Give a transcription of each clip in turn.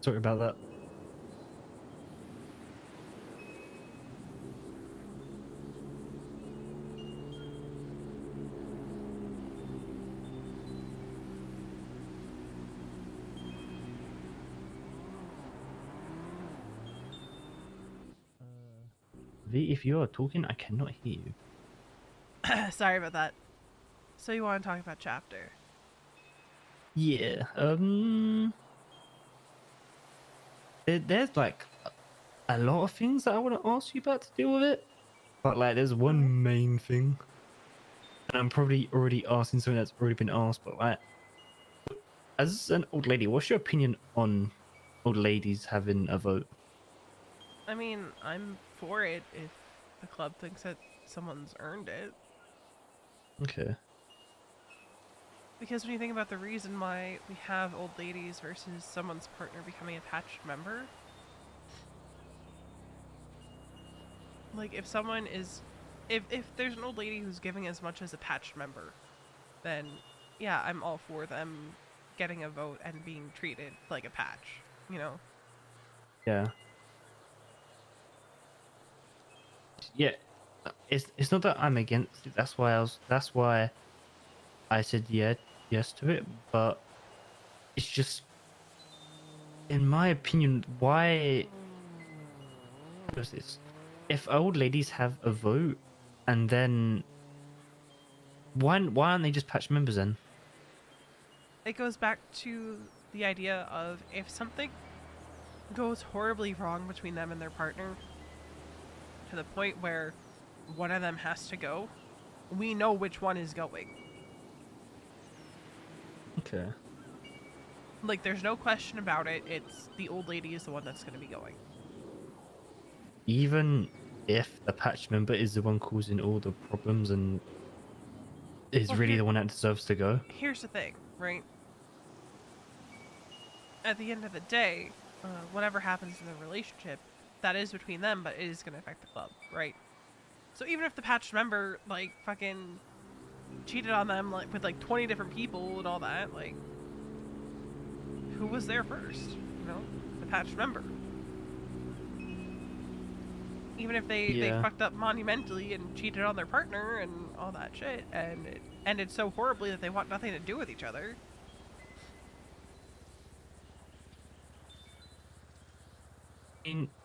Sorry about that. V, if you are talking, I cannot hear you. Sorry about that. So you want to talk about chapter? Yeah. There's like a lot of things that I want to ask you about to deal with it, but like there's Okay. one main thing, and I'm probably already asking something that's already been asked. But like, as an old lady, what's your opinion on old ladies having a vote? I mean, I'm for it if the club thinks that someone's earned it. Okay. Because when you think about the reason why we have old ladies versus someone's partner becoming a patched member, like if someone is, if there's an old lady who's giving as much as a patched member, then yeah, I'm all for them getting a vote and being treated like a patch. You know. Yeah. Yeah. It's not that I'm against it. That's why I said yes to it. But it's just, in my opinion, why was this? If old ladies have a vote, and then why aren't they just patch members then? It goes back to the idea of if something goes horribly wrong between them and their partner to the point where one of them has to go, we know which one is going. Okay. Like, there's no question about it. It's the old lady is the one that's going to be going. Even if the patch member is the one causing all the problems and is Well, really the one that deserves to go. here's the thing, right? At the end of the day, whatever happens in the relationship, that is between them, but it is going to affect the club, right? So even if the patched member like fucking cheated on them like with like 20 different people and all that, like who was there first? You know, the patched member. Even if they Yeah. fucked up monumentally and cheated on their partner and all that shit, and it ended so horribly that they want nothing to do with each other.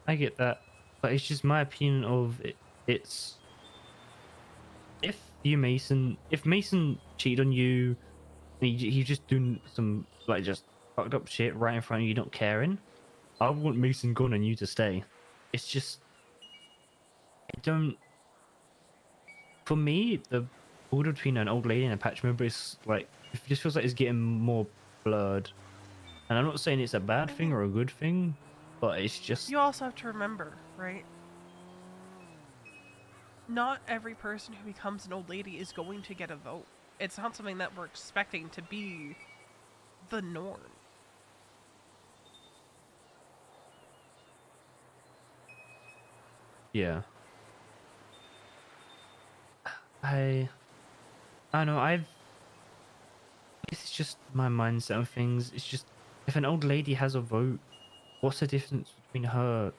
I get that, but it's just my opinion of it. It's if Mason cheated on you, and he just doing some like just fucked up shit right in front of you, not caring. I want Mason gone and you to stay. It's just I don't. For me, the border between an old lady and a patch member is like it just feels like it's getting more blurred. And I'm not saying it's a bad I thing mean, or a good thing, but it's just you also have to remember, right? Not every person who becomes an old lady is going to get a vote. It's not something that we're expecting to be the norm. yeah. I I don't know. It's just my mindset on things. It's just if an old lady has a vote, what's the difference between her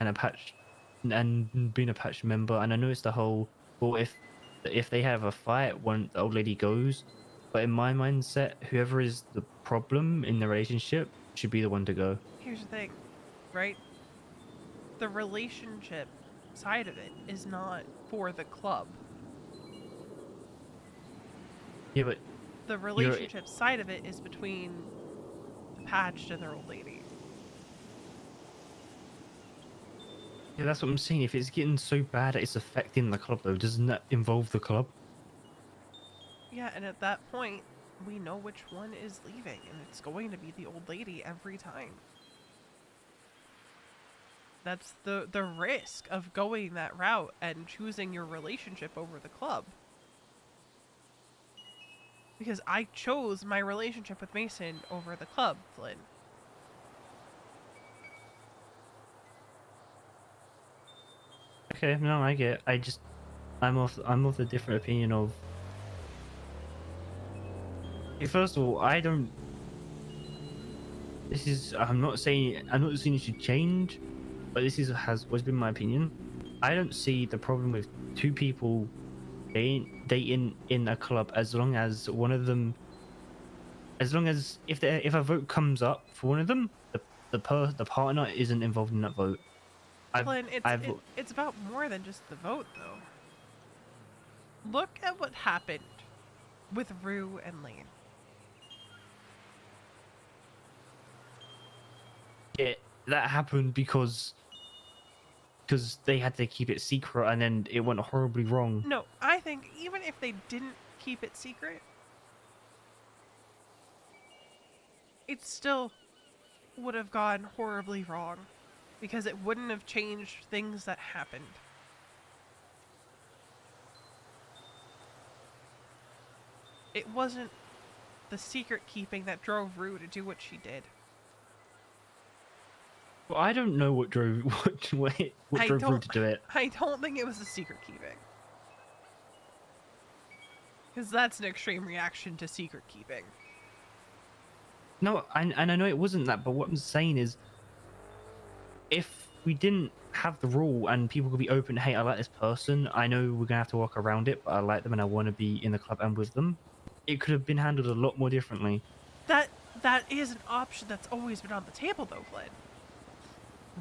and a patch and being a patch member? And I know it's the whole, well, if they have a fight when the old lady goes, but in my mindset, whoever is the problem in the relationship should be the one to go. Here's the thing, right? The relationship side of it is not for the club. Yeah, but The you're relationship side of it is between the patched and their old lady. yeah, that's what I'm saying. If it's getting so bad that it's affecting the club, though, doesn't that involve the club? Yeah, and at that point, we know which one is leaving, and it's going to be the old lady every time. That's the risk of going that route and choosing your relationship over the club. Because I chose my relationship with Mason over the club, Flynn. Okay, no, I get it. I'm of the different opinion of first of all, I don't this is. I'm not saying it should change, but this has always been my opinion. I don't see the problem with two people dating in a club as long as one of them, as long as if a vote comes up for one of them, the partner isn't involved in that vote. Flynn, I've it's about more than just the vote, though. Look at what happened with Rue and Lane. it that happened because they had to keep it secret and then it went horribly wrong. No, I think even if they didn't keep it secret, it still would have gone horribly wrong because it wouldn't have changed things that happened. It wasn't the secret keeping that drove Rue to do what she did. Well, I don't know what drove what drove Rue to do it. I don't think it was the secret keeping. Because that's an extreme reaction to secret keeping. No, and I know it wasn't that, but what I'm saying is, if we didn't have the rule and people could be open, hey, I like this person, I know we're gonna have to walk around it, but I like them and I want to be in the club and with them, it could have been handled a lot more differently. That is an option that's always been on the table, though, Flynn.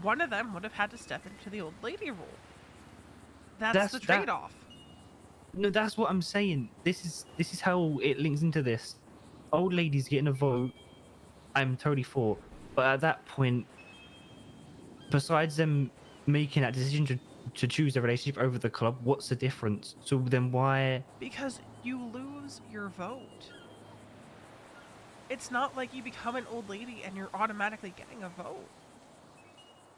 One of them would have had to step into the old lady role. That's the trade-off. No, that's what I'm saying. This is how it links into this. Old ladies getting a vote, I'm totally for. But at that point, besides them making that decision to choose a relationship over the club, what's the difference? So then why? Because you lose your vote. It's not like you become an old lady and you're automatically getting a vote.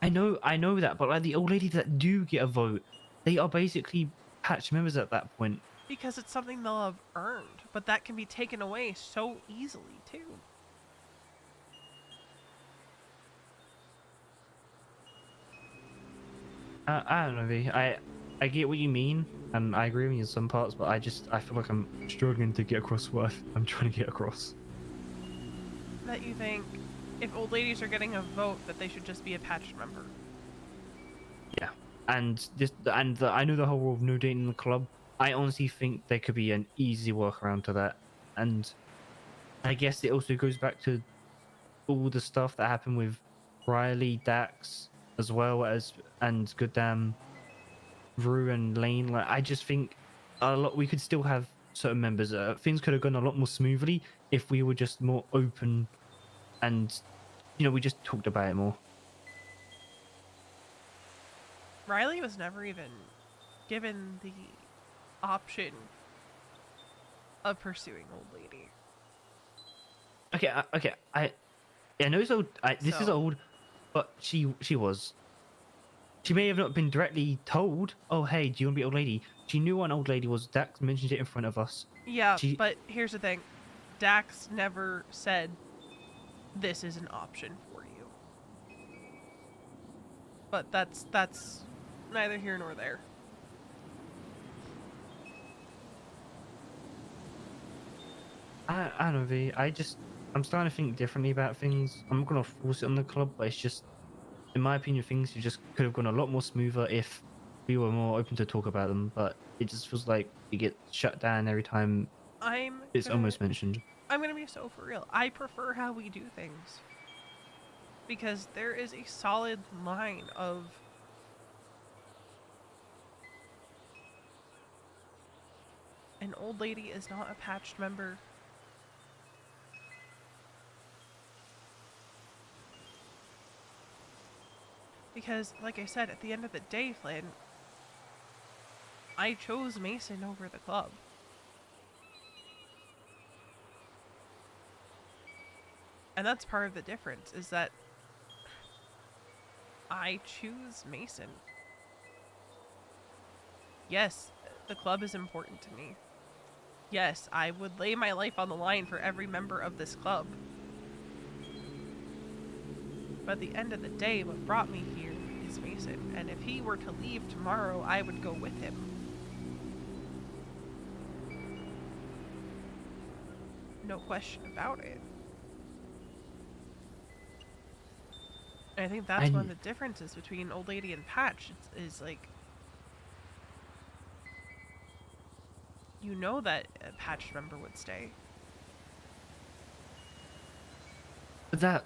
I know that, but like the old ladies that do get a vote, they are basically patch members at that point. Because it's something they'll have earned, but that can be taken away so easily, too. I don't know, V. I get what you mean, and I agree with you in some parts, but I feel like I'm struggling to get across what I'm trying to get across. That you think if old ladies are getting a vote, that they should just be a patch member. Yeah, and I know the whole rule of no dating in the club. I honestly think there could be an easy workaround to that, and I guess it also goes back to all the stuff that happened with Riley, Dax, as well as and goddamn Rue and Lane. Like, I just think we could still have certain members. Things could have gone a lot more smoothly if we were just more open, and we just talked about it more. Riley was never even given the option of pursuing old lady. Okay. I know it's old. This is old, but she was. She may have not been directly told, "Oh, hey, do you want to be old lady?" She knew what an old lady was. Dax mentioned it in front of us. Yeah, but here's the thing. Dax never said, "This is an option for you." But that's neither here nor there. I don't know, V. I'm starting to think differently about things. I'm not gonna force it on the club, but it's just, in my opinion, things just could have gone a lot more smoother if we were more open to talk about them. But it just feels like it gets shut down every time it's almost mentioned. I'm gonna be so for real. I prefer how we do things because there is a solid line of an old lady is not a patched member. Because, like I said, at the end of the day, Flynn, I chose Mason over the club. And that's part of the difference, is that I choose Mason. Yes, the club is important to me. Yes, I would lay my life on the line for every member of this club. But at the end of the day, what brought me here is Mason. And if he were to leave tomorrow, I would go with him. No question about it. And I think that's one of And the differences between old lady and Patch. Is like, you know that a Patch member would stay. that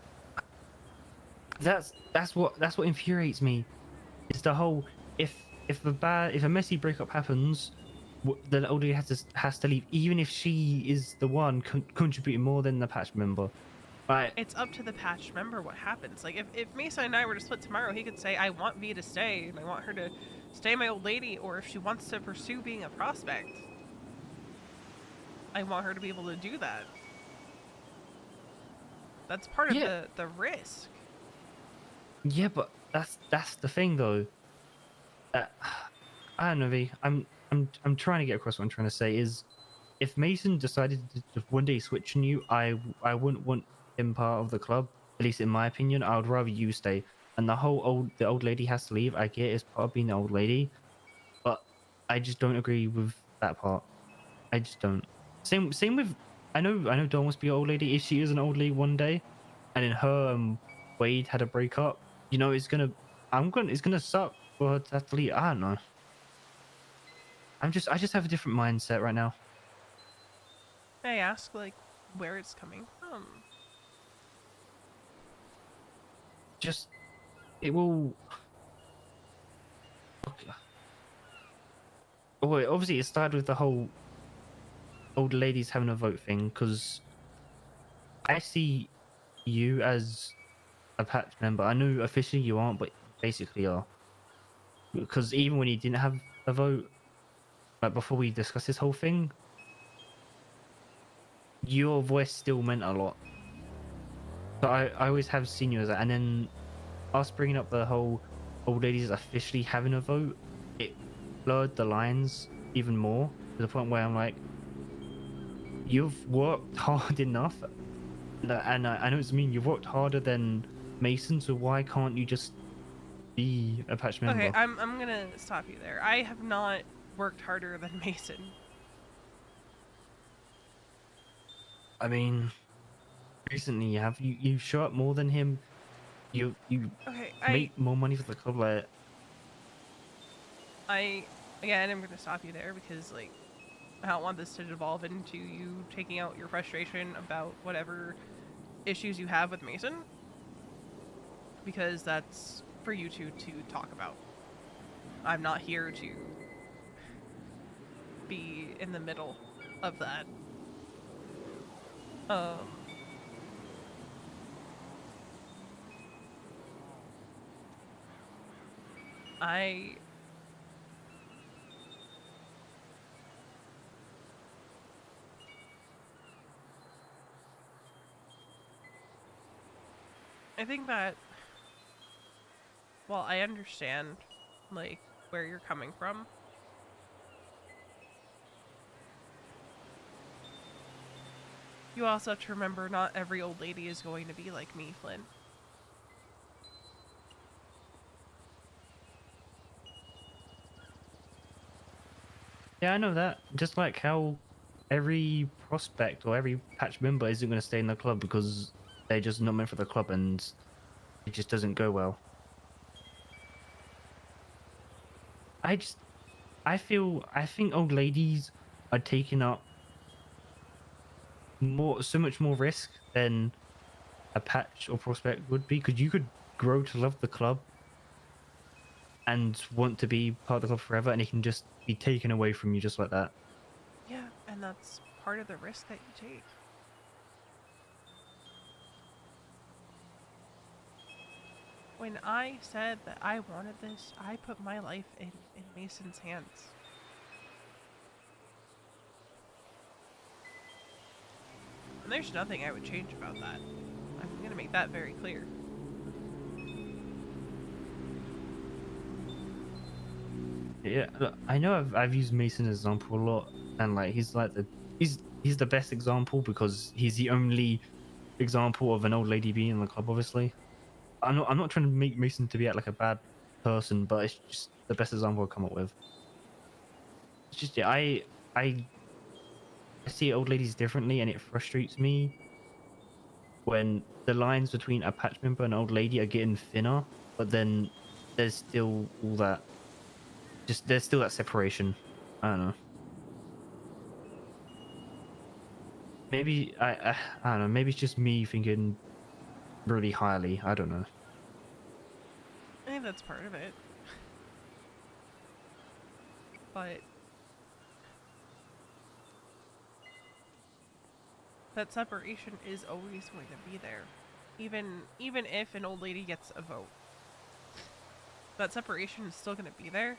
that's what infuriates me. It's the whole, if a messy breakup happens, the old lady has to leave, even if she is the one contributing more than the patch member. Right? It's up to the Patch member what happens. Like, if Mesa and I were to split tomorrow, he could say, I want V to stay, and I want her to stay my old lady, or if she wants to pursue being a prospect, I want her to be able to do that. That's part of Yeah, the risk. yeah, but that's the thing though. Uh, I don't know, V. I'm trying to get across what I'm trying to say is, if Mason decided to just one day switch on you, I wouldn't want him part of the club. At least in my opinion, I would rather you stay. And the old lady has to leave. I get it's part of being the old lady, but I just don't agree with that part. I just don't. Same with, I know Dawn must be an old lady. If she is an old lady one day, and then her and Wade had a breakup, it's gonna suck for her to have to leave. I don't know. I just have a different mindset right now. I ask, like, where it's coming from. Just it will. Okay. Oh, wait, obviously, it started with the whole old ladies having a vote thing, because I see you as a patch member. I know officially you aren't, but you basically are. Because even when you didn't have a vote, like before we discussed this whole thing, your voice still meant a lot. So I always have seen you as that. And then us bringing up the whole old ladies officially having a vote, it blurred the lines even more, to the point where I'm like, you've worked hard enough. And I know it's mean, you've worked harder than Mason, so why can't you just be a patch Okay, member? I'm gonna stop you there. I have not worked harder than Mason. I mean, recently you show up more than him. You Okay, make more money for the club. Like, I again, I'm gonna stop you there because, like, I don't want this to devolve into you taking out your frustration about whatever issues you have with Mason, because that's for you two to talk about. I'm not here to be in the middle of that. Um, I I think that while I understand, like, where you're coming from, you also have to remember not every old lady is going to be like me, Flynn. yeah, I know that. Just like how every prospect or every patch member isn't going to stay in the club because they're just not meant for the club and it just doesn't go well. I just I think old ladies are taking up so much more risk than a patch or prospect would be, because you could grow to love the club and want to be part of the club forever, and it can just be taken away from you just like that. Yeah, and that's part of the risk that you take. When I said that I wanted this, I put my life in Mason's hands. And there's nothing I would change about that. I'm going to make that very clear. Yeah, look, I know I've used Mason as an example a lot, and like he's the best example because he's the only example of an old lady being in the club. Obviously, I'm not trying to make Mason to be like a bad person, but it's just the best example I've come up with. It's just, yeah, I see old ladies differently, and it frustrates me when the lines between a patch member and an old lady are getting thinner, but then there's still all that. Just there's still that separation. I don't know. Maybe I don't know. Maybe it's just me thinking really highly. I don't know. I think that's part of it. But that separation is always going to be there. Even if an old lady gets a vote, that separation is still going to be there.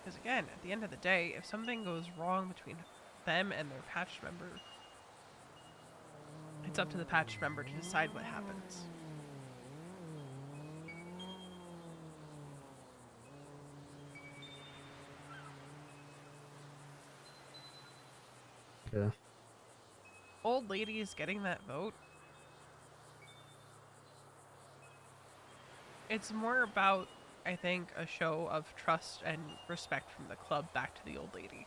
Because again, at the end of the day, if something goes wrong between them and their patch member, it's up to the patch member to decide what happens. Yeah. Old ladies getting that vote, it's more about, I think, a show of trust and respect from the club back to the old lady.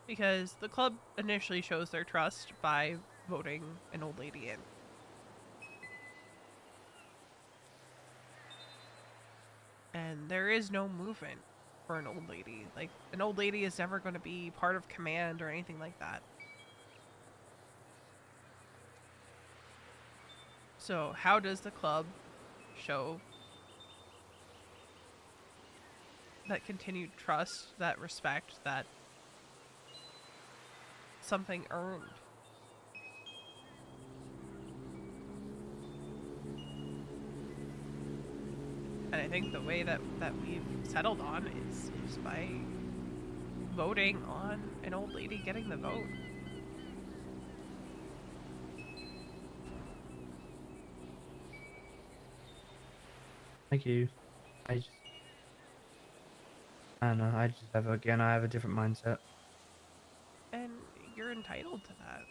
Because the club initially shows their trust by voting an old lady in. And there is no movement for an old lady. Like, an old lady is never going to be part of command or anything like that. So how does the club show that continued trust, that respect, that something earned? And I think the way that we've settled on is by voting on an old lady getting the vote. Thank you. I don't know. I have a different mindset. And you're entitled to that.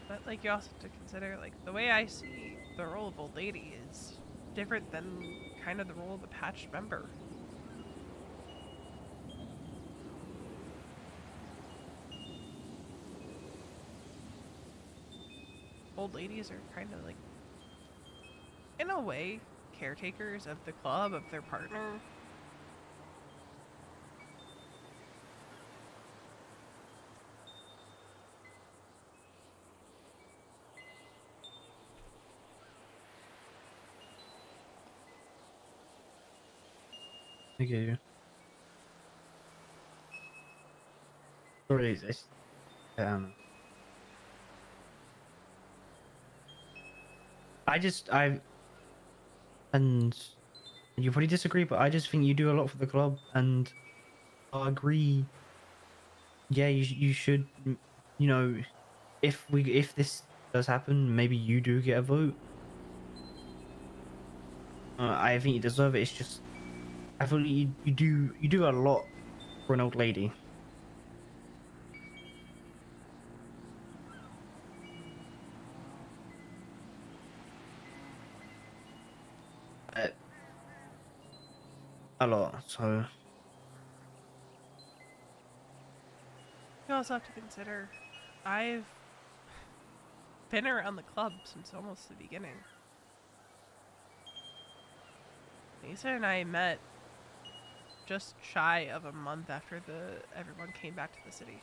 But like you also have to consider, like, the way I see the role of old lady is different than kind of the role of a patched member. Old ladies are kind of like, in a way, caretakers of the club, of their partner. I get you. Sorry, I don't know. And you probably disagree, but I just think you do a lot for the club, and I agree. Yeah, you should. You know, if this does happen, maybe you do get a vote. I think you deserve it. It's just I feel you do a lot for an old lady. Uh, a lot. So You also have to consider, I've been around the club since almost the beginning. Lisa and I met just shy of a month after everyone came back to the city.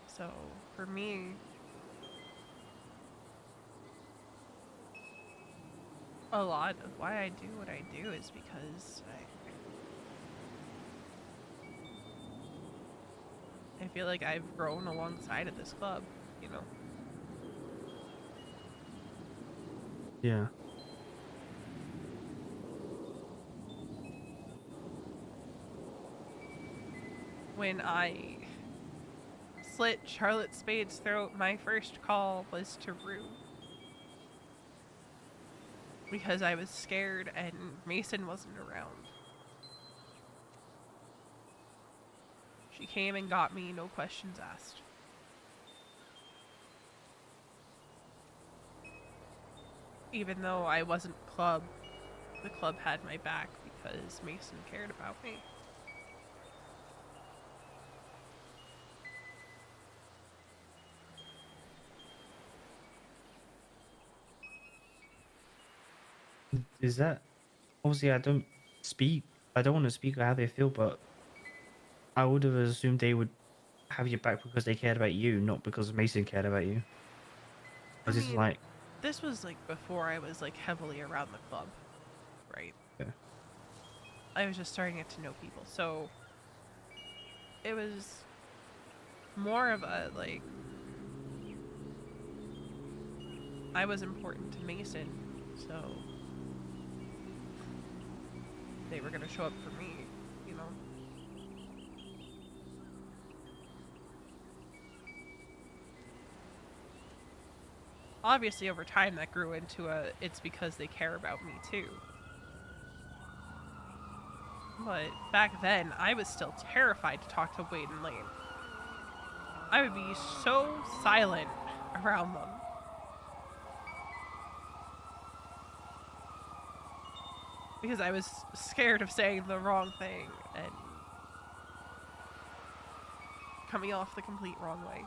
So for me, a lot of why I do what I do is because I feel like I've grown alongside of this club, you know. yeah, When I slit Charlotte Spade's throat, my first call was to Rue. because I was scared and Mason wasn't around. She came and got me, no questions asked. Even though I wasn't club, the club had my back because Mason cared about me. Is that obviously I don't want to speak how they feel, but I would have assumed they would have your back because they cared about you, not because Mason cared about you. I Because it's mean, like, this was like before I was like heavily around the club, right? yeah. I was just starting to get to know people, so it was more of a like I was important to Mason, so they were gonna show up for me, you know. Obviously, over time, that grew into a it's because they care about me too. But back then, I was still terrified to talk to Wade and Lane. I would be so silent around them. Because I was scared of saying the wrong thing and coming off the complete wrong way.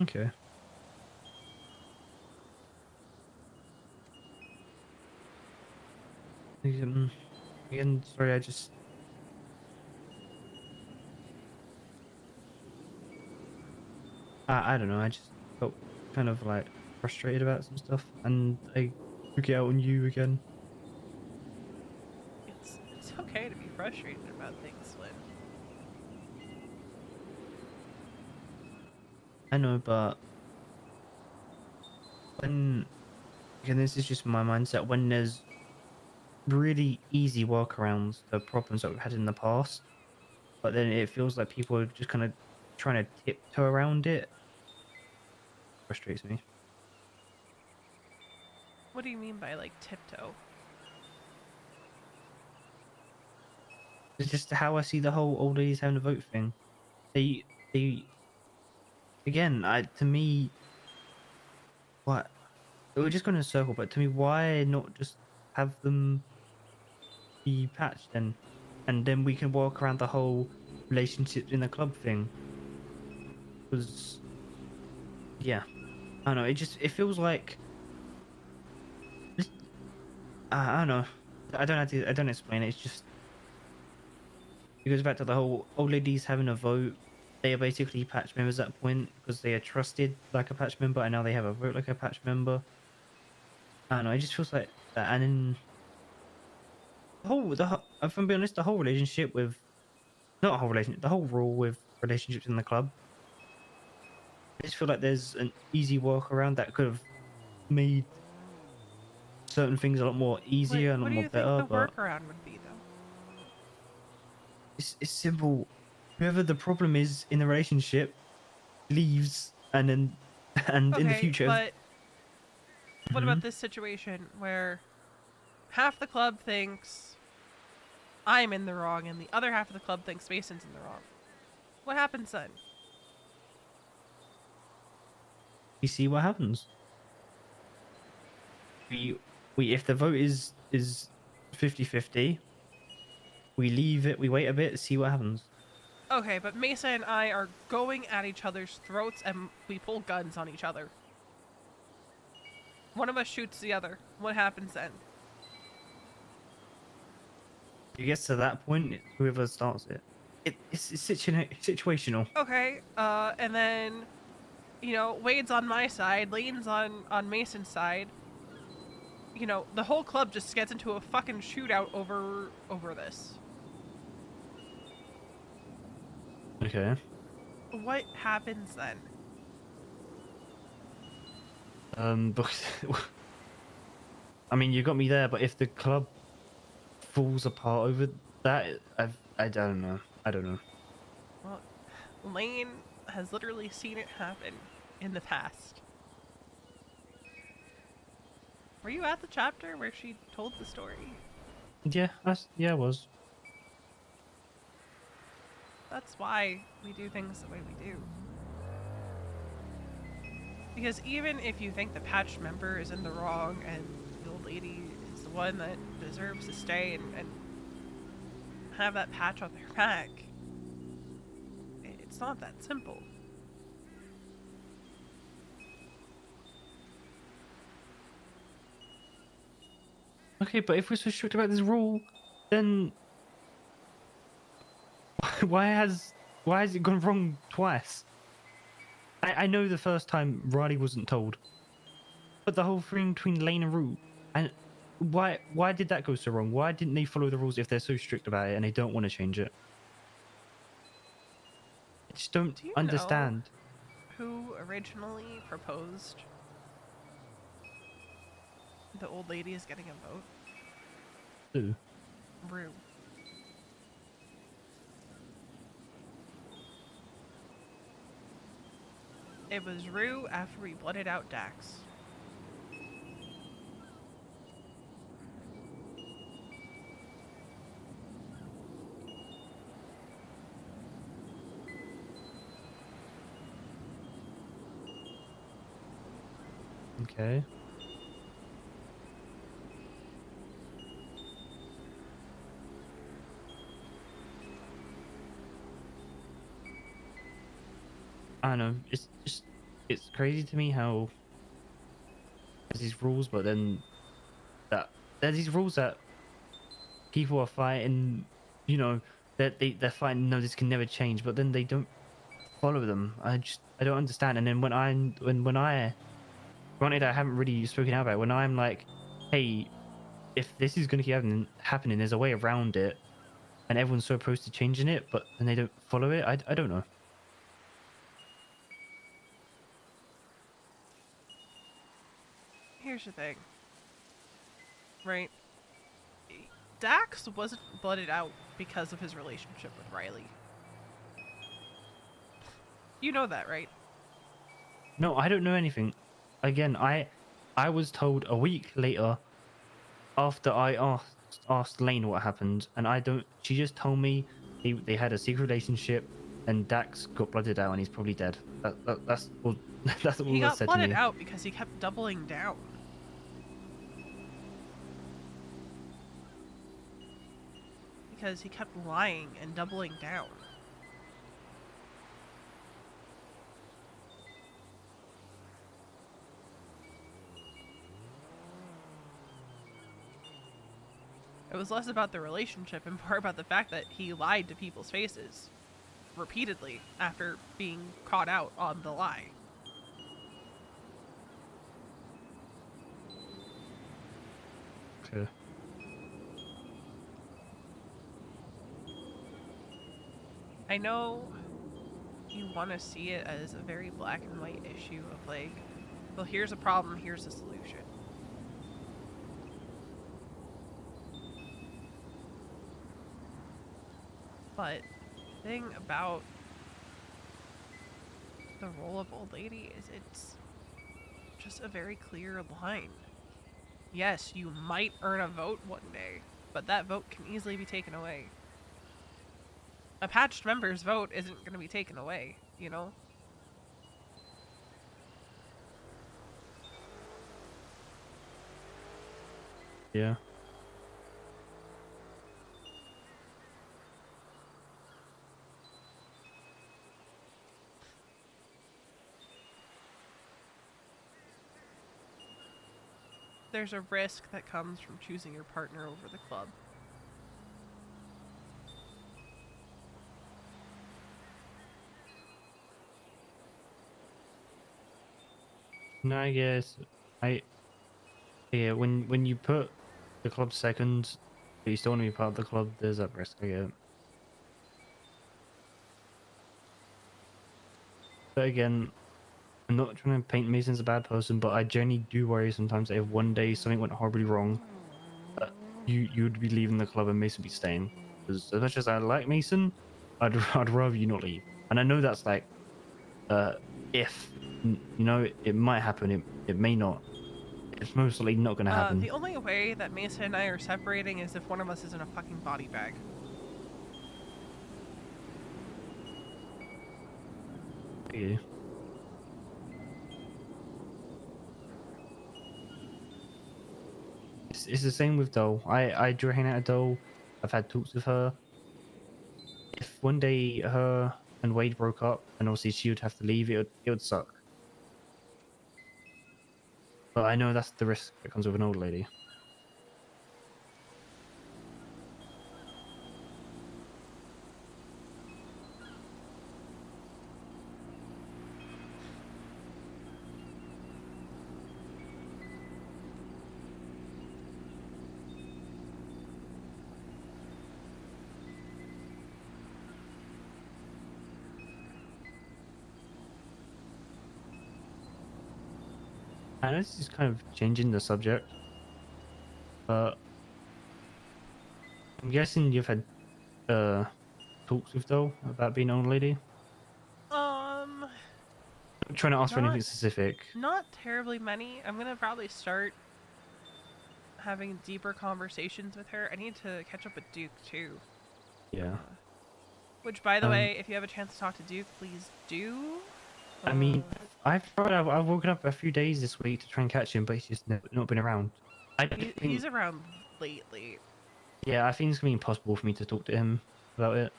Okay. Again, sorry, I don't know, I just felt kind of like frustrated about some stuff, and I took it out on you again. It's okay to be frustrated about things, Lynn. I know, but when, again, this is just my mindset, when there's really easy workarounds to problems that we've had in the past, but then it feels like people are just kind of trying to tiptoe around it, frustrates me. What do you mean by like tiptoe? It's just how I see the whole old ladies having a vote thing. They again, to me, what we're just going in a circle. But to me, why not just have them be patched then, and then we can walk around the whole relationships in the club thing? Because yeah, I don't know. It feels like I don't know. I don't explain it. It's just it goes back to the whole old ladies having a vote. They are basically patch members at that point because they are trusted like a patch member, and now they have a vote like a patch member. I don't know. It just feels like that. And then if I'm being honest, the whole relationship with not a whole relationship, the whole rule with relationships in the club. I just feel like there's an easy workaround that could have made certain things a lot more Like, easier and a what lot do more you think better. the But workaround would be, though? it's simple. Whoever the problem is in the relationship leaves, and then and in the Okay, future. but what about Mhm. this situation where half the club thinks I'm in the wrong and the other half of the club thinks Mason's in the wrong? What happens then? You see what happens. We we if the vote is 50-50, we leave it. We wait a bit, see what happens. Okay, but Mesa and I are going at each other's throats and we pull guns on each other. One of us shoots the other. What happens then? If it gets to that point, it's whoever starts it. It's situational. Okay, and then, you know, Wade's on my side, Lane's on Mason's side. You know, the whole club just gets into a fucking shootout over this. Okay. What happens then? Because I mean, you got me there, but if the club falls apart over that, I don't know. I don't know. Well, Lane has literally seen it happen in the past. Were you at the chapter where she told the story? Yeah, yeah, I was. That's why we do things the way we do. Because even if you think the patch member is in the wrong and the old lady is the one that deserves to stay and have that patch on their back, it's not that simple. Okay, but if we're so strict about this rule, then why has why has it gone wrong twice? I know the first time Riley wasn't told, but the whole thing between Lane and Root, and why did that go so wrong? Why didn't they follow the rules if they're so strict about it and they don't want to change it? I just don't Do you know understand. who originally proposed the old lady is getting a vote? Ooh. Rue. It was Rue after we blooded out Dax. Okay. I don't know. It's just it's crazy to me how there's these rules, but then that there's these rules that people are fighting. You know that they're fighting. No, this can never change, but then they don't follow them. I don't understand. And then when I granted I haven't really spoken out about it, when I'm like, hey, if this is going to keep happening, there's a way around it, and everyone's so opposed to changing it, but then they don't follow it. I don't know. Here's the thing, right? Dax wasn't blooded out because of his relationship with Riley. You know that, right? No, I don't know anything. Again, I was told a week later after I asked Lane what happened, and I don't. She just told me they had a secret relationship, and Dax got blooded out, and he's probably dead. That's all. That's all He that got said to blooded me. out because he kept doubling down. Because he kept lying and doubling down. It was less about the relationship and more about the fact that he lied to people's faces repeatedly after being caught out on the lie. Okay. I know you want to see it as a very black and white issue of like, well, here's a problem, here's a solution. But the thing about the role of old lady is it's just a very clear line. Yes, you might earn a vote one day, but that vote can easily be taken away. A patched member's vote isn't going to be taken away, you know? Yeah. There's a risk that comes from choosing your partner over the club. No, I guess I yeah. When you put the club second, but you still want to be part of the club, there's that risk. I get it. But again, I'm not trying to paint Mason as a bad person, but I genuinely do worry sometimes that if one day something went horribly wrong, you'd be leaving the club and Mason would be staying. Because as much as I like Mason, I'd rather you not leave. And I know that's like uh if you know it might happen, it may not. It's most likely not going to happen. The only way that Mason and I are separating is if one of us is in a fucking body bag. Yeah. It's the same with Dole. I do hang out with Dole. I've had talks with her. If one day her and Wade broke up, and obviously she would have to leave, it would suck. But I know that's the risk that comes with an old lady. I know this is kind of changing the subject, but I'm guessing you've had uh talks with Dole about being an old lady. Um, I'm trying to ask for not anything specific. not terribly many. I'm gonna probably start having deeper conversations with her. I need to catch up with Duke too. Yeah. Which, by the Um. way, if you have a chance to talk to Duke, please do. I mean, I've tried. I've woken up a few days this week to try and catch him, but he's just not been around. I don't He's think. around lately. Yeah, I think it's gonna be impossible for me to talk to him about it.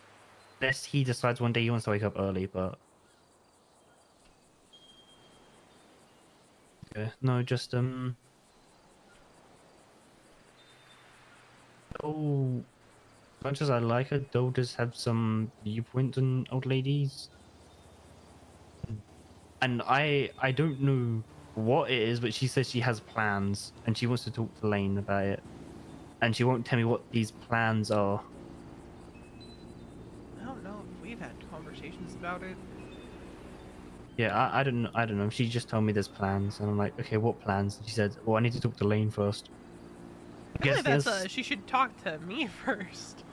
Unless he decides one day he wants to wake up early, but yeah, no, just oh, as much as I like her, Doe does have some viewpoints on old ladies, and I don't know what it is, but she says she has plans and she wants to talk to Lane about it, and she won't tell me what these plans are. I don't know if we've had conversations about it. Yeah, I don't know. She just told me there's plans, and I'm like, okay, what plans? And she said, well, I need to talk to Lane first. I Really, guess that's there's she should talk to me first.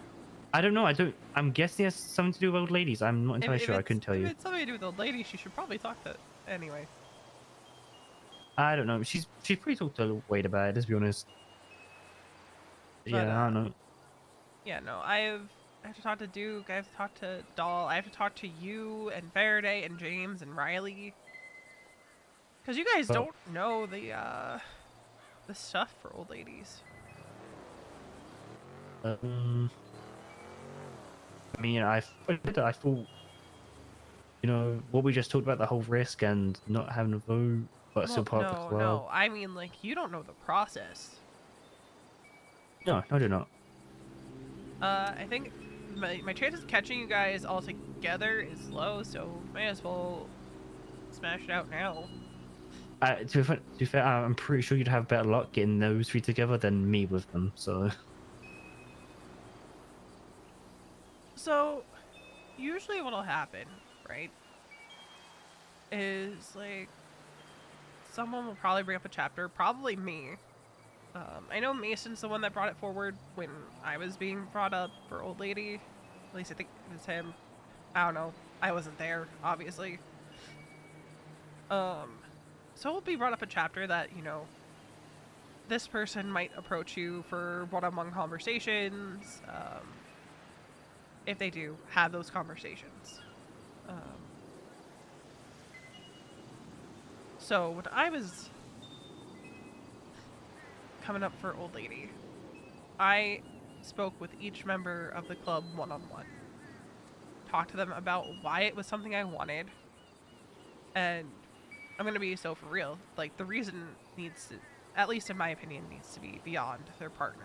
I don't know. I don't. I'm guessing it has something to do with old ladies. I'm not entirely sure. I couldn't tell If you. it's something to do with old lady, she should probably talk to. Anyway, I don't know. She's pretty talked to Wade about it. Let's be honest. but Yeah, I don't know. yeah, no, I have to talk to Duke. I have to talk to Doll. I have to talk to you and Faraday and James and Riley. Because you guys But don't know the stuff for old ladies. um, I mean, I thought what we just talked about, the whole risk and not having a vote, but still Well, part of the no, club. no. I mean, like, you don't know the process. No, I do not. I think my chances of catching you guys all together is low, so may as well smash it out now. To be fair, I'm pretty sure you'd have better luck getting those three together than me with them. So So, usually what'll happen, right, is, like, someone will probably bring up a chapter, probably me. I know Mason's the one that brought it forward when I was being brought up for old lady. At least I think it was him. I don't know. I wasn't there, obviously. Um, so it'll be brought up a chapter that, this person might approach you for one-on-one conversations, if they do have those conversations. Um, so when I was coming up for old lady, I spoke with each member of the club one-on-one. Talked to them about why it was something I wanted, and I'm gonna be so for real. Like, the reason needs to, at least in my opinion, needs to be beyond their partner.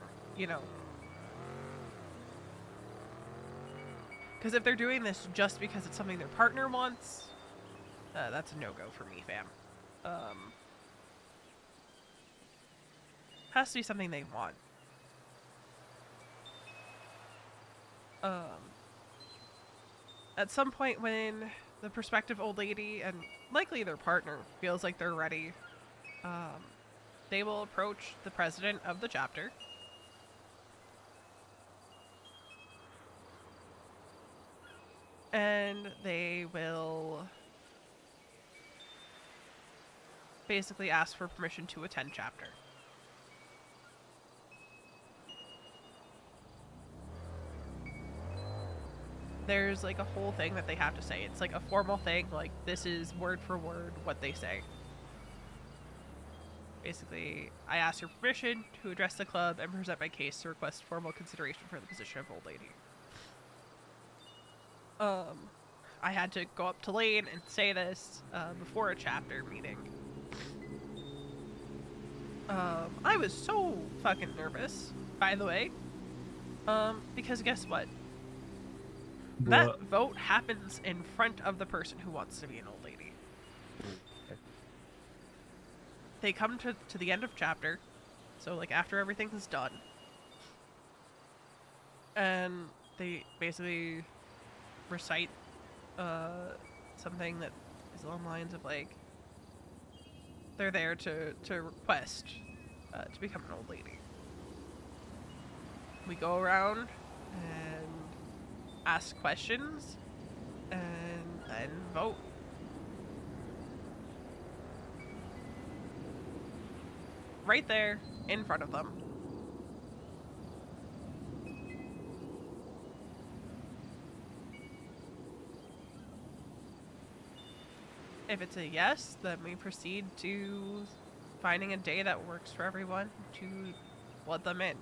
Because if they're doing this just because it's something their partner wants, that's a no-go for me, fam. Has to be something they want. At some point when the prospective old lady and likely their partner feels like they're ready, they will approach the president of the chapter. And they will basically ask for permission to attend chapter. There's like a whole thing that they have to say. It's like a formal thing, like this is word for word what they say. Basically, I ask your permission to address the club and present my case to request formal consideration for the position of old lady. I had to go up to Lane and say this before a chapter meeting. I was so fucking nervous, by the way. Because guess what? That vote happens in front of the person who wants to be an old lady. They come to the end of chapter, so like after everything's done, and they basically recite something that is along the lines of like they're there to request to become an old lady. We go around and ask questions and then vote. Right there in front of them. If it's a yes, then we proceed to finding a day that works for everyone to let them in.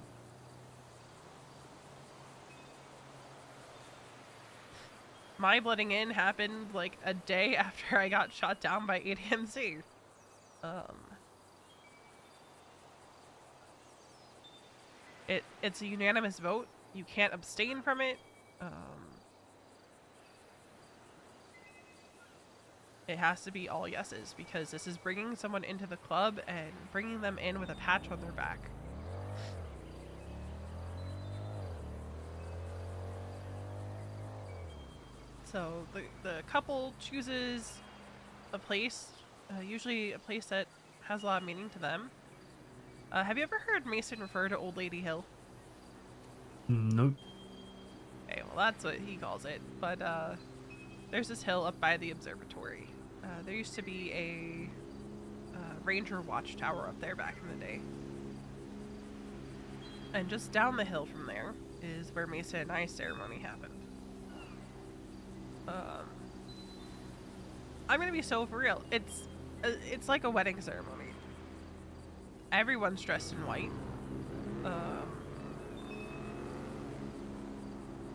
My blooding in happened like a day after I got shot down by ADMC. It's a unanimous vote. You can't abstain from it. It has to be all yeses because this is bringing someone into the club and bringing them in with a patch on their back. So the couple chooses a place, usually a place that has a lot of meaning to them. Have you ever heard Mason refer to Old Lady Hill? Nope. Okay, well that's what he calls it. But there's this hill up by the observatory. There used to be a ranger watchtower up there back in the day. And just down the hill from there is where Mason and I's ceremony happened. I'm gonna be so for real. It's like a wedding ceremony. Everyone's dressed in white.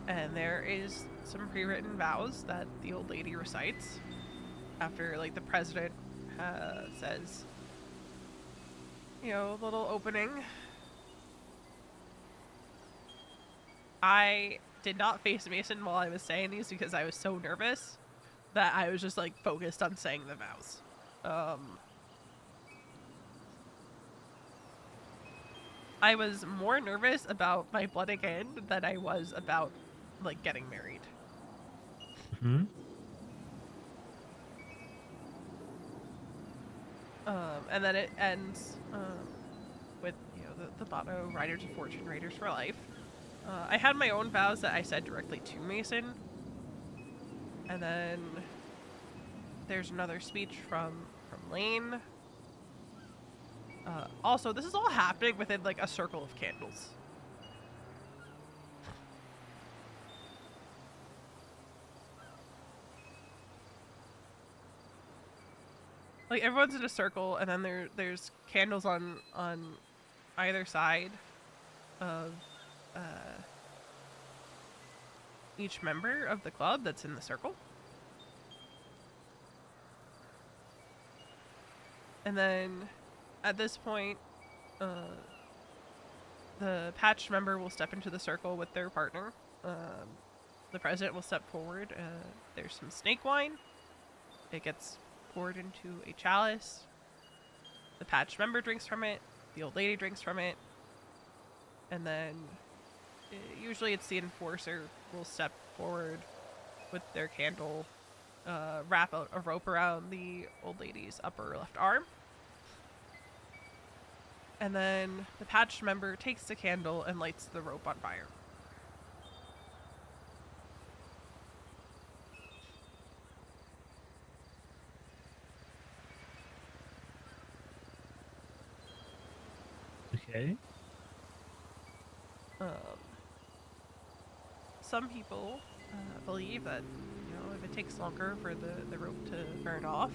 And there is some pre-written vows that the old lady recites after, like, the president says, you know, a little opening. I did not face Mason while I was saying these because I was so nervous that I was just, like, focused on saying the vows. I was more nervous about my blooding in than I was about, like, getting married. Hmm. And then it ends with, you know, the motto, Riders of Fortune, Raiders for Life. I had my own vows that I said directly to Mason. And then there's another speech from Lane. Also, this is all happening within, like, a circle of candles. Like, everyone's in a circle, and then there's candles on either side of each member of the club that's in the circle. And then, at this point, the patched member will step into the circle with their partner. The president will step forward. There's some snake wine. It gets poured into a chalice. The patched member drinks from it. The old lady drinks from it. And then, usually it's the enforcer will step forward with their candle wrap a rope around the old lady's upper left arm. And then the patched member takes the candle and lights the rope on fire. Okay. Some people believe that, if it takes longer for the rope to burn off,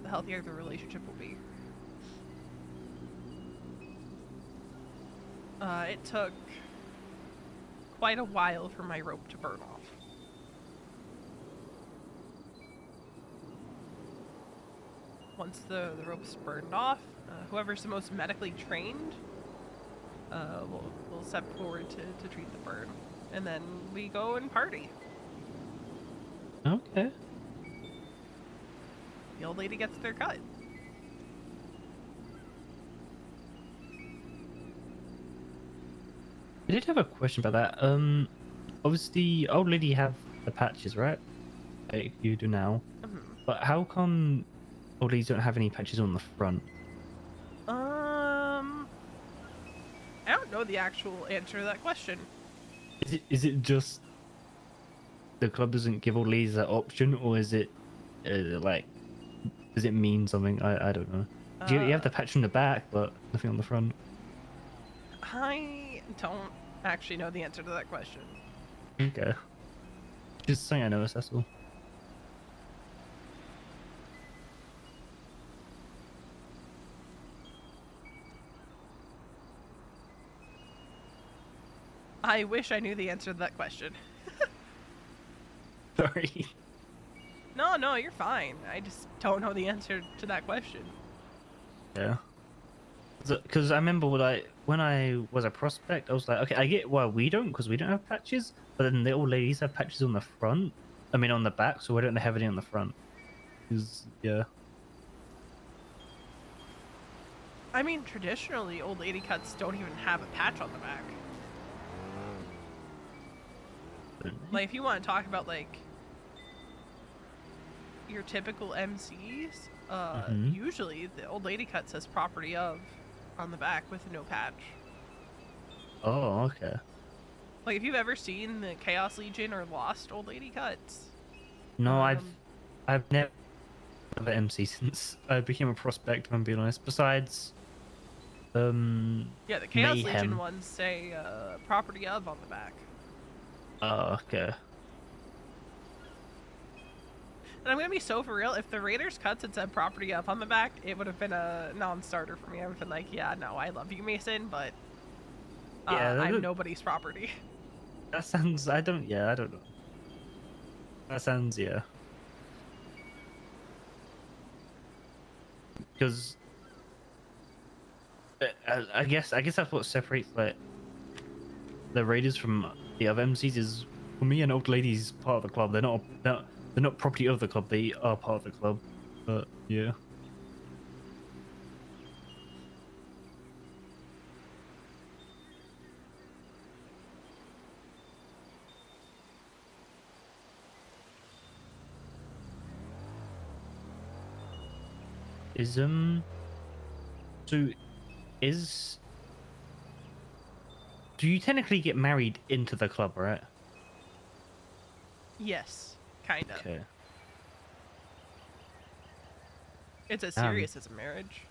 the healthier the relationship will be. It took quite a while for my rope to burn off. Once the rope's burned off, whoever's the most medically trained will step forward to treat the burn. And then we go and party. Okay. The old lady gets their cut. I did have a question about that. Obviously, the old lady have the patches, right? Like you do now. Mm-hmm. But how come old ladies don't have any patches on the front? I don't know the actual answer to that question. Is it just the club doesn't give old ladies that option, or is it like does it mean something? I don't know. You have the patch on the back, but nothing on the front. I don't actually know the answer to that question. Okay. Just something I noticed, that's all. I wish I knew the answer to that question. Sorry. No, you're fine. I just don't know the answer to that question. Yeah. Because I remember when I was a prospect, I was like, okay, I get why we don't, because we don't have patches, but then the old ladies have patches on the front. I mean, on the back, so why don't they have any on the front? Yeah. I mean, traditionally, old lady cuts don't even have a patch on the back. Like, if you want to talk about, like, your typical MCs, usually the old lady cut says property of on the back with no patch. Oh, okay. Like, if you've ever seen the Chaos Legion or Lost old lady cuts. No, I've never been an MC since I became a prospect, if I'm being honest. Besides, yeah, the Chaos Mayhem. Legion ones say property of on the back. Oh, okay. And I'm gonna be so for real. If the Raiders cuts had said property of on the back, it would have been a non-starter for me. I would have been like, yeah, no, I love you, Mason, but I'm nobody's property. That sounds. I don't know. That sounds, yeah. Because I guess that's what separates like the Raiders from the other MCs is, for me, an old lady's part of the club. They're not property of the club. They are part of the club. But yeah. So do you technically get married into the club, right? Yes, kind of. Okay. It's as serious as a marriage.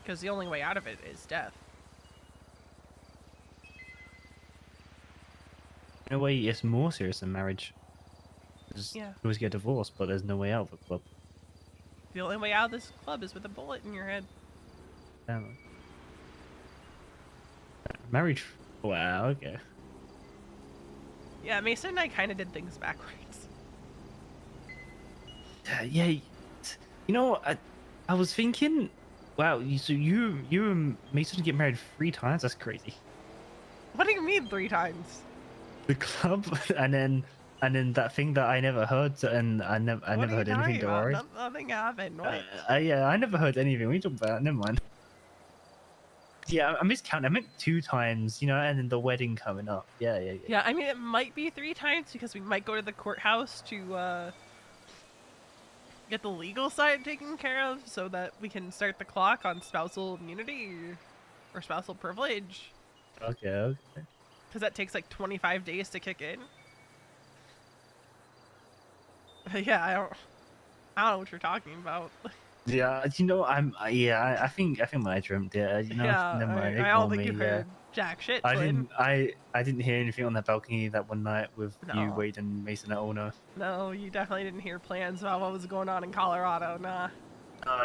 Because the only way out of it is death. In a way, it's more serious than marriage. Yeah. You always get divorced, but there's no way out of the club. The only way out of this club is with a bullet in your head. Damn. Marriage? Wow, okay. Yeah, Mason and I kind of did things backwards. Yeah, you know, I was thinking, wow, so you and Mason get married 3 times? That's crazy. What do you mean 3 times? The club, and then that thing that I never heard, and I never heard anything. Don't worry. Nothing happened. What? Yeah, I never heard anything. We talked about. Never mind. Yeah, I miscounted. I meant 2 times, you know, and then the wedding coming up. Yeah. Yeah, I mean, it might be 3 times because we might go to the courthouse to get the legal side taken care of so that we can start the clock on spousal immunity or spousal privilege. Okay. Because that takes like 25 days to kick in. Yeah, I don't know what you're talking about. Yeah, you know, yeah, I think I dreamt it. You know, Yeah, never mind, I don't ignore think you me. Yeah, heard jack shit, I Flynn. didn't. I didn't hear anything on that balcony that one night with you, No. Wade, and Mason at all. No. No, you definitely didn't hear plans about what was going on in Colorado, nah.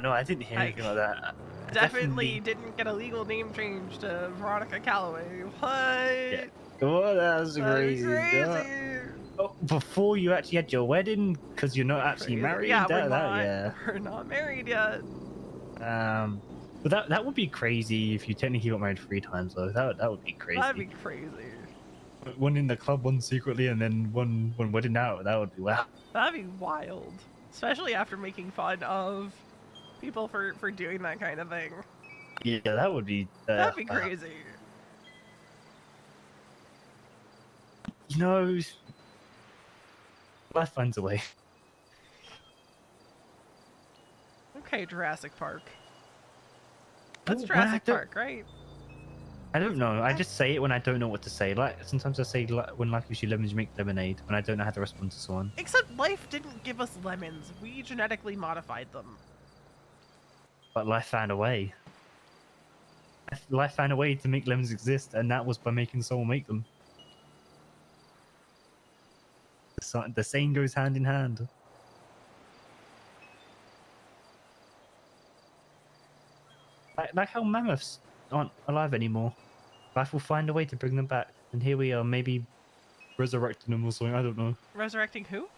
No, I didn't hear I anything like that. I definitely definitely. didn't get a legal name change to Veronica Calaway. Yeah. What? Oh, that's That'd be crazy. crazy. Oh, before you actually had your wedding, because you're not actually Crazy. married. Yeah, That yeah. we're not married yet. But that would be crazy if you technically got married 3 times though. That would be That'd be crazy. crazy. One in the club, one secretly, and then one wedding out. That would be wow. That'd be wild. Especially after making fun of people for doing that kind of thing. Yeah, that would be. That'd be Wow. crazy. You know, life finds a way. Okay, Jurassic Park. That's Well, Jurassic Park, right? I don't know. I just say it when I don't know what to say. Like sometimes I say when life gives you lemons, you make lemonade. When I don't know how to respond to someone. Except life didn't give us lemons. We genetically modified them. But life found a way. Life found a way to make lemons exist, and that was by making someone make them. The saying goes hand in hand. Like how mammoths aren't alive anymore. Life will find a way to bring them back, and here we are, maybe resurrecting them or something. I don't know. Resurrecting who?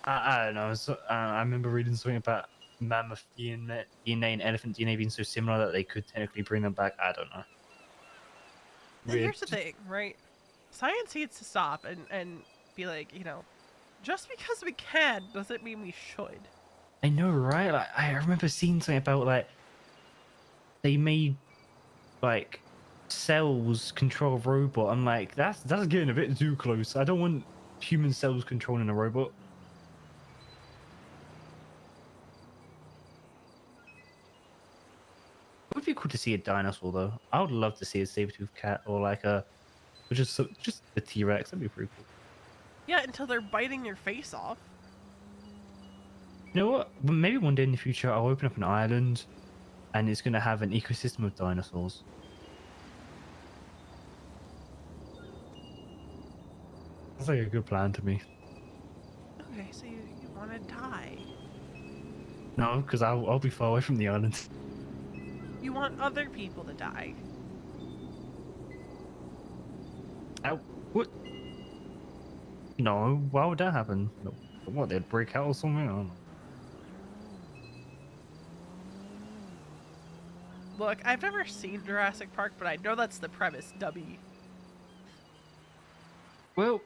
I don't know. I remember reading something about mammoth DNA and elephant DNA being so similar that they could technically bring them back. I don't know. And here's the thing, right? Science needs to stop and be like, you know, just because we can doesn't mean we should. I know, right? Like I remember seeing something about like they made like cells control a robot. I'm like, that's getting a bit too close. I don't want human cells controlling a robot. It would be cool to see a dinosaur though. I would love to see a saber-toothed cat or like just a T-Rex. That'd be pretty cool. Yeah, until they're biting your face off. You know what? Maybe one day in the future I'll open up an island and it's gonna have an ecosystem of dinosaurs. That's like a good plan to me. Okay, so you want to die. No, because I'll be far away from the island. You want other people to die. What? No, why would that happen? What, they'd break out or something? I don't know. Look, I've never seen Jurassic Park, but I know that's the premise, Dubby. Well,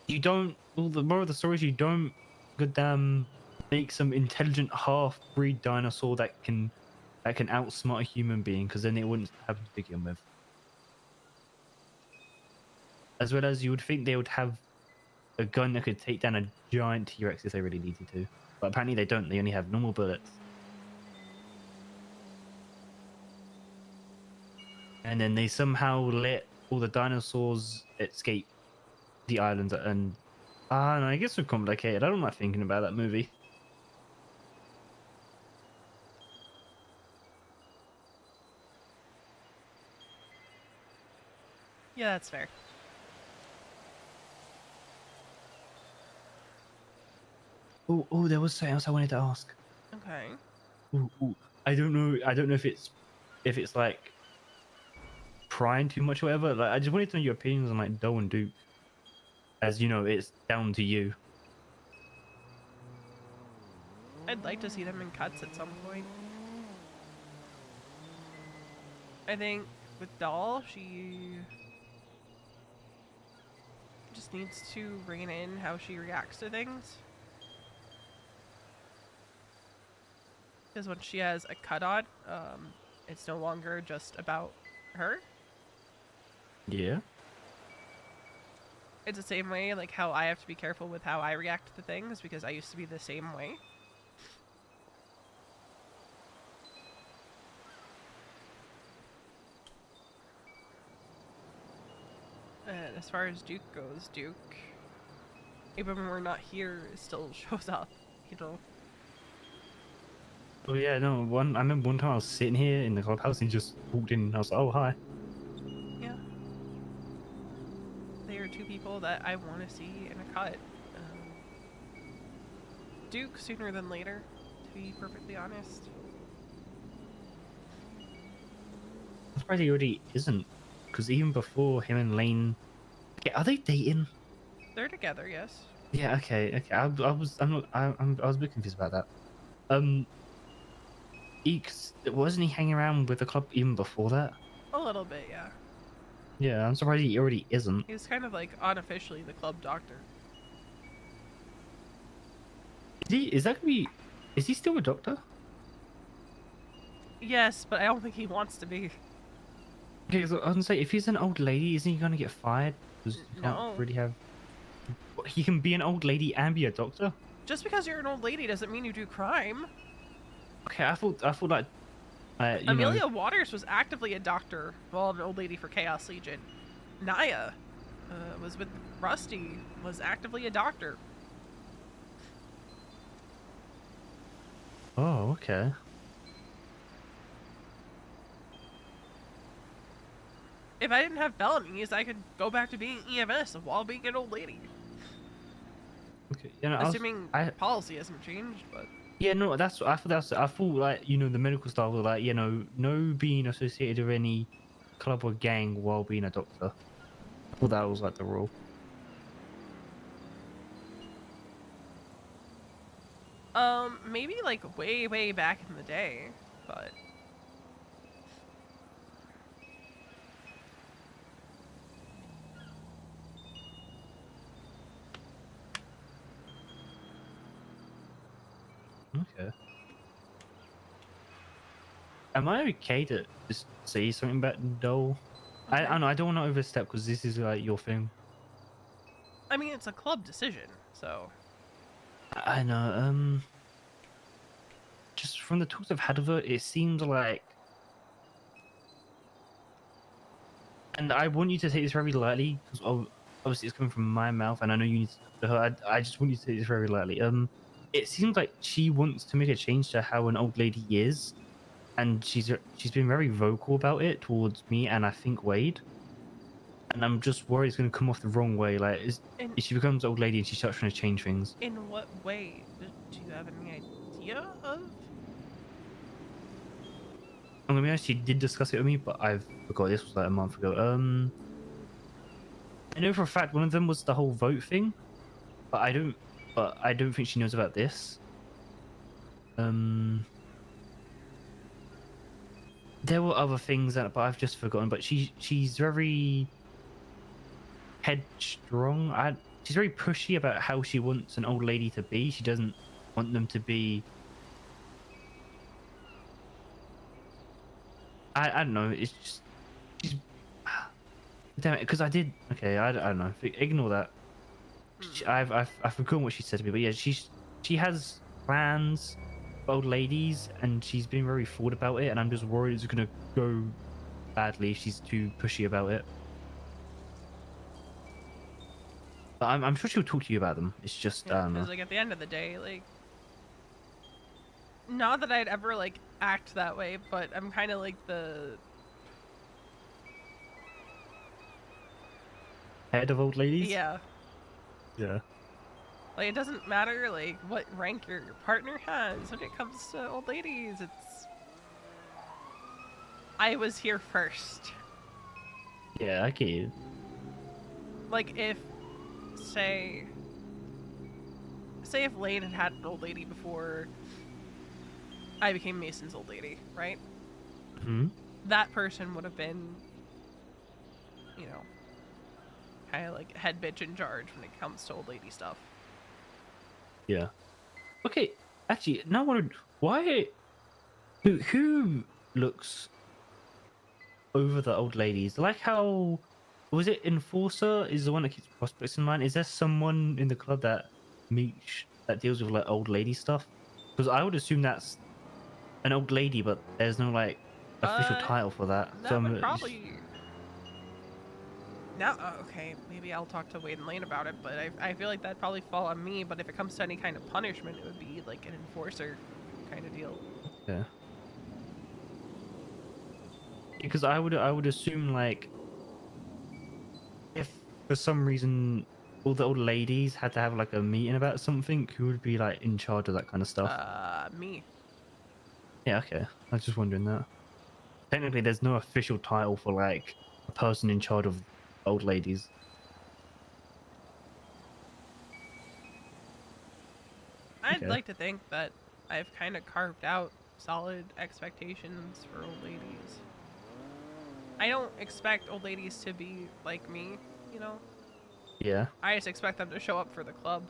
you don't. Well, the more of the story is you don't goddamn make some intelligent half-breed dinosaur that can outsmart a human being, because then it wouldn't happen to begin with. As well as you would think they would have a gun that could take down a giant T-Rex if they really needed to, but apparently they don't. They only have normal bullets. And then they somehow let all the dinosaurs escape the island, and no, I guess it's complicated. I don't like thinking about that movie. Yeah, that's fair. Oh, there was something else I wanted to ask. Okay. Ooh. I don't know if it's like prying too much or whatever. Like, I just wanted to know your opinions on like Doe and Duke. As you know, it's down to you. I'd like to see them in cuts at some point. I think with Doll, she just needs to rein in how she reacts to things. Because when she has a cut on, It's no longer just about her. Yeah. It's the same way, like how I have to be careful with how I react to things because I used to be the same way. And as far as Duke goes, Duke, even when we're not here, still shows up, you know? Oh yeah, no. I remember one time I was sitting here in the clubhouse and he just walked in. And I was like, "Oh hi." Yeah. They are two people that I want to see in a cut. Duke sooner than later, to be perfectly honest. I'm surprised he already isn't, because even before him and Lane, okay, are they dating? They're together, yes. Yeah. Okay. I'm not. I was a bit confused about that. Um, wasn't he hanging around with the club even before that? A little bit, yeah. Yeah, I'm surprised he already isn't. He was kind of like unofficially the club doctor. Is he? Is that gonna be? Is he still a doctor? Yes, but I don't think he wants to be. Okay, so I was gonna say, if he's an old lady, isn't he gonna get fired? Because you can't No. really have. He can be an old lady and be a doctor. Just because you're an old lady doesn't mean you do crime. Okay, I thought that. You know. Amelia Waters was actively a doctor, well, an old lady for Chaos Legion. Naya was with Rusty, was actively a doctor. Oh, okay. If I didn't have felonies, I could go back to being EMS while being an old lady. Okay. You know, Assuming policy hasn't changed, but... Yeah, no, I thought like, you know, the medical staff were like, you know, no being associated with any club or gang while being a doctor. I thought that was like the rule. Maybe like way, way back in the day, but... Okay. Am I okay to just say something about Dole? Okay. I don't know. I don't want to overstep because this is like your thing. I mean, it's a club decision, so... I know. Just from the talks I've had of her, it seems like, and I want you to take this very lightly because obviously it's coming from my mouth, and I know you need to talk to her. I just want you to take this very lightly. It seems like she wants to make a change to how an old lady is, and she's been very vocal about it towards me and I think Wade. And I'm just worried it's going to come off the wrong way. Like, if she becomes old lady and she starts trying to change things. In what way? Do you have any idea of? I'm gonna be honest, she did discuss it with me, but I forgot. This was like a month ago. I know for a fact one of them was the whole vote thing, but I don't. But I don't think she knows about this. There were other things that, but I've just forgotten. But she's very headstrong. She's very pushy about how she wants an old lady to be. She doesn't want them to be. I don't know. It's just she's. Damn it, because I did. Okay, I don't know. Ignore that. I've forgotten what she said to me, but yeah, she has plans for old ladies, and she's been very forward about it, and I'm just worried it's gonna go badly if she's too pushy about it. But I'm sure she'll talk to you about them. It's just I don't know. Because like at the end of the day, like, not that I'd ever like act that way, but I'm kind of like the Head of old ladies. yeah. Yeah. Like it doesn't matter like what rank your partner has when it comes to old ladies. It's I was here first. Yeah, I get you. Like if say if Lane had an old lady before I became Mason's old lady, right? Hmm. That person would have been, you know, kind of like head bitch in charge when it comes to old lady stuff. Yeah. Okay. Actually, now I wonder why. Who looks over the old ladies. Like how was it Enforcer is the one that keeps prospects in mind? Is there someone in the club that deals with like old lady stuff? Because I would assume that's an old lady, but there's no like official Uh, title for that. So that I'm would probably now. Okay, maybe I'll talk to Wade and Lane about it, but I feel like that'd probably fall on me. But if it comes to any kind of punishment, it would be like an enforcer kind of deal. yeah. Because I would assume like if for some reason all the old ladies had to have like a meeting about something, who would be like in charge of that kind of stuff? Me. Yeah, okay. I was just wondering that. Technically, there's no official title for like a person in charge of old ladies. I'd Okay. like to think that I've kind of carved out solid expectations for old ladies. I don't expect old ladies to be like me, you know? Yeah. I just expect them to show up for the club.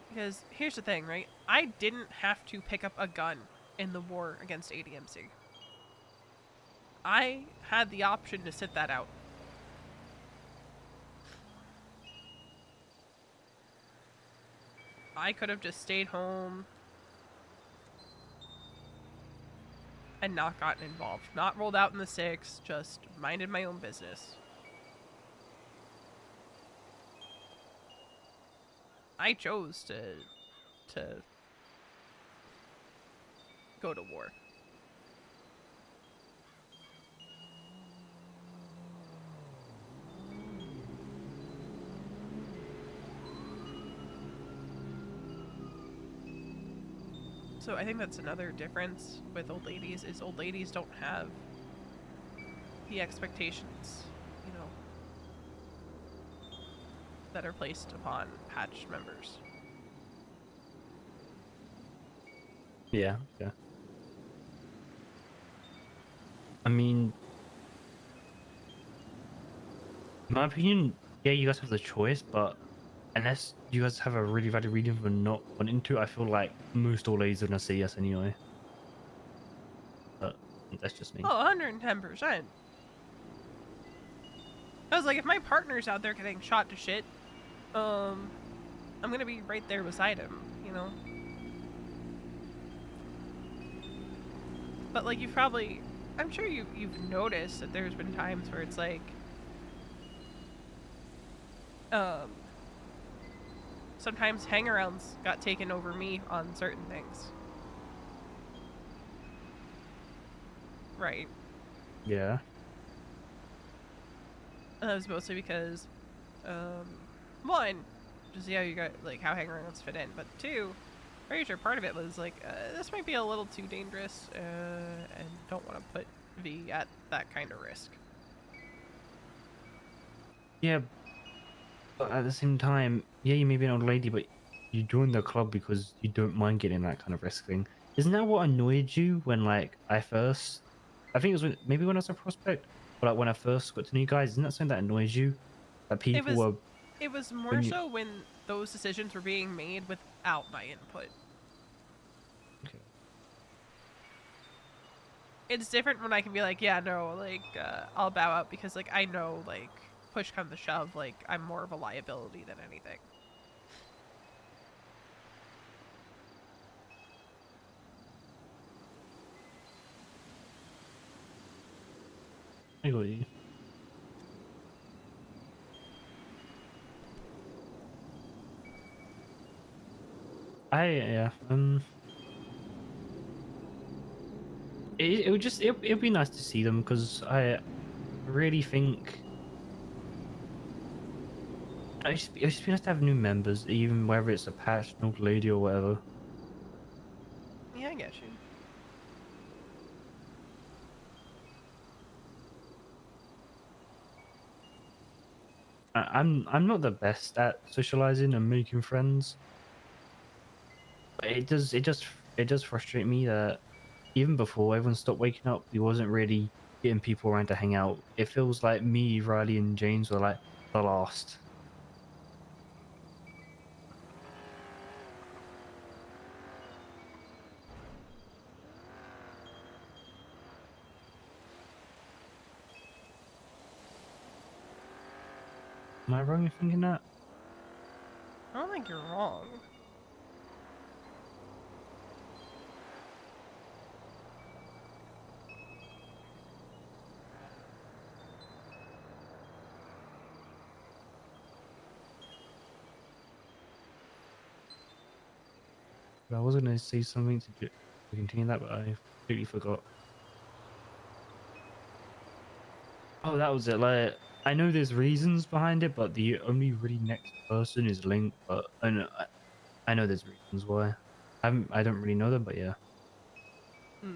Because here's the thing, right? I didn't have to pick up a gun in the war against ADMC. I had the option to sit that out. I could have just stayed home and not gotten involved. Not rolled out in the six, just minded my own business. I chose to go to war. So I think that's another difference with old ladies is old ladies don't have the expectations, you know, that are placed upon patch members. Yeah. Yeah. I mean, in my opinion, yeah, you guys have the choice, but unless you guys have a really valid reason for not wanting to, I feel like most old ladies are gonna say yes anyway. But that's just me. Oh, 110%. I was like, if my partner's out there getting shot to shit, I'm gonna be right there beside him, you know? But like I'm sure you've noticed that there's been times where it's like, um, sometimes hangarounds got taken over me on certain things. Right. Yeah. And that was mostly because, um, one, to see how you got like how hangarounds fit in, but two, pretty sure part of it was like this might be a little too dangerous, and don't want to put V at that kind of risk. Yeah, but at the same time, yeah, you may be an old lady, but you joined the club because you don't mind getting that kind of risk thing. Isn't that what annoyed you when, like, I think it was maybe when I was a prospect, but like when I first got to know you guys, isn't that something that annoys you? That It people was were it was more when you so when those decisions were being made without my input. okay. It's different when I can be like, yeah, no, like I'll bow out because like I know like push come to shove, like I'm more of a liability than anything. I got you. Yeah, it would just it'd be nice to see them because I really think it'd just be nice to have new members, even whether it's a patch, an old lady, or whatever. Yeah, I get you. I'm not the best at socializing and making friends. But it does frustrate me that even before everyone stopped waking up, we wasn't really getting people around to hang out. It feels like me, Riley, and James were like the last. Am I wrong in thinking that? I don't think you're wrong. I was going to say something to continue that, but I completely forgot. Oh, that was it. Like, I know there's reasons behind it, but the only really next person is Link. But I know there's reasons why. I don't really know them, but yeah. Hmm.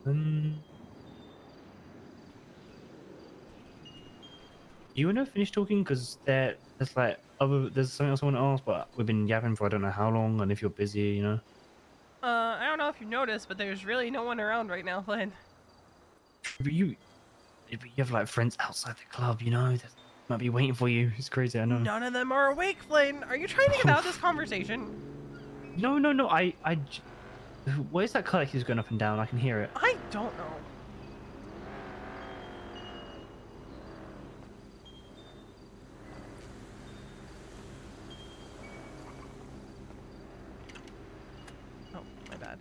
Um, you want to finish talking? Because there's like there's something else I want to ask, but we've been yapping for I don't know how long, and if you're busy, you know. I don't know if you noticed, but there's really no one around right now, Flynn. But you have like friends outside the club, you know. That might be waiting for you. It's crazy, I know. None of them are awake, Flynn. Are you trying to get out of this conversation? No. Where's that car he's going up and down? I can hear it. I don't know. Oh, my bad.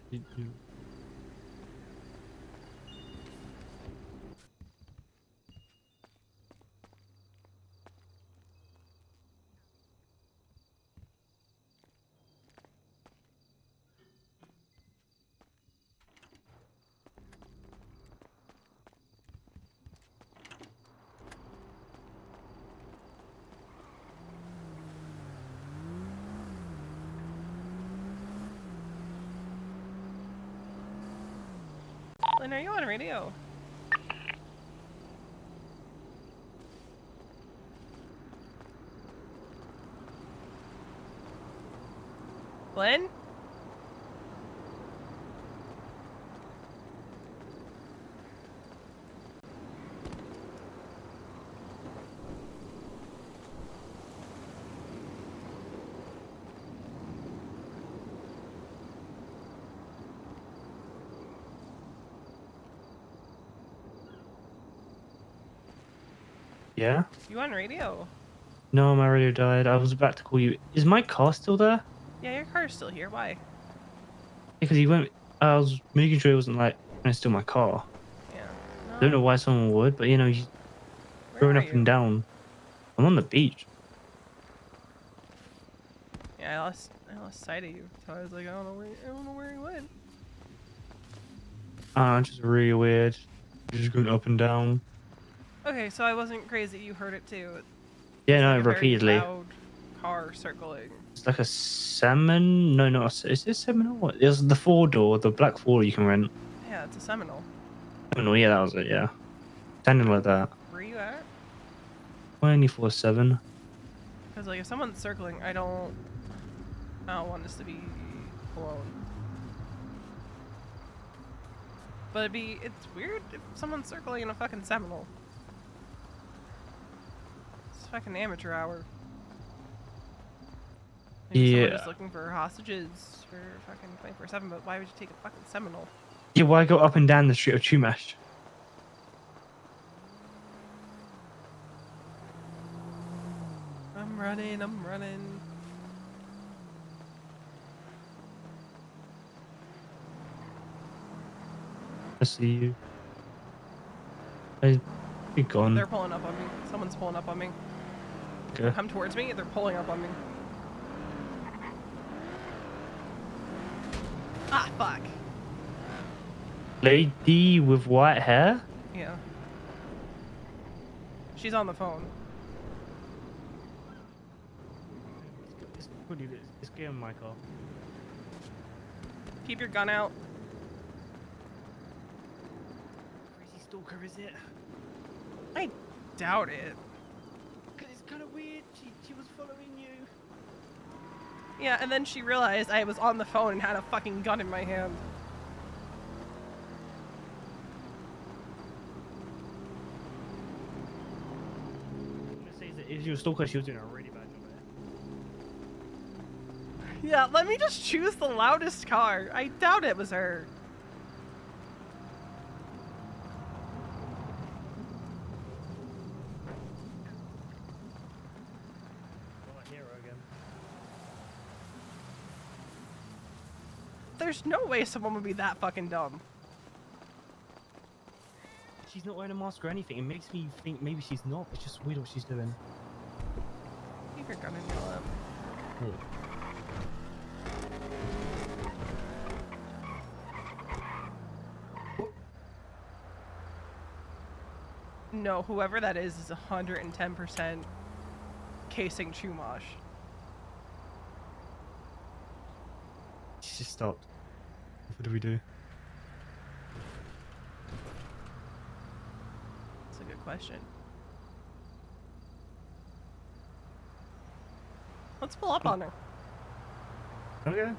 Flynn, are you on radio? Flynn? Yeah. You on radio? No, my radio died. I was about to call you. Is my car still there? Yeah, your car's still here. Why? Because he went. I was making sure he wasn't like trying to steal my car. Yeah. I don't know No. why someone would, but you know, he's Where going are up and you? down. I'm on the beach. Yeah, I lost sight of you. So I was like, I don't know where he went. It's just really weird. He's just going up and down. Okay, so I wasn't crazy. You heard it too. Yeah, It's no, like a very repeatedly. loud car circling. It's like a salmon. No, not a, is it Seminole? What? It's the 4-door, the black 4 you can rent. Yeah, it's a Seminole. Seminole, yeah, that was it. Yeah, sounding like that. Where you at? 24/7. Because like if someone's circling, I don't want us to be alone. But it's weird if someone's circling in a fucking Seminole. It's fucking amateur hour. Maybe someone Yeah. just looking for hostages for fucking 24/7, but why would you take a fucking Seminole? Yeah, why go up and down the street of Chumash? I'm running. I see you. I'd be gone. They're pulling up on me. Someone's pulling up on me. Okay. Come towards me, they're pulling up on me. Ah, fuck. Lady with white hair? Yeah. She's on the phone. Let's get on my car. Keep your gun out. Crazy stalker, is it? I doubt it. Because it's kind of weird. She was following you. Yeah, and then she realized I was on the phone and had a fucking gun in my hand. If you were stalker, she was doing a really bad job there. Yeah, let me just choose the loudest car. I doubt it was her. Well, a hero again. There's no way someone would be that fucking dumb. She's not wearing a mask or anything. It makes me think maybe she's not. It's just weird what she's doing. Keep your gun in your lap. Cool. No, whoever that is 110% casing Chumash. She just stopped. What do we do? That's a good question. Let's pull up on her. Okay.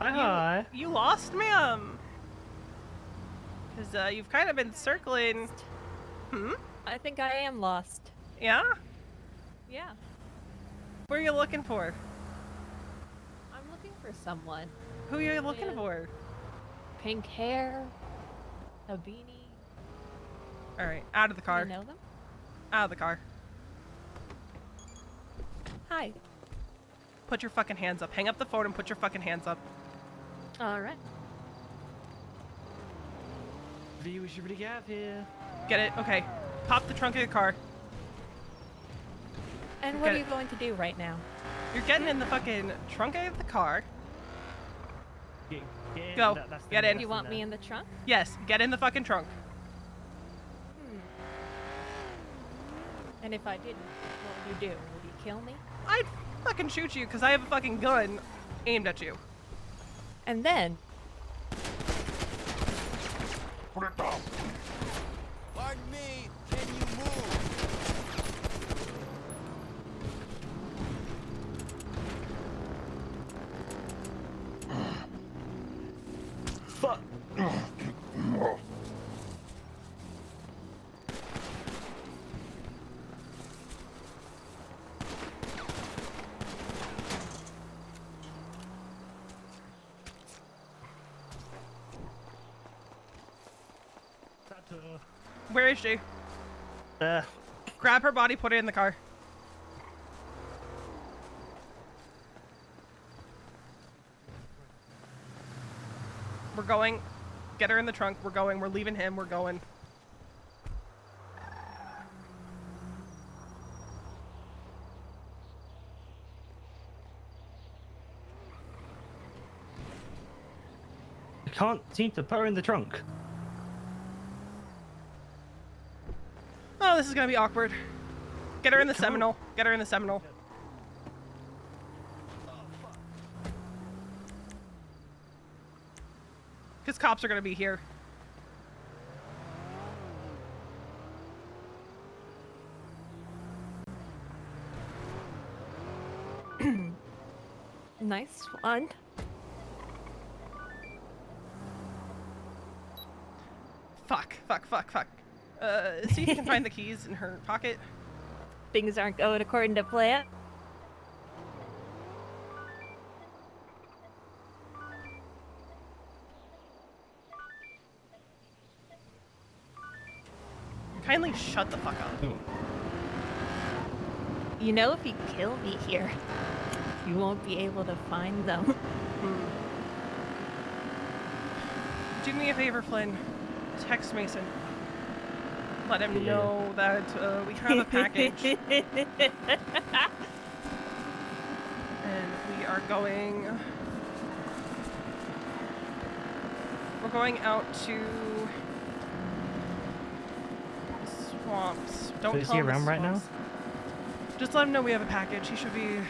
Hi. You lost, ma'am. Because you've kind of been circling. Hmm? I think I am lost. Yeah? Yeah. What are you looking for? I'm looking for someone. Who are you looking Yeah. for? Pink hair, a beanie. Alright, out of the car. You know them? Out of the car. Hi. Put your fucking hands up. Hang up the phone and put your fucking hands up. Alright. V, we should really get out of here. Get it? Okay. Pop the trunk of your car. And what Get are it. you going to do right now? You're getting in the fucking trunk of the car. Get in. Go. That's the Get net, in. that's You the want me net. in the trunk? Yes, get in the fucking trunk. And if I didn't, what would you do? Would you kill me? I'd fucking shoot you because I have a fucking gun aimed at you. And then, Pardon me, can you move? Fuck. Where is she? Grab her body, put it in the car. We're going. Get her in the trunk. We're going. We're leaving him. We're going. I can't seem to put her in the trunk. Oh, this is gonna be awkward. Get her in the Come on. Seminole. Get her in the Seminole. Because cops are gonna be here. nice one. Fuck. See if you can find the keys in her pocket. Things aren't going according to plan. Kindly shut the fuck up. You know, if you kill me here, you won't be able to find them. Do me a favor, Flynn. Text Mason. Let him Yeah. know that we have a package. And we are going... We're going out to... swamps. Don't So is tell he him the around right now? swamps. Just let him know we have a package. He should be...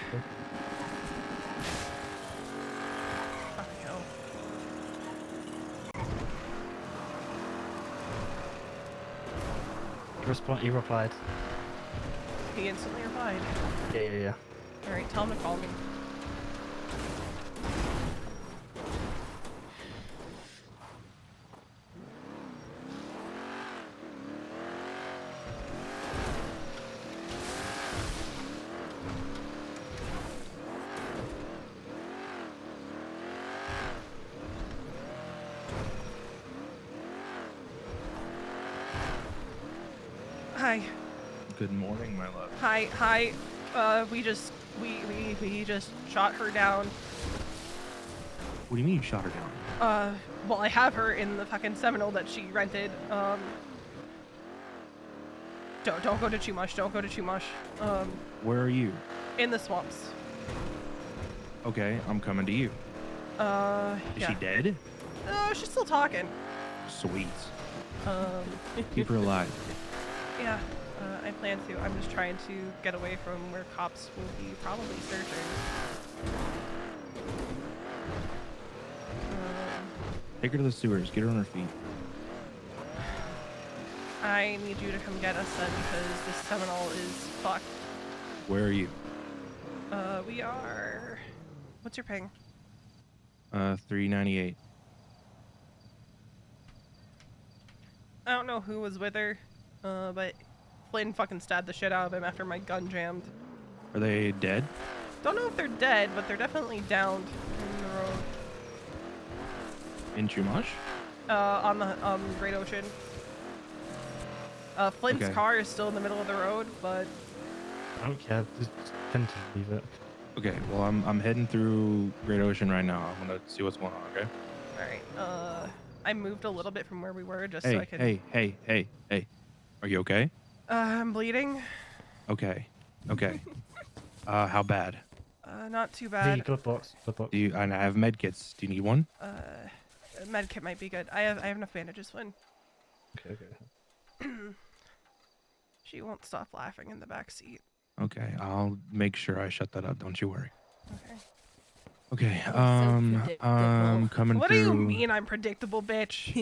Fucking hell. He replied. He instantly replied. Yeah. Alright, tell him to call me. Hi. Good morning, my love. Hi. We just shot her down. What do you mean you shot her down? Well, I have her in the fucking Seminole that she rented. Don't go to Chumash. Don't go to Chumash. Where are you? In the swamps. Okay, I'm coming to you. Is Yeah. she dead? No, she's still talking. Sweet. Um, Keep her alive. yeah. I plan to. I'm just trying to get away from where cops will be probably searching. Take her to the sewers. Get her on her feet. I need you to come get us then because this Seminole is fucked. Where are you? We are... What's your ping? 398. I don't know who was with her, but Flynn fucking stabbed the shit out of him after my gun jammed. Are they dead? Don't know if they're dead, but they're definitely downed in the road. In Chumash? On the Great Ocean. Flynn's Okay. car is still in the middle of the road, but I don't care. Just tend to leave it. Okay, well, I'm heading through Great Ocean right now. I'm gonna see what's going on, okay? alright. I moved a little bit from where we were just so I Hey, could... hey. Are you okay? I'm bleeding. Okay. How bad? Not too The bad. glove box. Do you? I have med kits. Do you need one? Medkit might be good. I have enough bandages, Flynn. Okay. She won't stop laughing in the back seat. Okay, I'll make sure I shut that up. Don't you worry. Okay. Okay, so I'm predictable. coming What through. do you mean I'm predictable, bitch?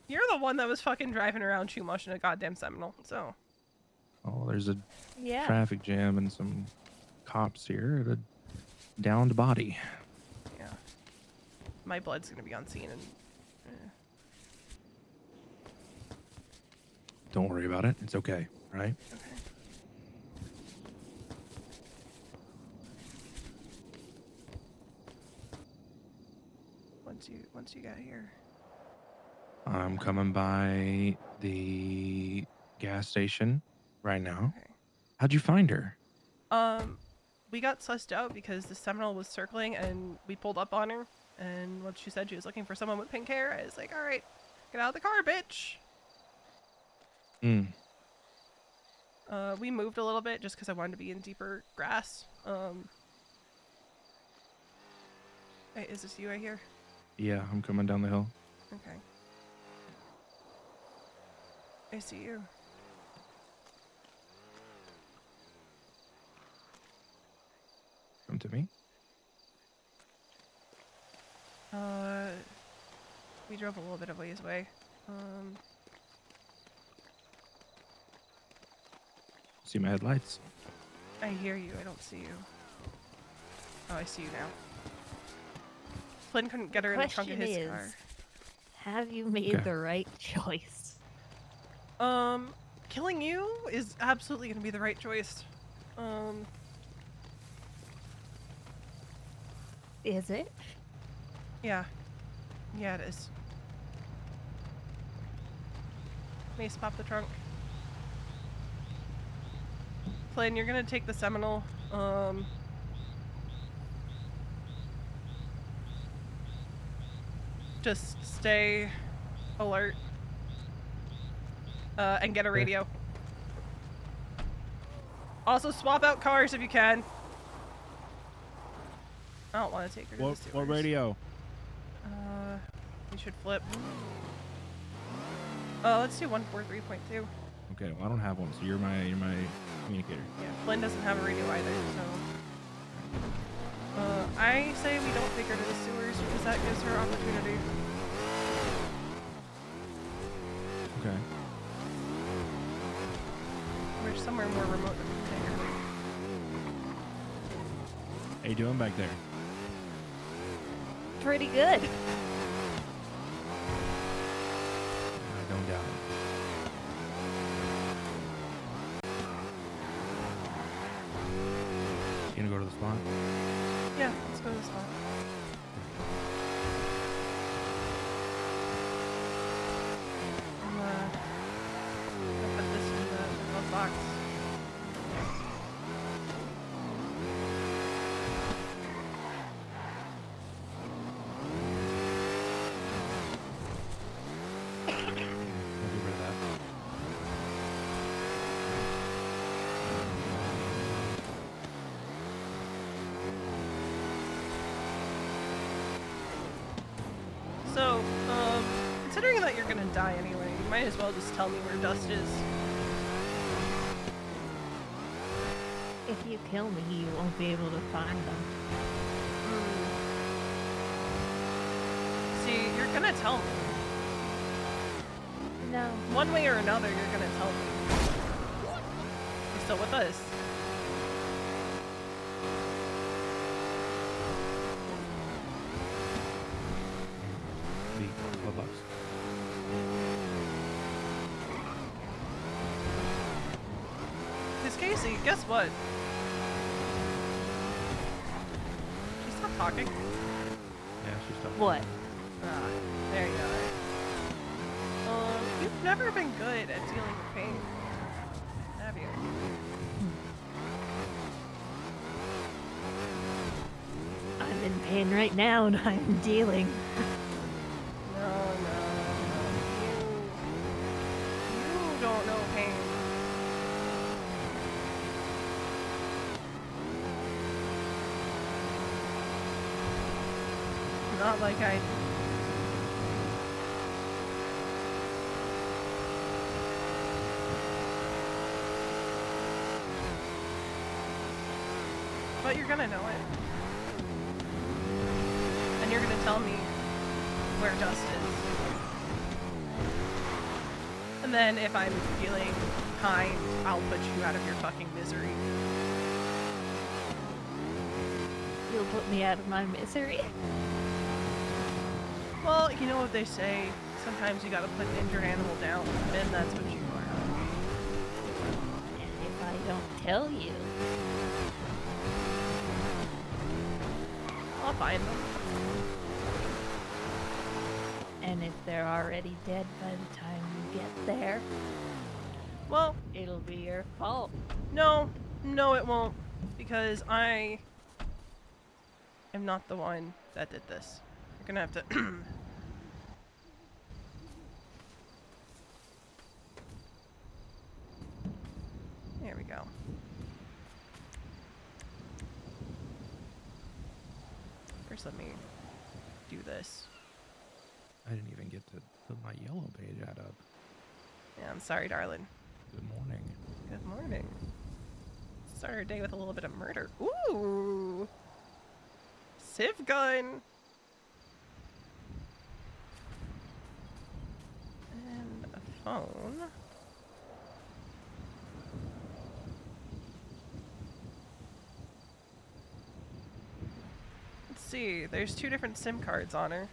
You're the one that was fucking driving around Chumash in a goddamn Seminole, so. Oh, there's a Yeah. traffic jam and some cops here at a downed body. Yeah. My blood's gonna be on scene and... Don't worry about it. It's okay, right? Okay. Once you get here. I'm coming by the gas station right now. Okay. How'd you find her? We got sussed out because the Seminole was circling and we pulled up on her. And once she said she was looking for someone with pink hair, I was like, alright, get out of the car, bitch. We moved a little bit just because I wanted to be in deeper grass. Hey, is this you right here? Yeah, I'm coming down the hill. Okay. I see you. Come to me. We drove a little bit of ways away. See my headlights? I hear you. I don't see you. Oh, I see you now. Flynn couldn't get her in the trunk of his car. Have you made Okay. the right choice? Killing you is absolutely gonna be the right choice. Is it? Yeah. Yeah, it is. Mace, pop the trunk. Flynn, you're gonna take the Seminole. Just stay alert. And get a radio. Also, swap out cars if you can. I don't want to take her to the What sewers. radio? We should flip. Let's do 143.2. Okay, well I don't have one, so you're my communicator. Yeah, Flynn doesn't have a radio either, so. I say we don't take her to the sewers because that gives her opportunity. Okay. Wish someone somewhere more remote than there. How you doing back there? Pretty good. I don't doubt it. You gonna go to the spot? Yeah, let's go to the spot. I'll put this in the glove box. I'll get rid of that. So, considering that you're gonna die anyway, you might as well just tell me where Dust is. If you kill me, you won't be able to find them. See, you're gonna tell me. No. One way or another, you're gonna tell me. You're still with us. The glove box. Because Casey, guess what? She stopped talking. Yeah, she's stuck. What? Ah, there you go. You've never been good at dealing with pain, have you? I'm in pain right now and I'm dealing. No. You don't know pain. Not like I do. But you're gonna know it. And you're gonna tell me where Dust is. And then if I'm feeling kind, I'll put you out of your fucking misery. You'll put me out of my misery. Well, you know what they say. Sometimes you gotta put an injured animal down, and that's what you are. And if I don't tell you, I'll find them. and if they're already dead by the time you get there, Well, it'll be your fault. no, it won't. Because I am not the one that did this. You're gonna have to... There we go. First let me do this. I didn't even get to put my yellow page ad up. Yeah, I'm sorry, darling. Good morning. Good morning. Start our day with a little bit of murder. Ooh! Civ gun! And a phone. Let's see, there's 2 different SIM cards on her.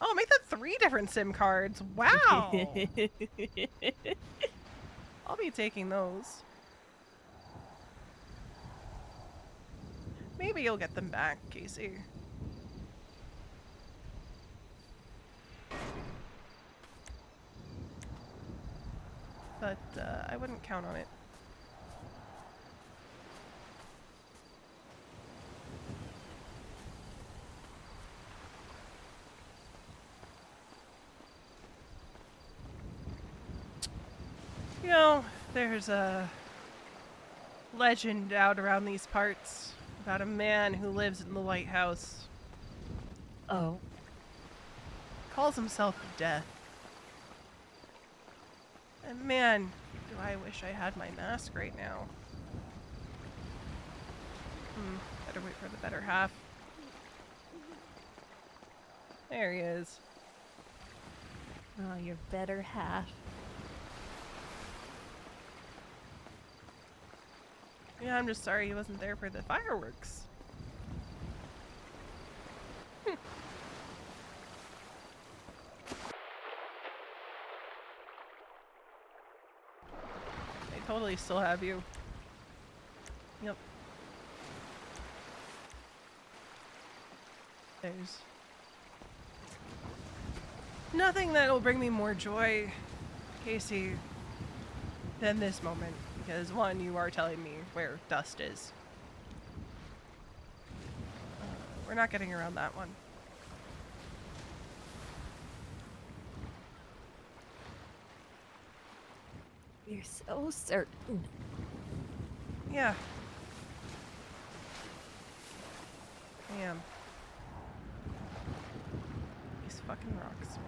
Oh, make that 3 different SIM cards! Wow! I'll be taking those. Maybe you'll get them back, Casey. But, I wouldn't count on it. You know, there's a legend out around these parts about a man who lives in the lighthouse. Oh, Calls himself Death. And man, do I wish I had my mask right now. Better wait for the better half. There he is. oh, your better half. Yeah, I'm just sorry he wasn't there for the fireworks. They totally still have you. Yep. There's nothing that will bring me more joy, Casey, than this moment. Because one, you are telling me where Dust is. We're not getting around that one. You're so certain. Yeah. I am. These fucking rocks, man.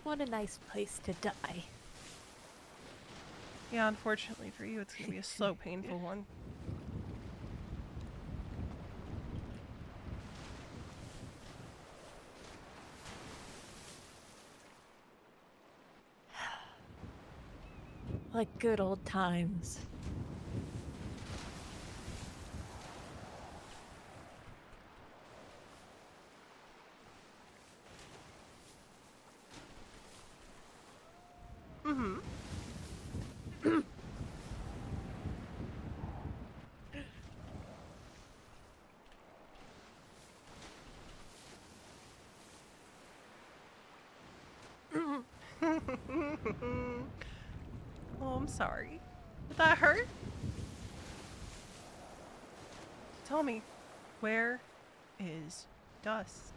What a nice place to die. Yeah, unfortunately for you, it's gonna be a slow, painful one. Like good old times. Mm-hmm. Oh, I'm sorry. Did that hurt? Tell me, where is Dust?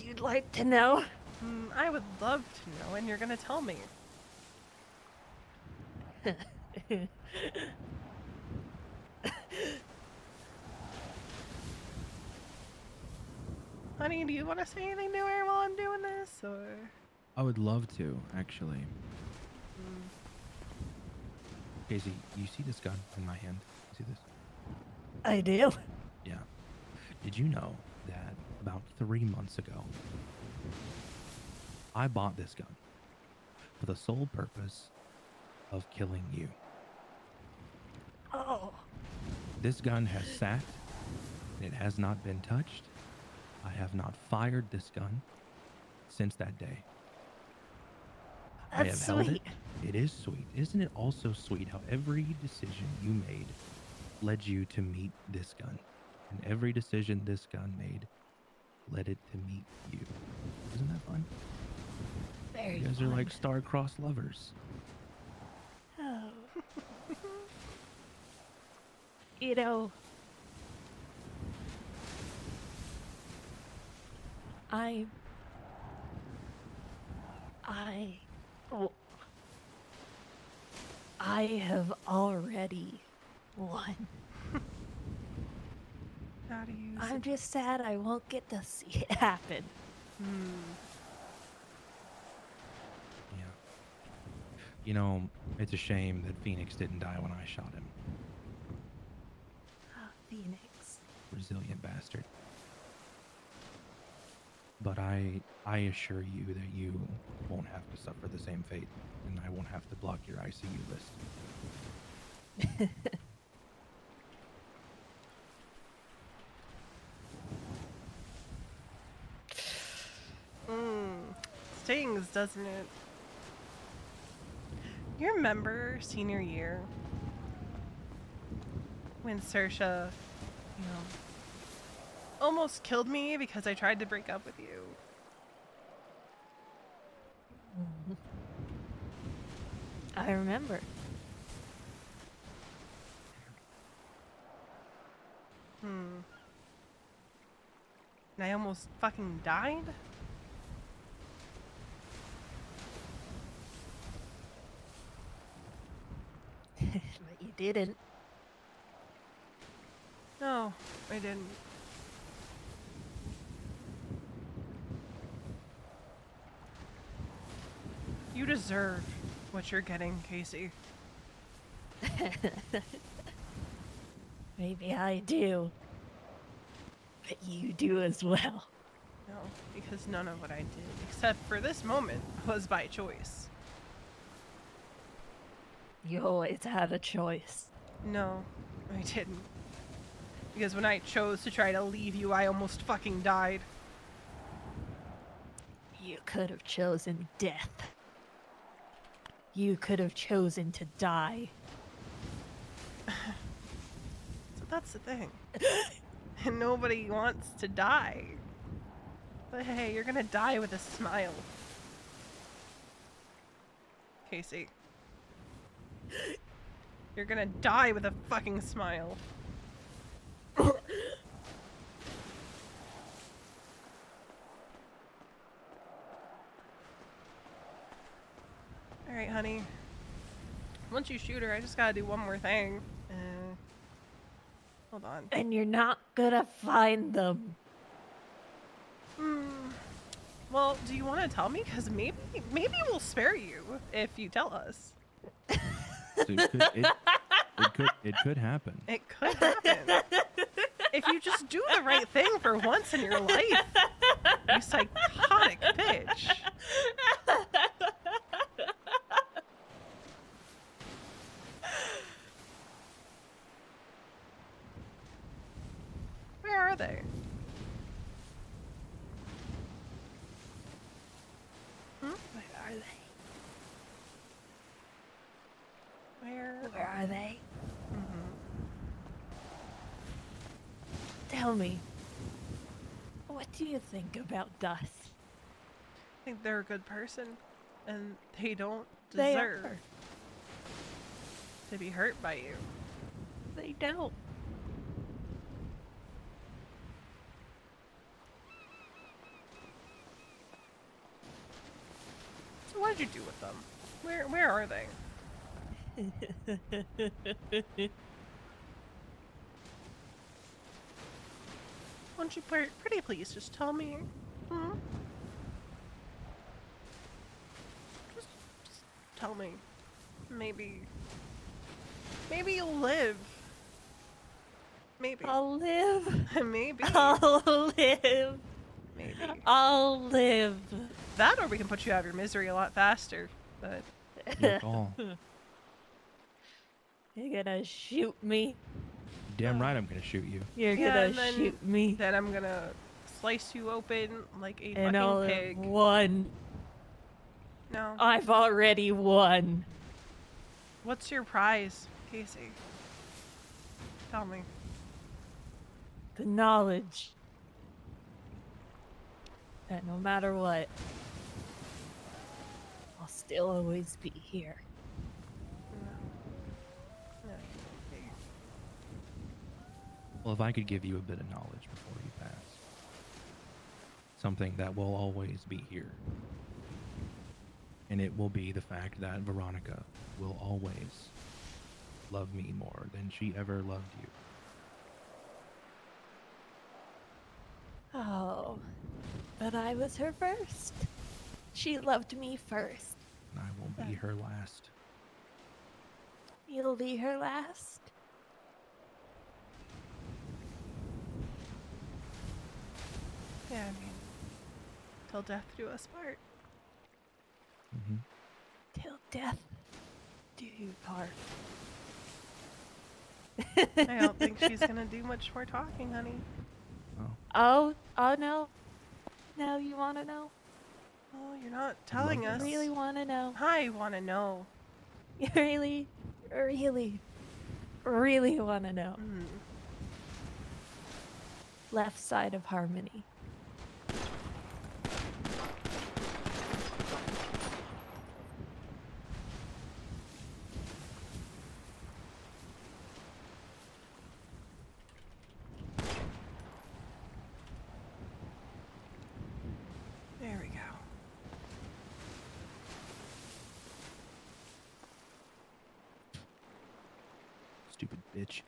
You'd like to know? I would love to know, and you're gonna tell me. Honey, do you want to say anything to her while I'm doing this, or? I would love to, actually. Casey, you see this gun in my hand? You see this? I do. Yeah. Did you know that about 3 months ago, I bought this gun for the sole purpose of killing you? Oh. This gun has sat, and it has not been touched. I have not fired this gun since that day. I have That's held it. sweet. It is sweet. Isn't it also sweet how every decision you made led you to meet this gun? And every decision this gun made led it to meet you. Isn't that fun? Very You guys are fun. like star-crossed lovers. Oh. You know, oh, I have already won. How do you? I'm just sad I won't get to see it happen. Yeah. You know, it's a shame that Phoenix didn't die when I shot him. Ah, Phoenix. Resilient bastard. But I assure you that you won't have to suffer the same fate, and I won't have to block your ICU list. Stings, doesn't it? You remember senior year when Saoirse, you know, almost killed me because I tried to break up with you? I remember. And I almost fucking died? didn't. No, I didn't. You deserve what you're getting, Casey. Maybe I do. But you do as well. No, because none of what I did, except for this moment, was by choice. You always had a choice. No, I didn't. Because when I chose to try to leave you, I almost fucking died. You could have chosen death. You could have chosen to die. So that's the thing. And nobody wants to die. But hey, you're gonna die with a smile. Casey. You're gonna die with a fucking smile. Alright, honey. Once you shoot her, I just gotta do one more thing. Hold on. And you're not gonna find them. Well, do you want to tell me? Because maybe we'll spare you if you tell us. So it could happen. It could happen. If you just do the right thing for once in your life, you psychotic bitch. Where are they? Where are they? Where are they? Tell me. What do you think about Dust? I think they're a good person, and they don't They deserve are. to be hurt by you. They don't. So what did you do with them? Where are they? Won't you pretty please just tell me? Just tell me. Maybe you'll live. Maybe. I'll live. Maybe. I'll live. Maybe. I'll live. That or we can put you out of your misery a lot faster. But Your call. You're gonna shoot me. Damn right I'm gonna shoot you. You're Yeah, gonna and then- shoot me. then I'm gonna slice you open like a And I'll fucking have pig. won. No. I've already won. What's your prize, Casey? Tell me. The knowledge that no matter what, I'll still always be here. No, you won't be. Well, if I could give you a bit of knowledge before you pass. Something that will always be here. And it will be the fact that Veronica will always love me more than she ever loved you. Oh, but I was her first. She loved me first. And I will be her last. You'll be her last. Yeah, I mean, till death do us part. Hmm. Till death do you part. I don't think she's gonna do much more talking, honey. Oh, Oh no. Now you want to know? Oh, you're not telling love us. that. Really want to know? I want to know. You really, really, really want to know? Mm. Left side of Harmony. There we go. stupid bitch.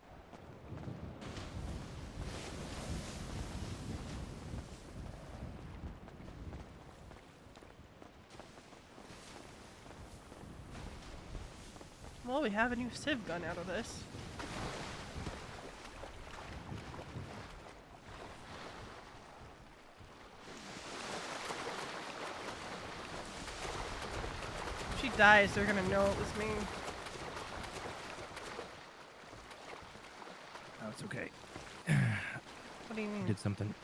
Well, we have a new Civ gun out of this. If she dies, they're gonna know it was me. Oh, it's okay. What do you I mean? did something.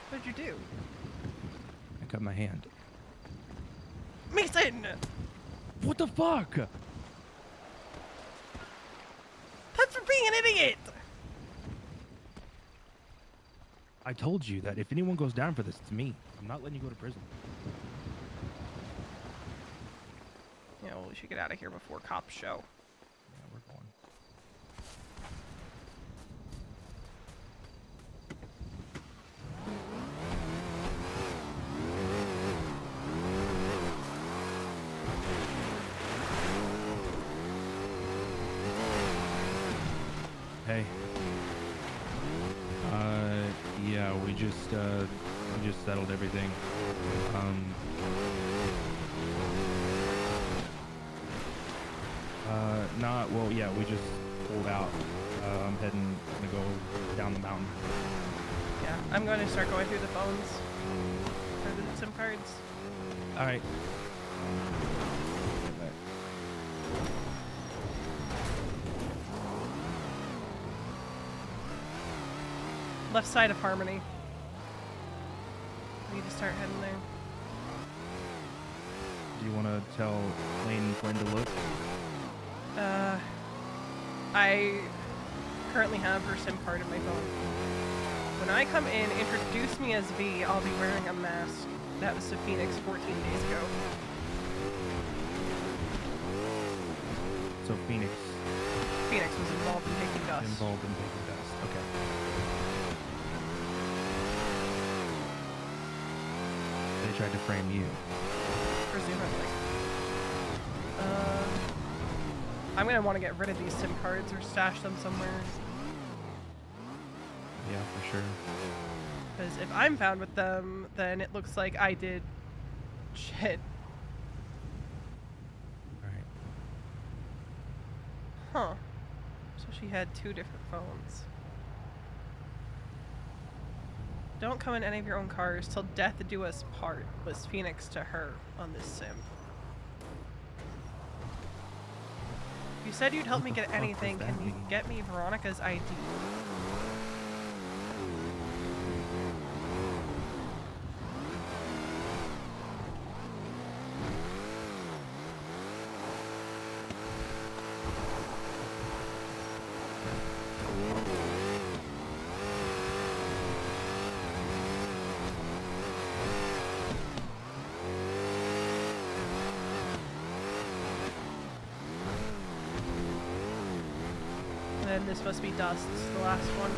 What'd you do? I cut my hand. Mason! What the fuck? That's for being an idiot! I told you that if anyone goes down for this, it's me. I'm not letting you go to prison. Yeah, well, we should get out of here before cops show. Yeah, we're going. Hey. Yeah, we just settled everything. Well, yeah, we just pulled out. I'm gonna go down the mountain. Yeah, I'm going to start going through the phones. Or the SIM cards. All right. Left side of Harmony. We need to start heading there. Do you want to tell Lane when to look? I currently have her SIM card in my phone. When I come in, introduce me as V. I'll be wearing a mask. That was to Phoenix 14 days ago. So Phoenix Was involved in taking dust. involved in taking dust. Okay. They tried to frame you. Presumably. I'm gonna want to get rid of these SIM cards or stash them somewhere. Yeah, for sure. Because if I'm found with them, then it looks like I did shit. All right. Huh. So she had 2 different phones. Don't come in any of your own cars till death do us part was Phoenix to her on this sim. You said you'd help What me the get fuck does anything. that Can you mean? get me Veronica's ID? And then this must be Dust, the last one.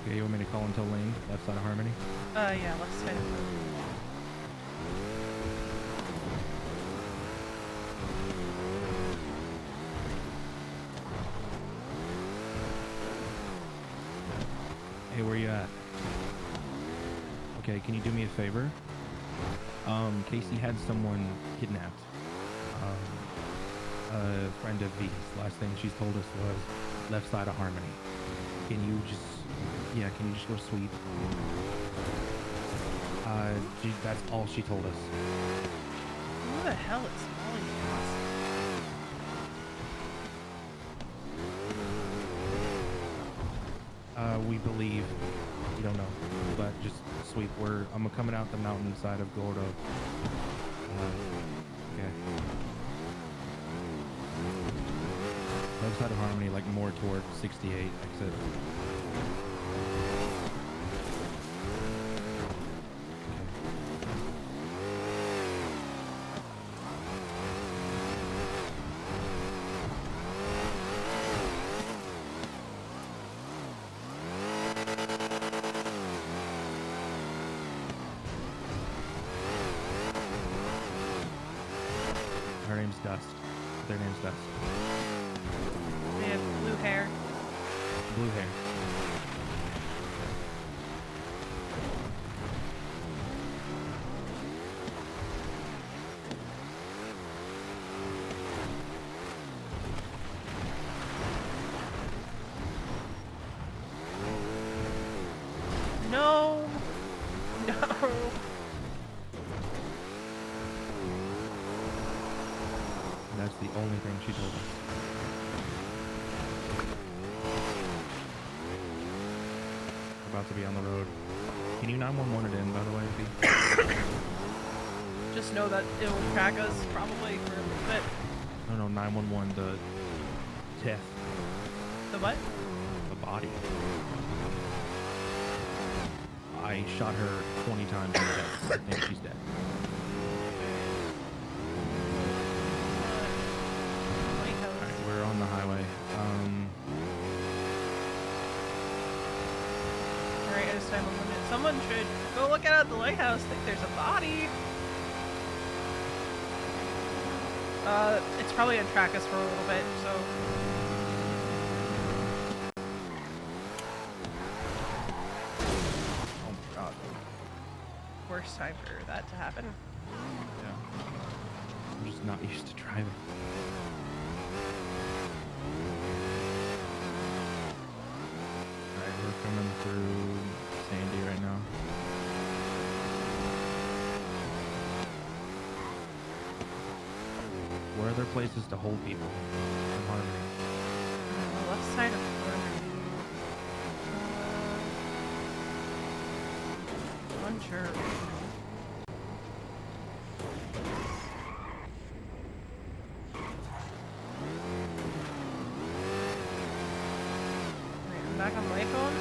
Okay, you want me to call until Lane, left side of Harmony? Yeah, let's say. Hey, where you at? Okay, can you do me a favor? Casey had someone kidnapped. A friend of V's. Last thing she's told us was left side of Harmony. Can you just go sweep? That's all she told us. Who the hell is Molly Johnson? We believe. We don't know, but just sweep. I'm coming out the mountainside of Gordo. Okay. Left side of Harmony, like more toward 68 exit. Her name's Dust. Their name's Dust. They have blue hair. Blue hair. No. No. That's the only thing she told us. We're about to be on the road. Can you 911 it in, by the way, V? Just know that it will track us probably for a little bit. No, 911, the death, The what? the body. I shot her 20 times in the head. I think she's dead. Alright, we're on the highway. Alright, it is time to limit. Someone should go look out the lighthouse. I think there's a body. It's probably gonna track us for a little bit, so. Oh my god. Worst time for that to happen. Yeah. I'm just not used to driving. Alright, we're coming through Sandy right now. Where are there places to hold people in Harmony? The left side of Harmony. Unsure. Right, I'm back on my phone.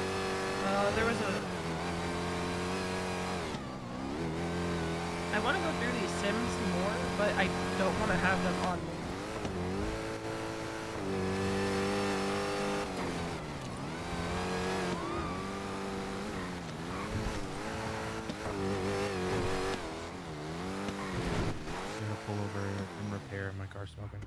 There was a. I want to go through these sims more, but I don't want to have them on me. I'm gonna pull over and repair my car smoking.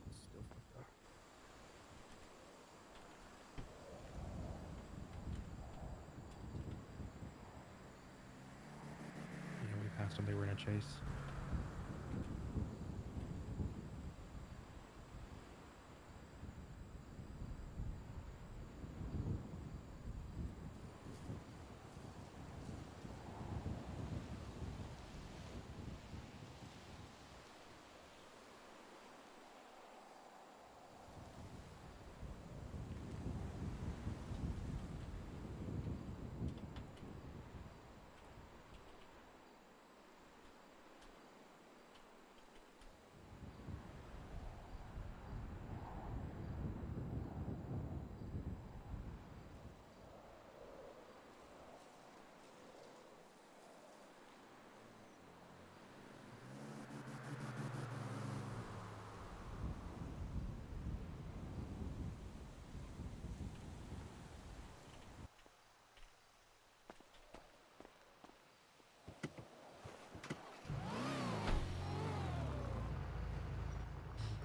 Still fucked up. Yeah, we passed them. They were in a chase.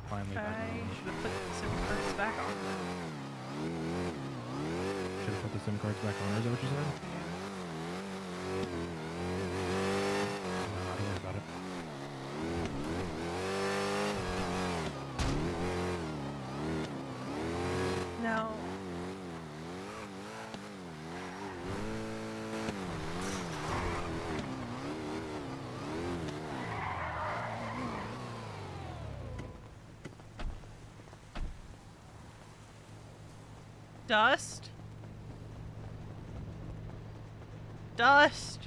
Finally back I on. should have put the SIM cards back on. Should have put the SIM cards back on. Is that what you said? No, don't worry about it. Now, Dust? Dust?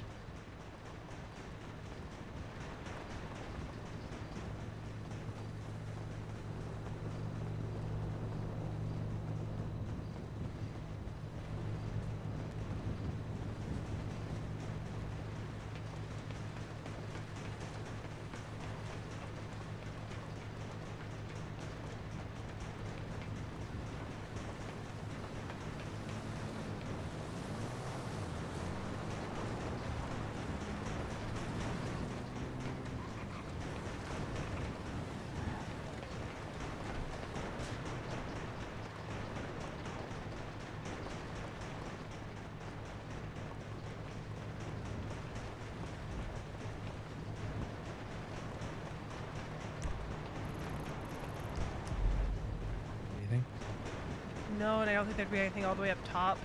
No, and I don't think there'd be anything all the way up top.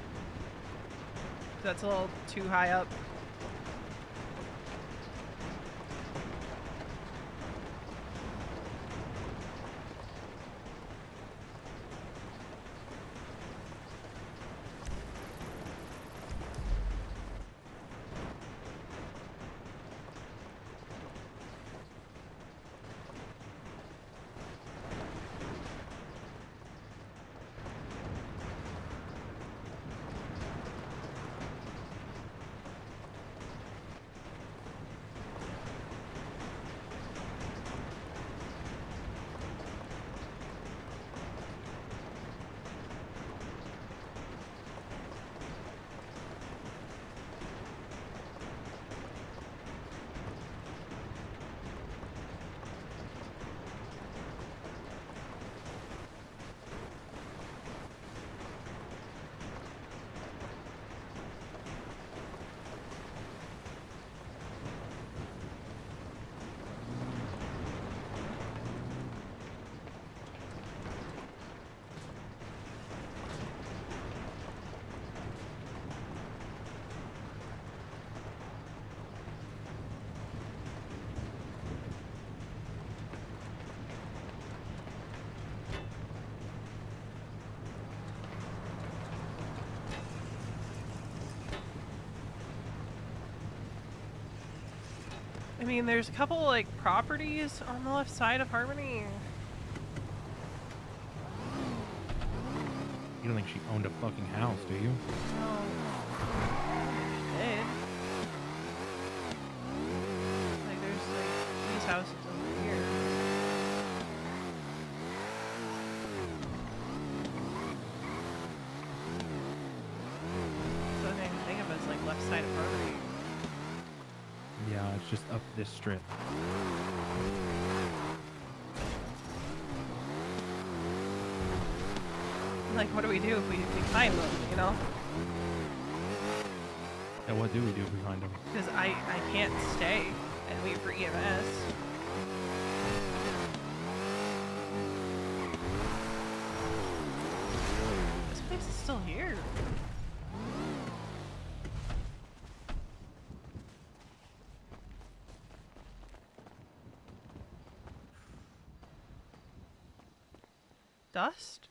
That's a little too high up. I mean, there's a couple, like, properties on the left side of Harmony. You don't think she owned a fucking house, do you? Oh. Did. Like, there's, like, these houses over here. So the only thing I can think of is, like, left side of Harmony. Yeah, it's just up this strip. Like, what do we do if we find them, you know? And what do we do if we find them? Because I can't stay and wait for EMS. This place is still here. Dust?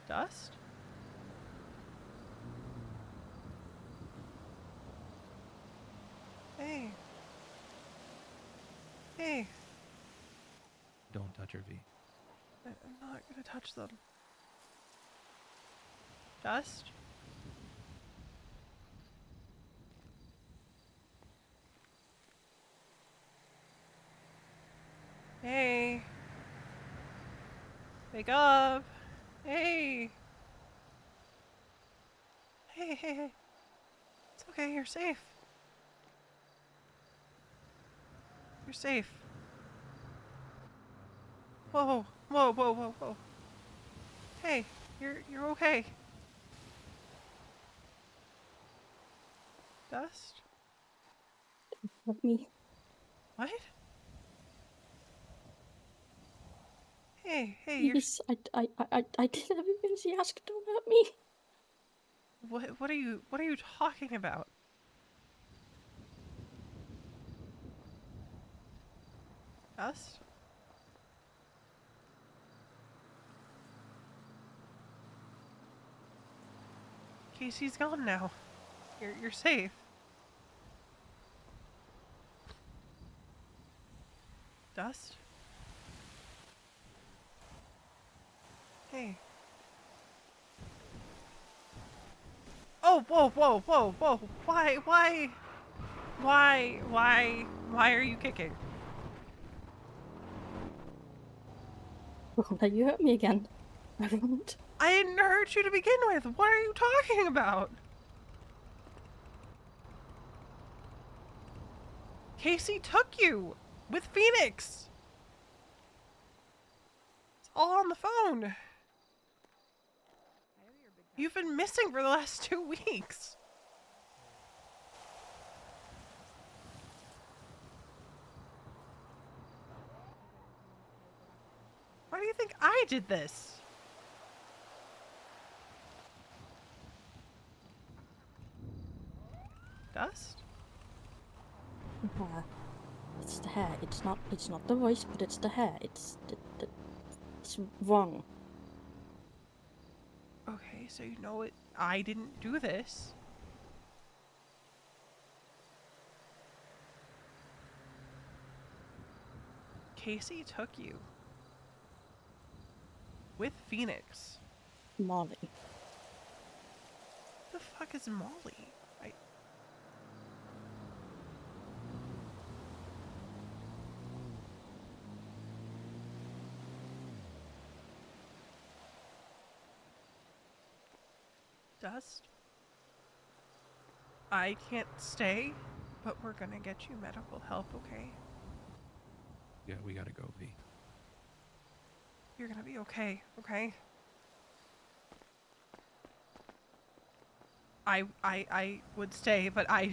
Dust? Hey. Hey. Don't touch her, V. I'm not gonna touch them. Dust? Hey. Wake up. Hey. Hey, hey, hey. It's okay, you're safe. You're safe. Whoa, whoa, whoa, whoa, whoa. Hey, you're okay. Dust? Let me. What? Hey, hey, you're Please, I did everything she asked. Don't hurt me. what are you talking about? Dust? Casey's gone now. You're safe. Dust? Hey. Oh, whoa, whoa, whoa, whoa. Why are you kicking? Don't let you hurt me again. I won't. I didn't hurt you to begin with. What are you talking about? Casey took you with Phoenix. It's all on the phone. You've been missing for the last 2 weeks. you think I did this? Dust? It's the hair. It's not the voice, but it's the hair. It's wrong. Okay, so you know it. I didn't do this. Casey took you. With Phoenix. Molly. The fuck is Molly? Dust? I can't stay, but we're gonna get you medical help, okay? Yeah, we gotta go, V. You're gonna be okay, okay? I would stay, but I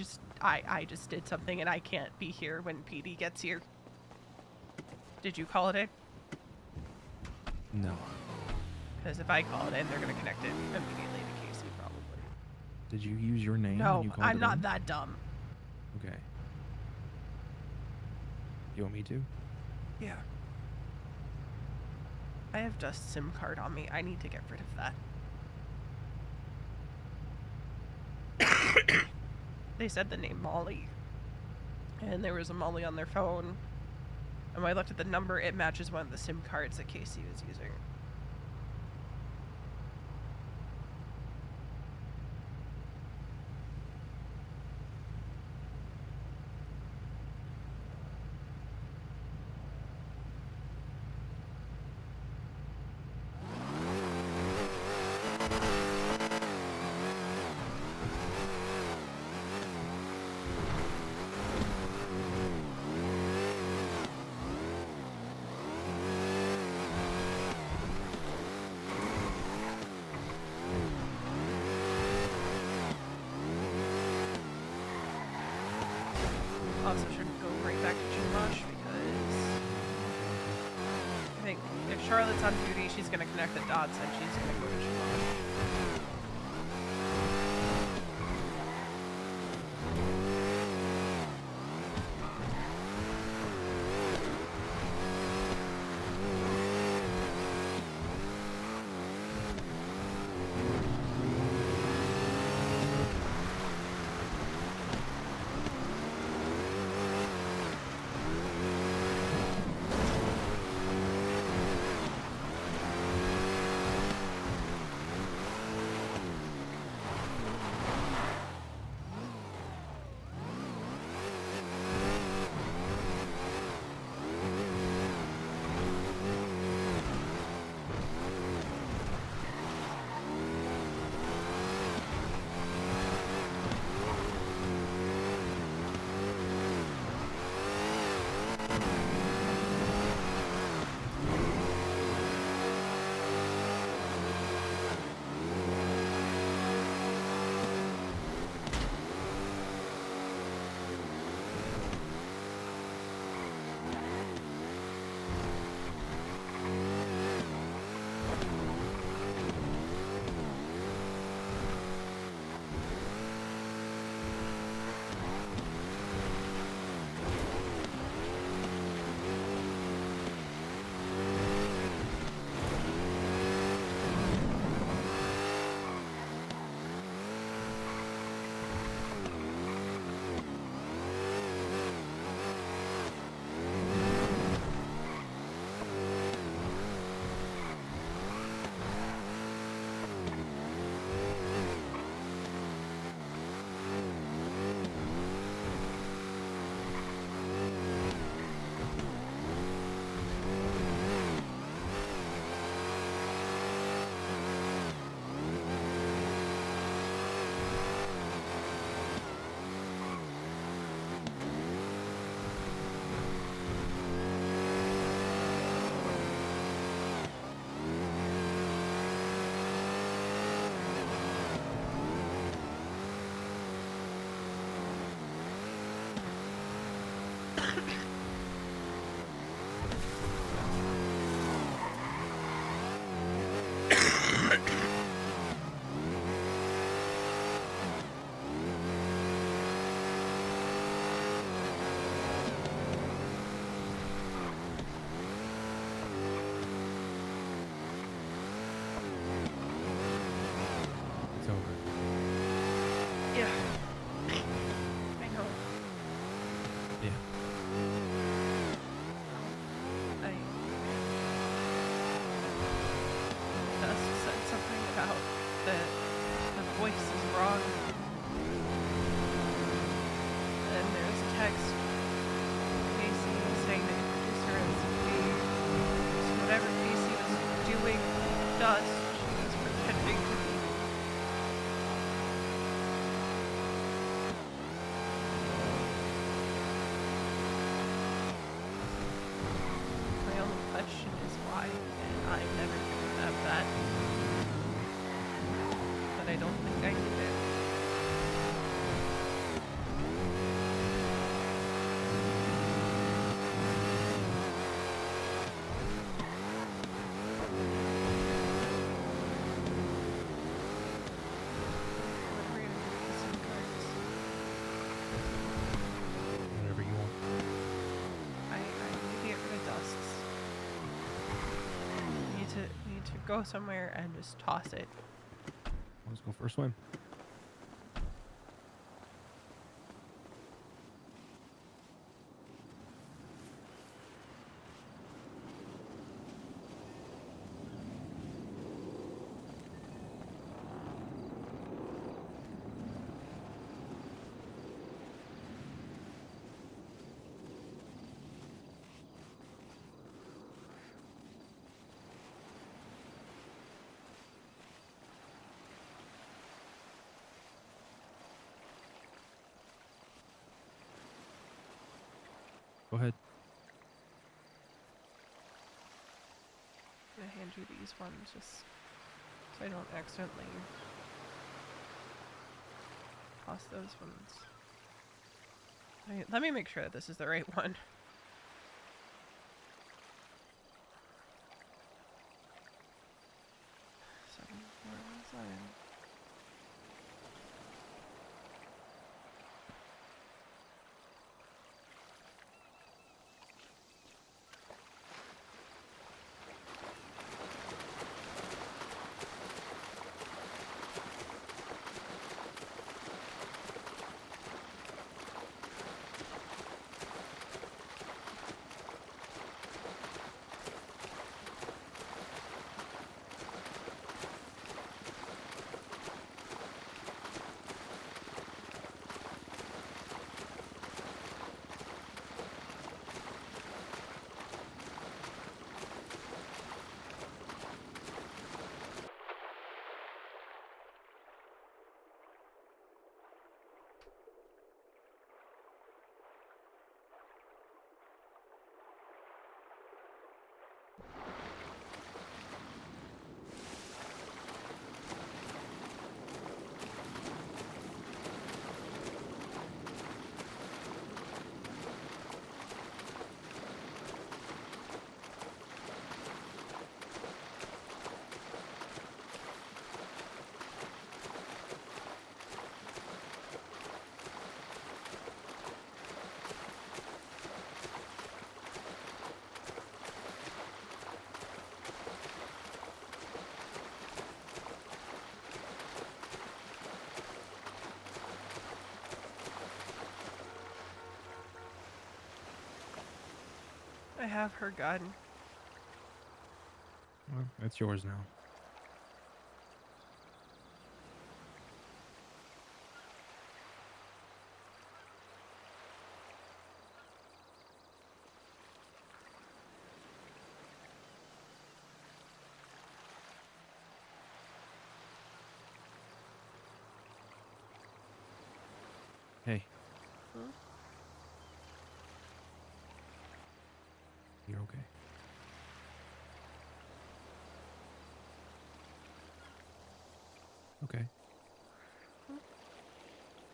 just did something and I can't be here when PD gets here. Did you call it in? No. Because if I call it in, they're gonna connect it immediately to Casey, probably. Did you use your name when No, you called I'm it not in? that dumb. Okay. You want me to? Yeah. I have Dust's SIM card on me. I need to get rid of that. They said the name Molly. And there was a Molly on their phone. And when I looked at the number, it matches one of the SIM cards that Casey was using. Also should go right back to Chumash because I think if Charlotte's on duty, she's going to connect the dots and she's going to go to Chumash. It's over. Yeah. I know. Yeah. I Dust said something about the voice is wrong. And there's a text Casey saying that your producer is engaged. So whatever Casey was doing with Dust, she was pretending to be. My only question is why, and I've never given them that. But I don't think I need it. What are we gonna do with the SIM cards? Whatever you want. I need to get rid of Dusts. We need to go somewhere and just toss it. Let's go for a swim. Go ahead. I'm gonna hand you these ones just so I don't accidentally toss those ones. Let me make sure that this is the right one. 7417. I have her gun. Well, it's yours now. Hey. Huh? You're okay. Okay. Huh?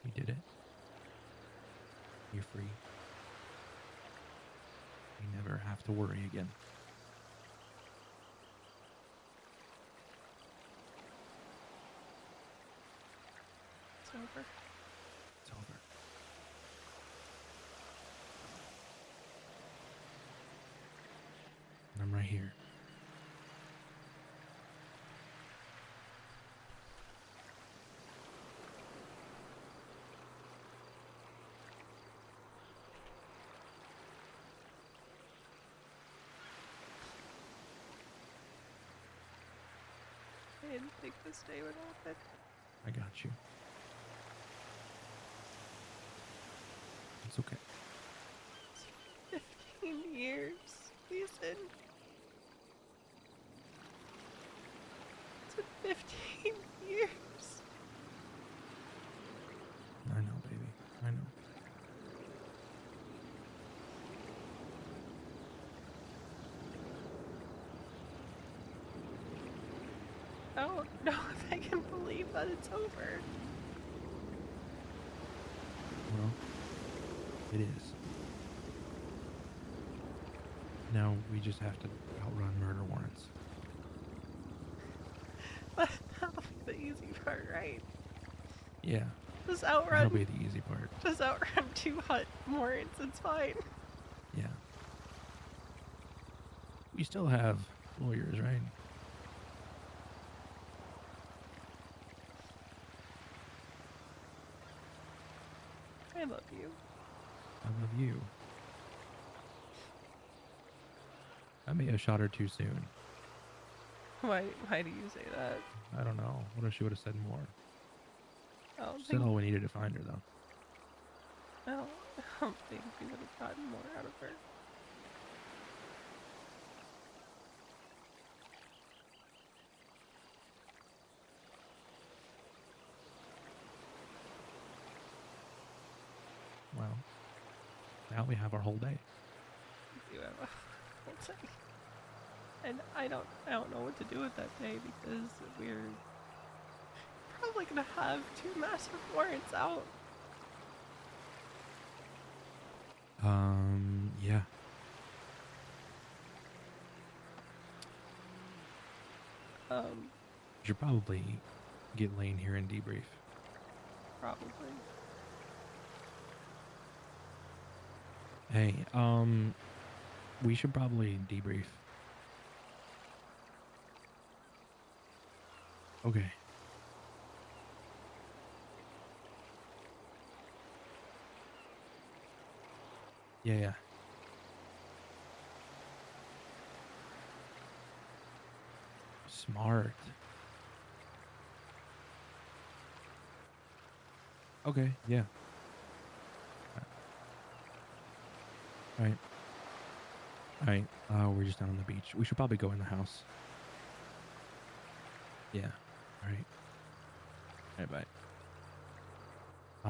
You did it. You're free. You never have to worry again. over. It's over. And I'm right here. I didn't think this day would happen. I got you. It's okay. 15 years, Ethan. It's been 15 years. I know, baby. I know. I don't know if I can believe that it's over. Well, it is. Now we just have to outrun murder warrants. That'll be the easy part, right? Yeah, Just that'll outrun, be the easy part. just outrun 2 hot warrants, it's fine. Yeah. We still have lawyers, right? I love you. I love you. I may have shot her too soon. Why do you say that? I don't know. What if she would have said more? I don't She said think, all we needed to find her, though. I don't think we would have gotten more out of her. Well, now we have our whole day. You have a whole day. And I don't know what to do with that day because we're probably gonna have 2 massive warrants out. Yeah. Should probably get Lane here and debrief. Probably. Hey, we should probably debrief. Okay. Yeah. Smart. Okay, yeah. Alright. Alright, we're just down on the beach. We should probably go in the house. Yeah. Alright. Alright, bye.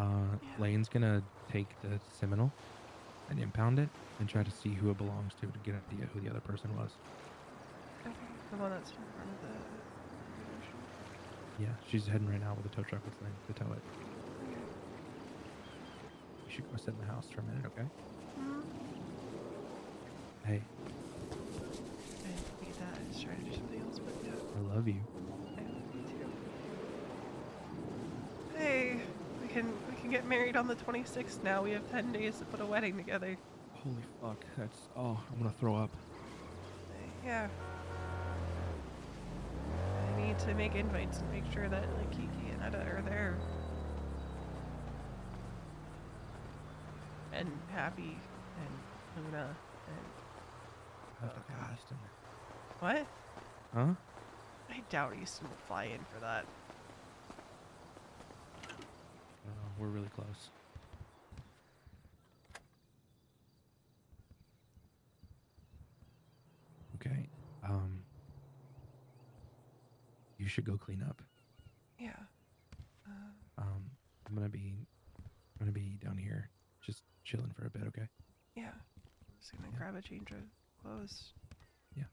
Lane's gonna take the Seminole and impound it and try to see who it belongs to get an idea who the other person was. Okay, the one that's in front of the ocean. Yeah, she's heading right now with a tow truck with Lane to tow it. Okay. You should go sit in the house for a minute, okay? Mhm. Hey, I didn't think that. I was trying to do something else, but yeah. I love you. I love you too. Hey, we can get married on the 26th now. We have 10 days to put a wedding together. Holy fuck, I'm gonna throw up. Yeah. I need to make invites and make sure that like Kiki and Etta are there. And Happy and Luna and I have to Oh, call God. Easton. what? Huh? I doubt Easton will fly in for that. We're really close. Okay. You should go clean up. Yeah. I'm gonna be down here just chilling for a bit, okay? Yeah. Just gonna Yeah. grab a change of clothes. Yeah.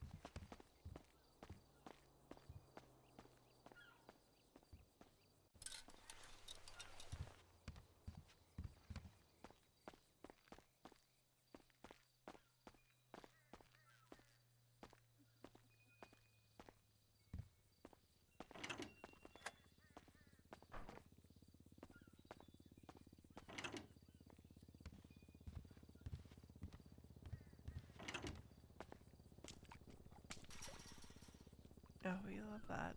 Yeah, we love that.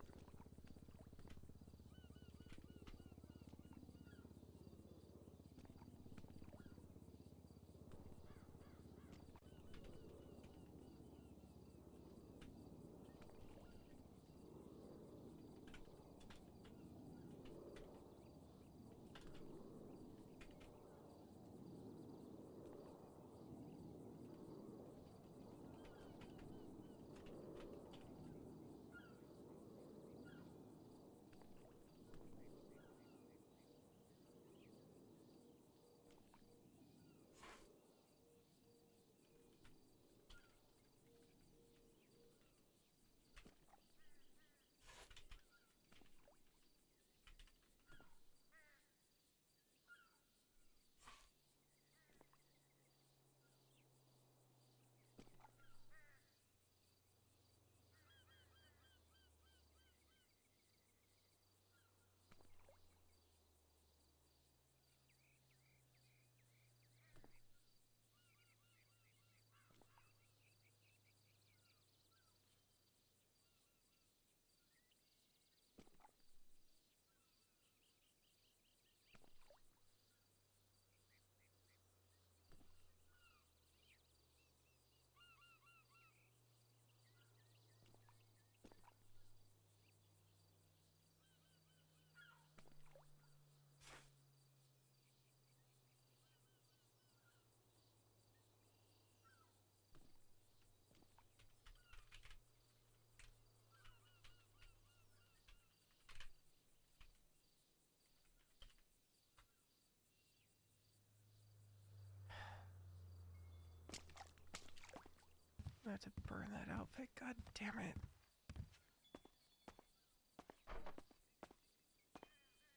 I have to burn that outfit. God damn it.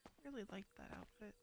I really liked that outfit.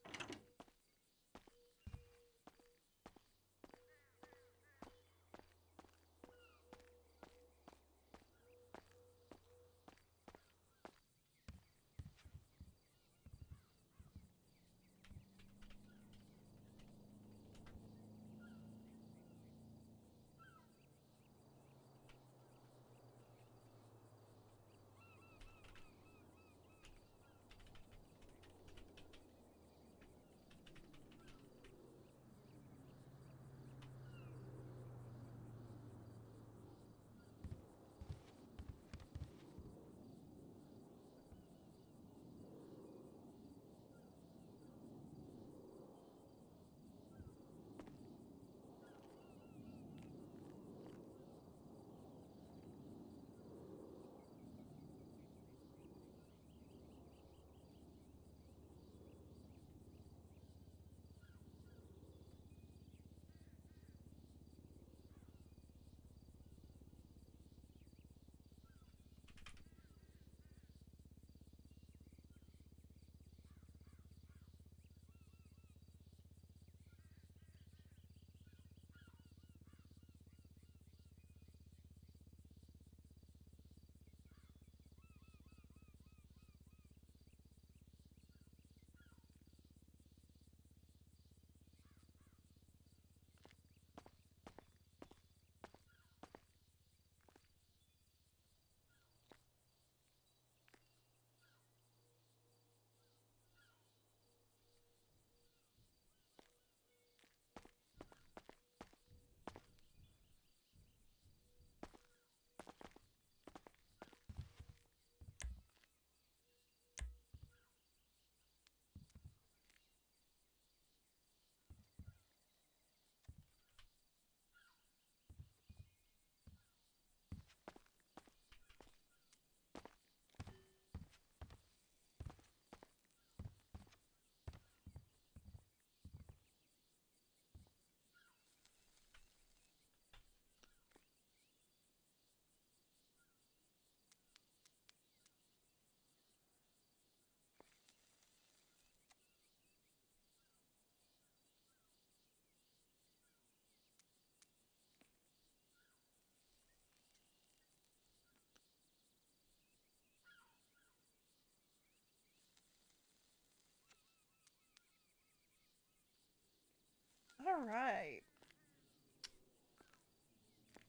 Alright.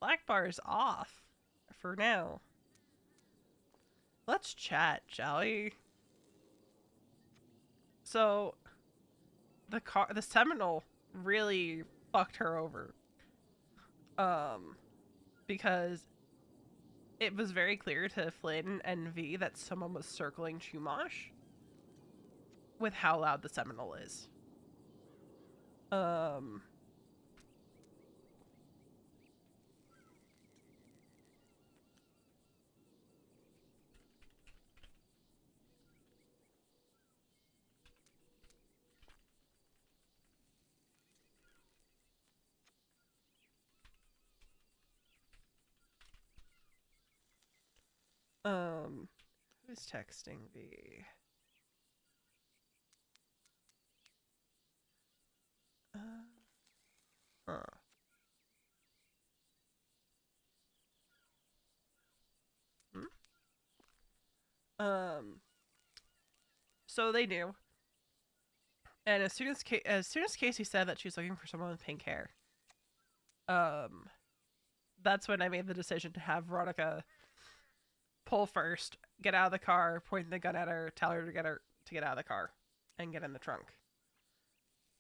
Black bar is off. For now. Let's chat, shall we? So, the Seminole really fucked her over. Because it was very clear to Flynn and V that someone was circling Chumash with how loud the Seminole is. Who's texting V? Huh. So they knew. And as soon as Casey said that she was looking for someone with pink hair, that's when I made the decision to have Veronica pull first, get out of the car, point the gun at her, tell her to get out of the car, and get in the trunk.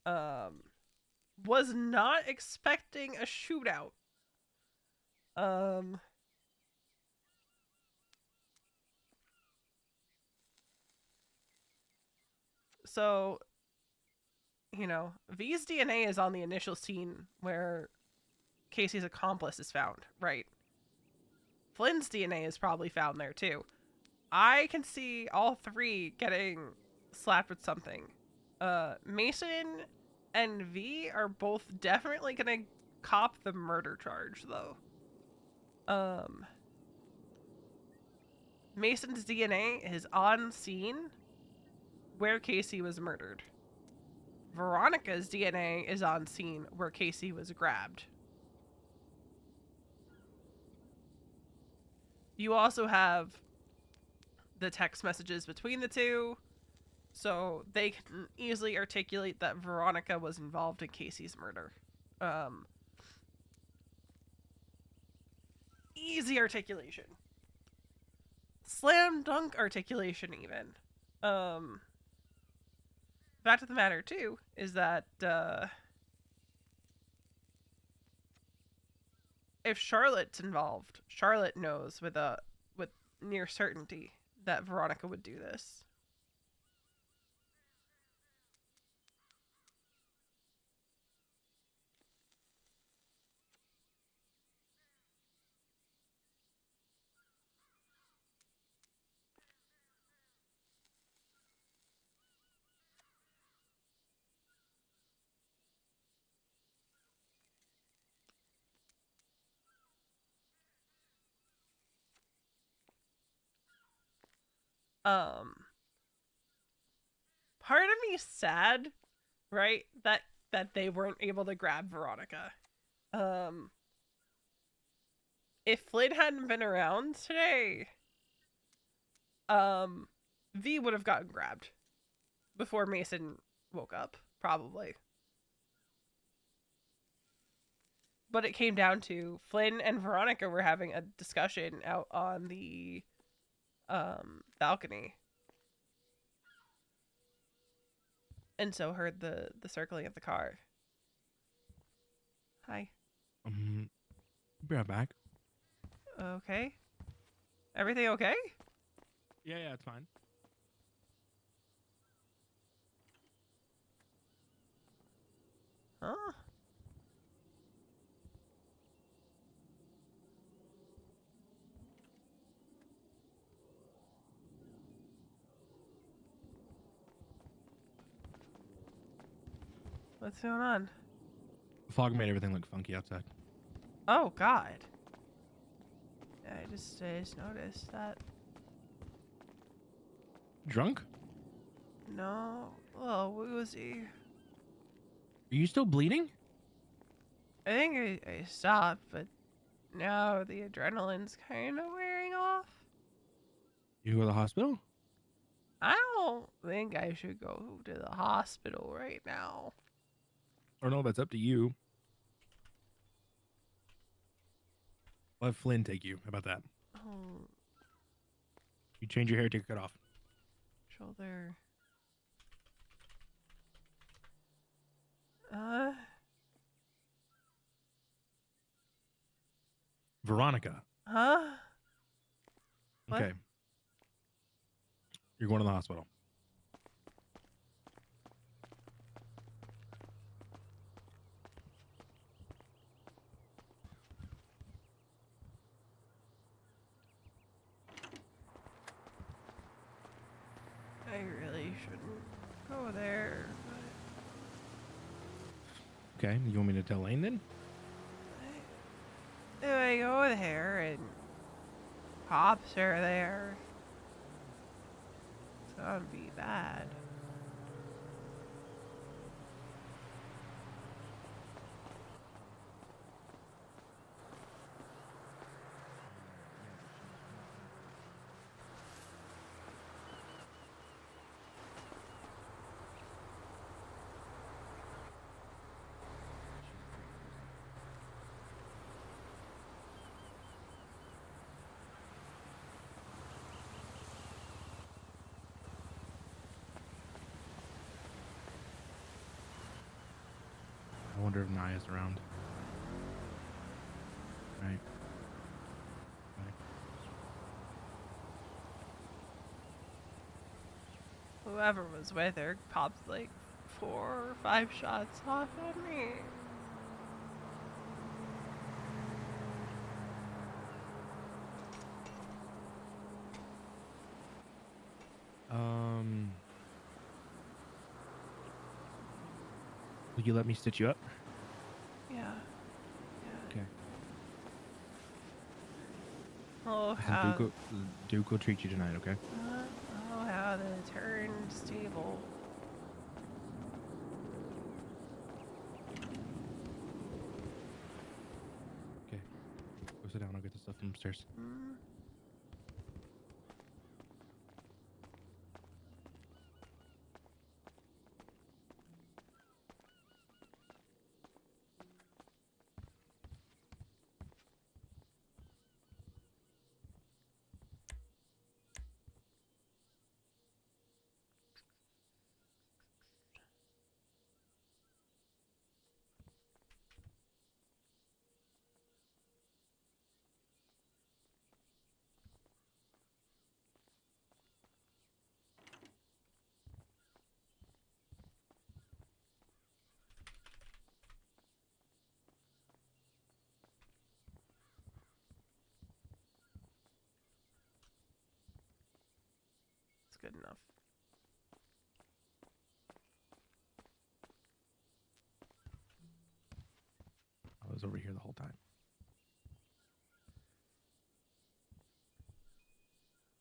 Was not expecting a shootout. So, you know, V's DNA is on the initial scene where Casey's accomplice is found, right? Flynn's DNA is probably found there too. I can see all three getting slapped with something. Mason and V are both definitely gonna cop the murder charge though. Mason's DNA is on scene where Casey was murdered. Veronica's DNA is on scene where Casey was grabbed. You also have the text messages between the two, so they can easily articulate that Veronica was involved in Casey's murder. Easy articulation. Slam dunk articulation, even. Fact of the matter, too, is that if Charlotte's involved, Charlotte knows with near certainty that Veronica would do this. Part of me is sad, right, that they weren't able to grab Veronica. If Flynn hadn't been around today, V would have gotten grabbed before Mason woke up, probably. But it came down to Flynn and Veronica were having a discussion out on the balcony. And so heard the circling of the car. Hi. Be right back. Okay. Everything okay? Yeah, it's fine. Huh? What's going on? Fog made everything look funky outside. Oh, God. I just noticed that. Drunk? No. Oh, woozy. Are you still bleeding? I think I stopped, but now the adrenaline's kind of wearing off. You go to the hospital? I don't think I should go to the hospital right now. I don't know if that's up to you. I'll have Flynn take you. How about that? You change your hair, take your cut off. Shoulder. Veronica. Huh? What? Okay. You're going to the hospital. I really shouldn't go there, Okay. You want me to tell Lane then? but if I go there and cops are there, it's gonna be bad. I wonder if Naya's around. Right. Right. Whoever was with her popped like 4 or 5 shots off at me. Will you let me stitch you up? Yeah. Okay. Oh, Listen, how Duke will treat you tonight, okay? how the turned stable. Okay. Go sit down. I'll get the stuff from upstairs. Mm. It's good enough. I was over here the whole time.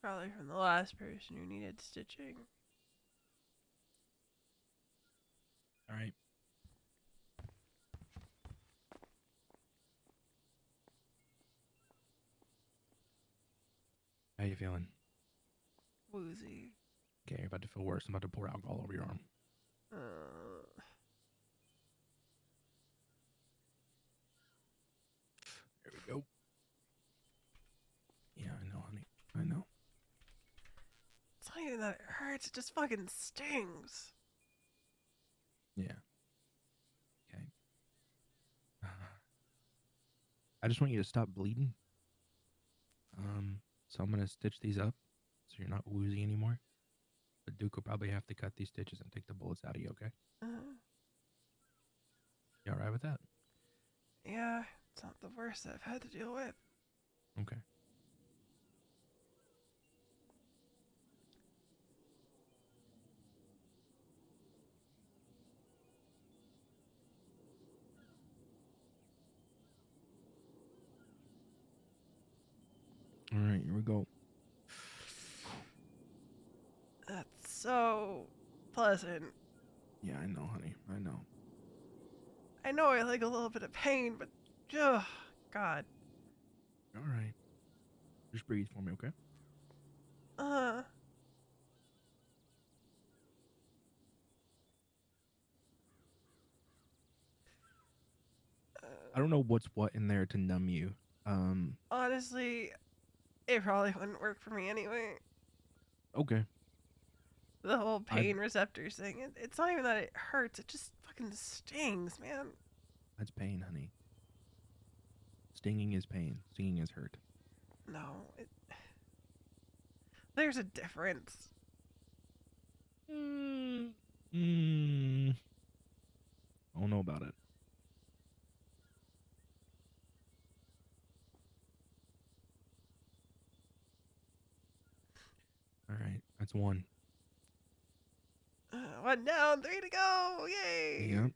Probably from the last person who needed stitching. All right. How you feeling? Woozy. Okay, you're about to feel worse. I'm about to pour alcohol over your arm. There we go. Yeah, I know, honey. I know. It's not even that it hurts, it just fucking stings. Yeah. Okay. I just want you to stop bleeding. So I'm gonna stitch these up so you're not woozy anymore. But Duke will probably have to cut these stitches and take the bullets out of you, okay? You alright with that? Yeah, it's not the worst I've had to deal with. Okay. Alright, here we go. That's so pleasant. Yeah, I know, honey. I know. I know I like a little bit of pain, but ugh, God. Alright. Just breathe for me, okay? Uh. I don't know what's what in there to numb you. Honestly, it probably wouldn't work for me anyway. Okay. The whole I- pain receptors thing. It's not even that it hurts. It just fucking stings, man. That's pain, honey. Stinging is pain. Stinging is hurt. No, there's a difference. I don't know about it. All right, that's one. 1 down, 3 to go. Yay! Yep.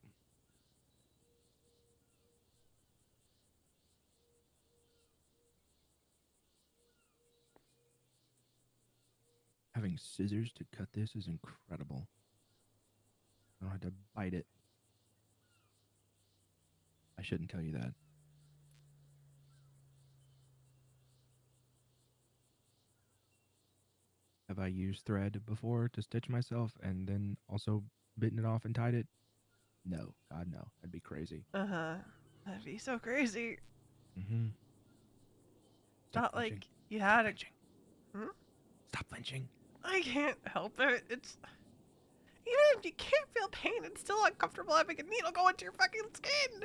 Having scissors to cut this is incredible. I don't have to bite it. I shouldn't tell you that. Have I used thread before to stitch myself and then also bitten it off and tied it? No. God, no. That'd be crazy. That'd be so crazy. Mm-hmm. Not like you had a. flinching. Hmm? Stop flinching. I can't help it. It's. Even if you can't feel pain, it's still uncomfortable having a needle go into your fucking skin.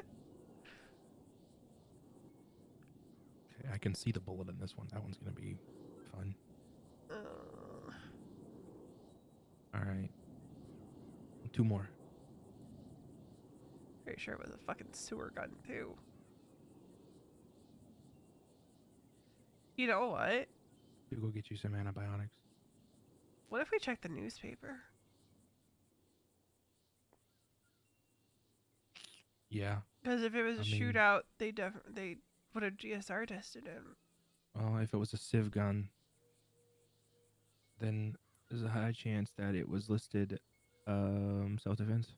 Okay, I can see the bullet in this one. That one's gonna be fun. All right. 2 more. Pretty sure it was a fucking sewer gun, too. You know what? To go get you some antibiotics. What if we check the newspaper? Yeah. Because if it was a I mean- shootout, they would have GSR tested him. Well, if it was a civ gun, then there's a high chance that it was listed self-defense.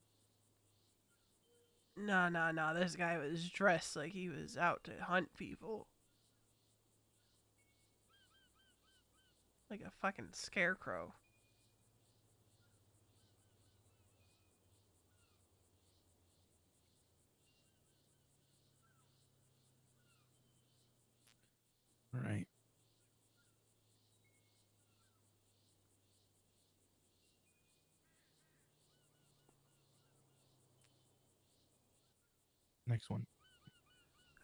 No. This guy was dressed like he was out to hunt people. Like a fucking scarecrow. All right. Next one.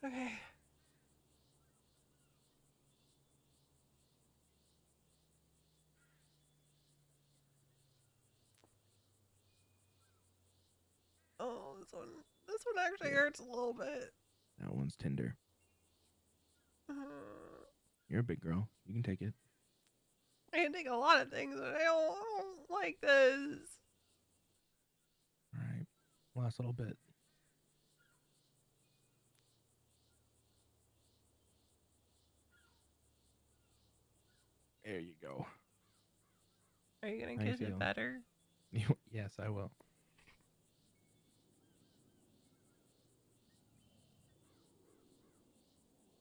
Okay. Oh, this one actually Yeah. hurts a little bit. That one's tender. Uh, You're a big girl. You can take it. I can take a lot of things, but I don't like this. All right. Last little bit. There you go. Are you gonna How you kiss it feel? better? Yes, I will.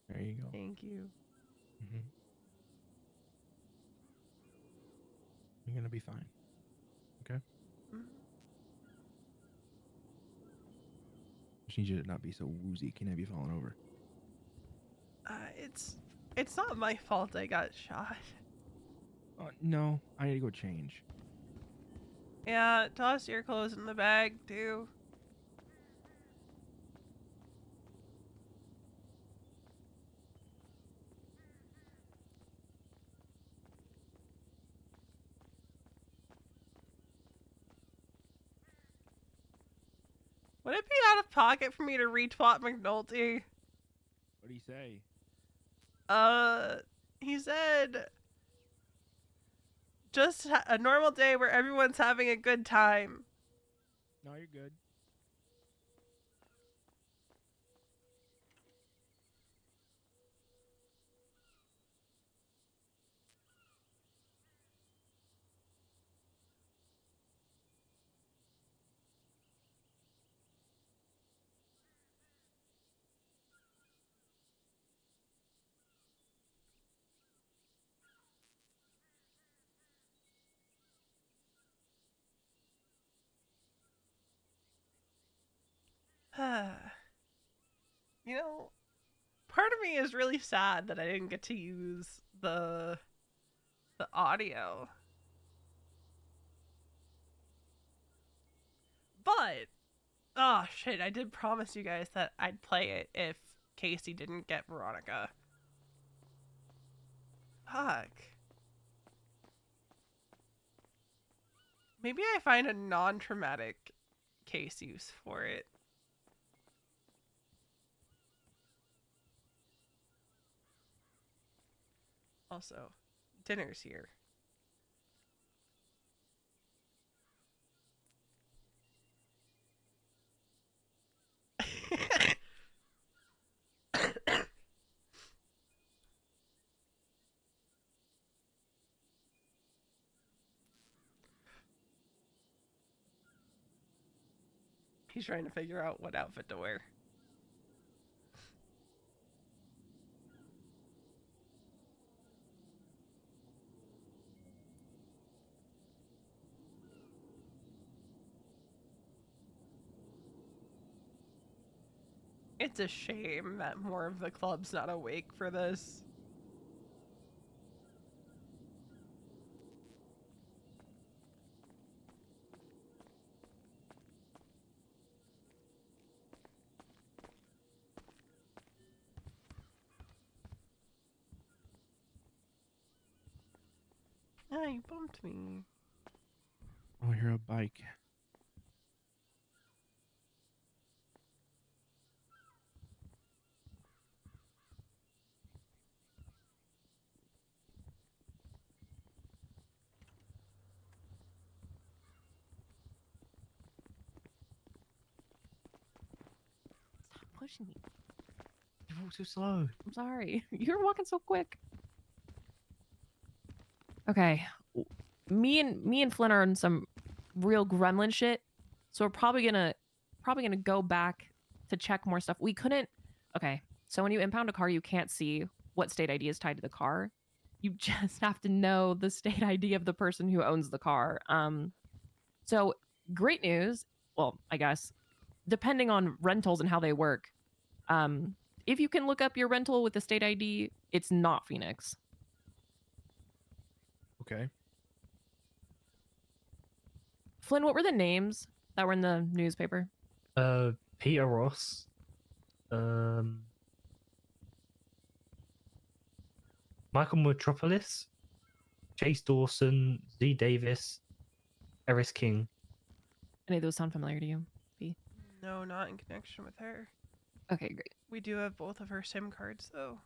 There you go. Thank you. Mm-hmm. You're gonna be fine. Okay. Mm. Just need you to not be so woozy. Can't have you falling over. It's not my fault I got shot. No, I need to go change. Yeah, toss your clothes in the bag too. Would it be out of pocket for me to retweet McNulty? What do you say? He said, just a normal day where everyone's having a good time. No, you're good. You know, part of me is really sad that I didn't get to use the audio. But oh shit, I did promise you guys that I'd play it if Casey didn't get Veronica. Fuck. Maybe I find a non-traumatic case use for it. Also, dinner's here. He's trying to figure out what outfit to wear. It's a shame that more of the club's not awake for this. Ah, you bumped me. Oh, I hear a bike. Stop pushing me. You walk too slow. I'm sorry. You're walking so quick. Okay. Me and Flynn are in some real gremlin shit. So we're probably gonna go back to check more stuff. We couldn't. Okay. So when you impound a car, you can't see what state ID is tied to the car. You just have to know the state ID of the person who owns the car. So great news. Well, I guess depending on rentals and how they work. If you can look up your rental with the state ID, it's not Phoenix. Okay. Flynn, what were the names that were in the newspaper? Peter Ross. Michael Metropolis. Chase Dawson. Z Davis. Eris King. Any of those sound familiar to you? No, not in connection with her. Okay, great. We do have both of her SIM cards, though.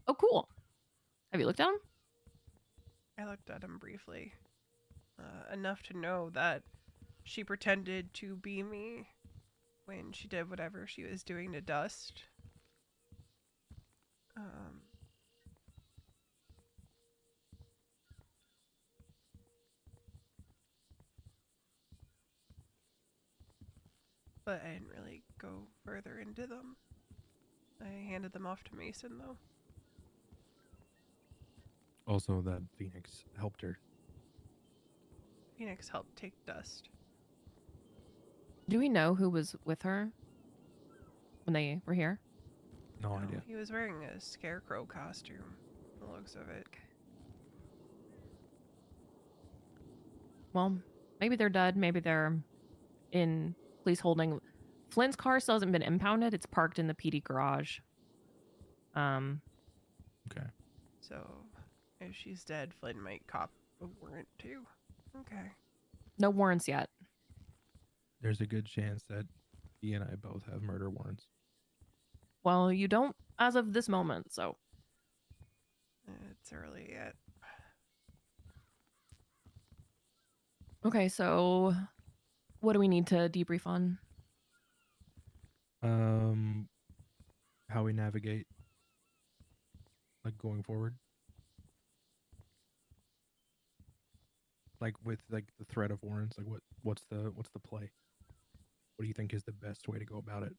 Oh, cool. Have you looked at them? I looked at them briefly. Enough to know that she pretended to be me when she did whatever she was doing to Dust. But I didn't really go further into them. I handed them off to Mason, though. Also, that Phoenix helped her. Phoenix helped take Dust. Do we know who was with her when they were here? No idea. He was wearing a scarecrow costume, the looks of it. Well, maybe they're dead. Maybe they're in police holding. Flynn's car still hasn't been impounded. It's parked in the PD garage. Okay. So, if she's dead, Flynn might cop a warrant too. Okay. No warrants yet. There's a good chance that he and I both have murder warrants. Well, you don't as of this moment, so. It's early yet. Okay, so what do we need to debrief on? How we navigate, like going forward, like with like the threat of warrants. Like what's the play? What do you think is the best way to go about it?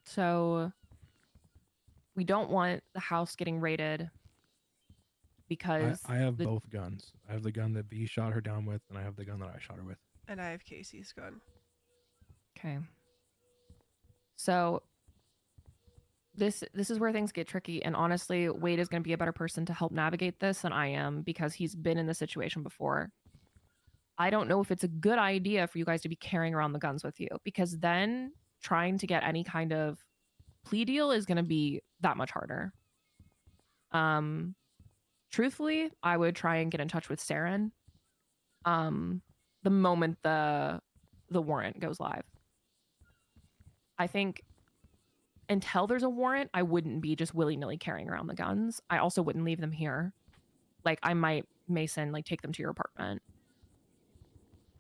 So we don't want the house getting raided because I have both guns. I have the gun that B shot her down with, and I have the gun that I shot her with. And I have Casey's gun. Okay. So this is where things get tricky, and honestly, Wade is going to be a better person to help navigate this than I am because he's been in this situation before. I don't know if it's a good idea for you guys to be carrying around the guns with you, because then trying to get any kind of plea deal is going to be that much harder. Truthfully, I would try and get in touch with Saren the moment the warrant goes live. I think until there's a warrant, I wouldn't be just willy-nilly carrying around the guns. I also wouldn't leave them here. Like, I might, Mason, like, take them to your apartment.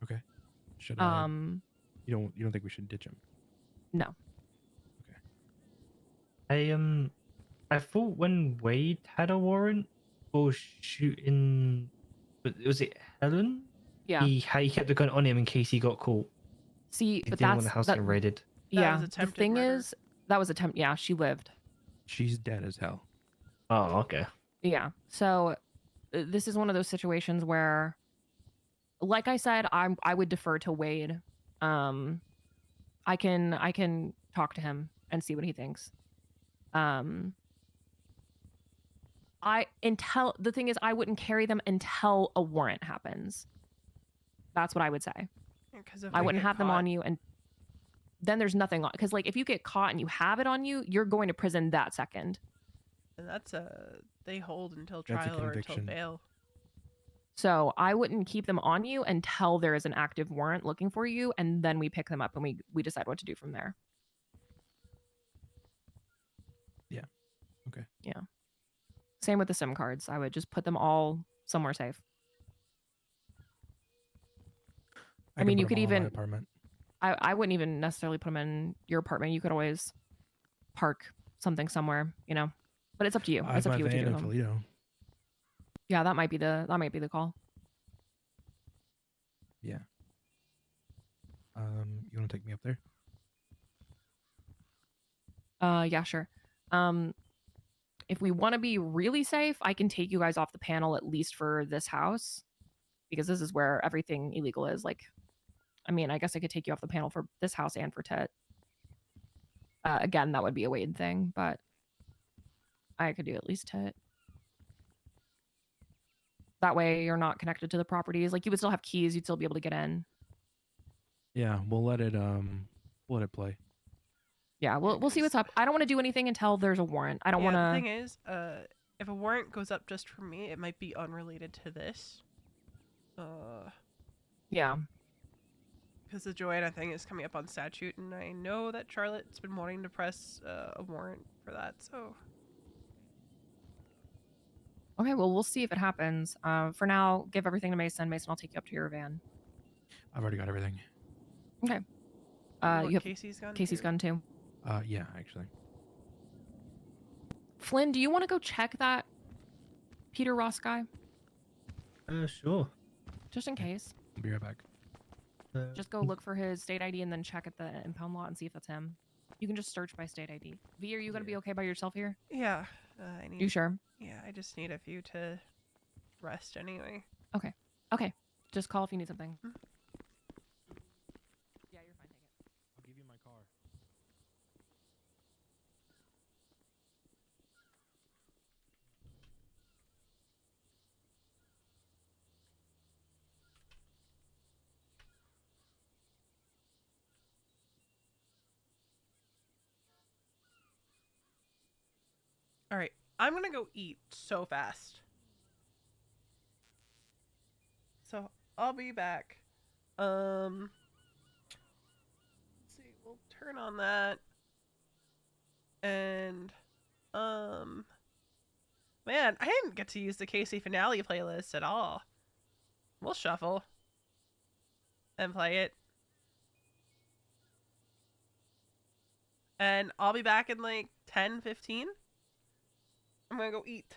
Okay. Should I? You don't think we should ditch him? No. I thought when Wade had a warrant for shooting, was it Helen? Yeah. He kept the gun on him in case he got caught. See, He but didn't want that's the house that, getting raided. yeah. was The attempted thing murder. is, that was attempt. Yeah, she lived. She's dead as hell. Oh, okay. Yeah. So this is one of those situations where, like I said, I would defer to Wade. I can talk to him and see what he thinks. The thing is, I wouldn't carry them until a warrant happens. That's what I would say. Because if I they wouldn't get have them caught- on you, and then there's nothing on. Because like if you get caught and you have it on you, you're going to prison that second. And that's they hold until That's a trial or until conviction. bail. So I wouldn't keep them on you until there is an active warrant looking for you, and then we pick them up and we decide what to do from there. Yeah. Okay. Yeah. Same with the SIM cards. I would just put them all somewhere safe. I can mean, put you 'em could all in my even- apartment. I wouldn't even necessarily put them in your apartment. You could always park something somewhere, you know. But it's up to you. I It's have up to you my what you van do in with them. Toledo. Yeah, that might be the call. Yeah. You want to take me up there? Yeah, sure. If we want to be really safe, I can take you guys off the panel at least for this house, because this is where everything illegal is. Like, I mean, I guess I could take you off the panel for this house and for Tet. Again, that would be a Wade thing, but I could do at least Tet. That way, you're not connected to the properties. Like, you would still have keys. You'd still be able to get in. Yeah, we'll let it play. Yeah, we'll see what's up. I don't want to do anything until there's a warrant. I don't want The to. thing is, if a warrant goes up just for me, it might be unrelated to this. Yeah. Because the Joanna thing is coming up on statute, and I know that Charlotte's been wanting to press a warrant for that, so... Okay, well, we'll see if it happens. For now, give everything to Mason. Mason, I'll take you up to your van. I've already got everything. Okay. You want You have Casey's gun? Casey's too? gun too. Yeah, actually. Flynn, do you want to go check that Peter Ross guy? Sure. Just in case. I'll be right back. Just go look for his state ID and then check at the impound lot and see if that's him. You can just search by state ID. V, are you going to be okay by yourself here? Yeah. I need... You sure? Yeah, I just need a few to rest anyway. Okay. Just call if you need something. Mm. Yeah, you're fine. Take it. I'll give you my car. Alright, I'm gonna go eat so fast. So, I'll be back. Let's see, we'll turn on that. And, man, I didn't get to use the Casey finale playlist at all. We'll shuffle. And play it. And I'll be back in like 10, 15. I'm gonna go eat.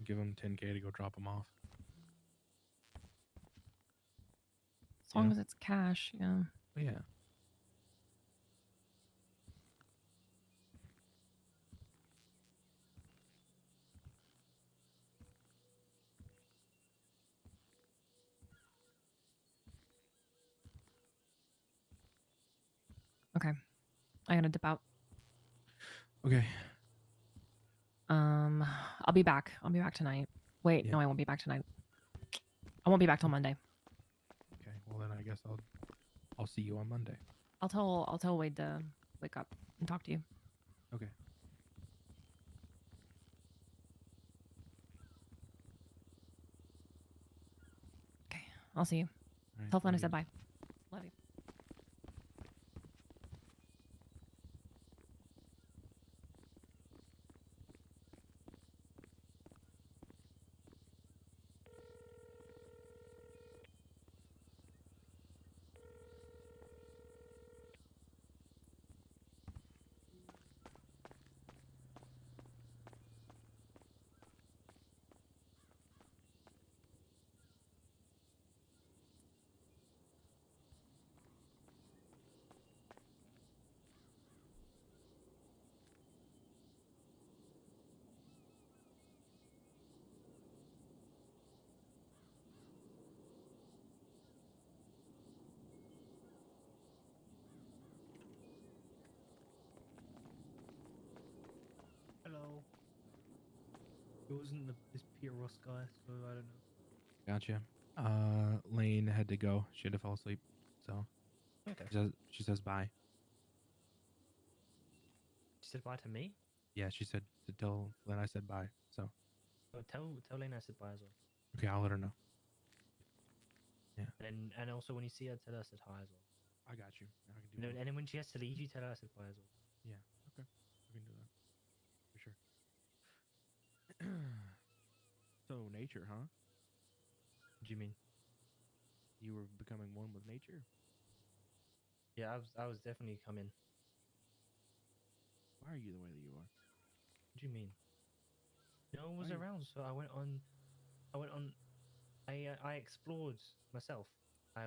give him 10K to go drop him off. As long Yeah. as it's cash, yeah. But yeah. Okay. I gotta dip out. Okay. I'll be back. I'll be back tonight. Wait, Yeah. no, I won't be back tonight. I won't be back till Monday. Okay. Well then I guess I'll see you on Monday. I'll tell Wade to wake up and talk to you. Okay. Okay. I'll see you. All right, Tell Flynn I love said you. bye. Love you. Hello. It wasn't this Peter Ross guy, so I don't know. Gotcha. Lane had to go. She had to fall asleep. So Okay. she says bye. She said bye to me. Yeah, she said to tell Flynn I said bye. So Oh, tell Lena I said bye as well. okay, I'll let her know. And also when you see her, tell her I said hi as well. I got you. I can do You know, that. and then when she has to leave, you tell her I said bye as well. Yeah. Okay. I can do that. For sure. So nature, huh? What do you mean? You were becoming one with nature? Yeah, I was definitely coming. Why are you the way that you are? What do you mean? No one was Why you- around, so I went on. I explored myself. I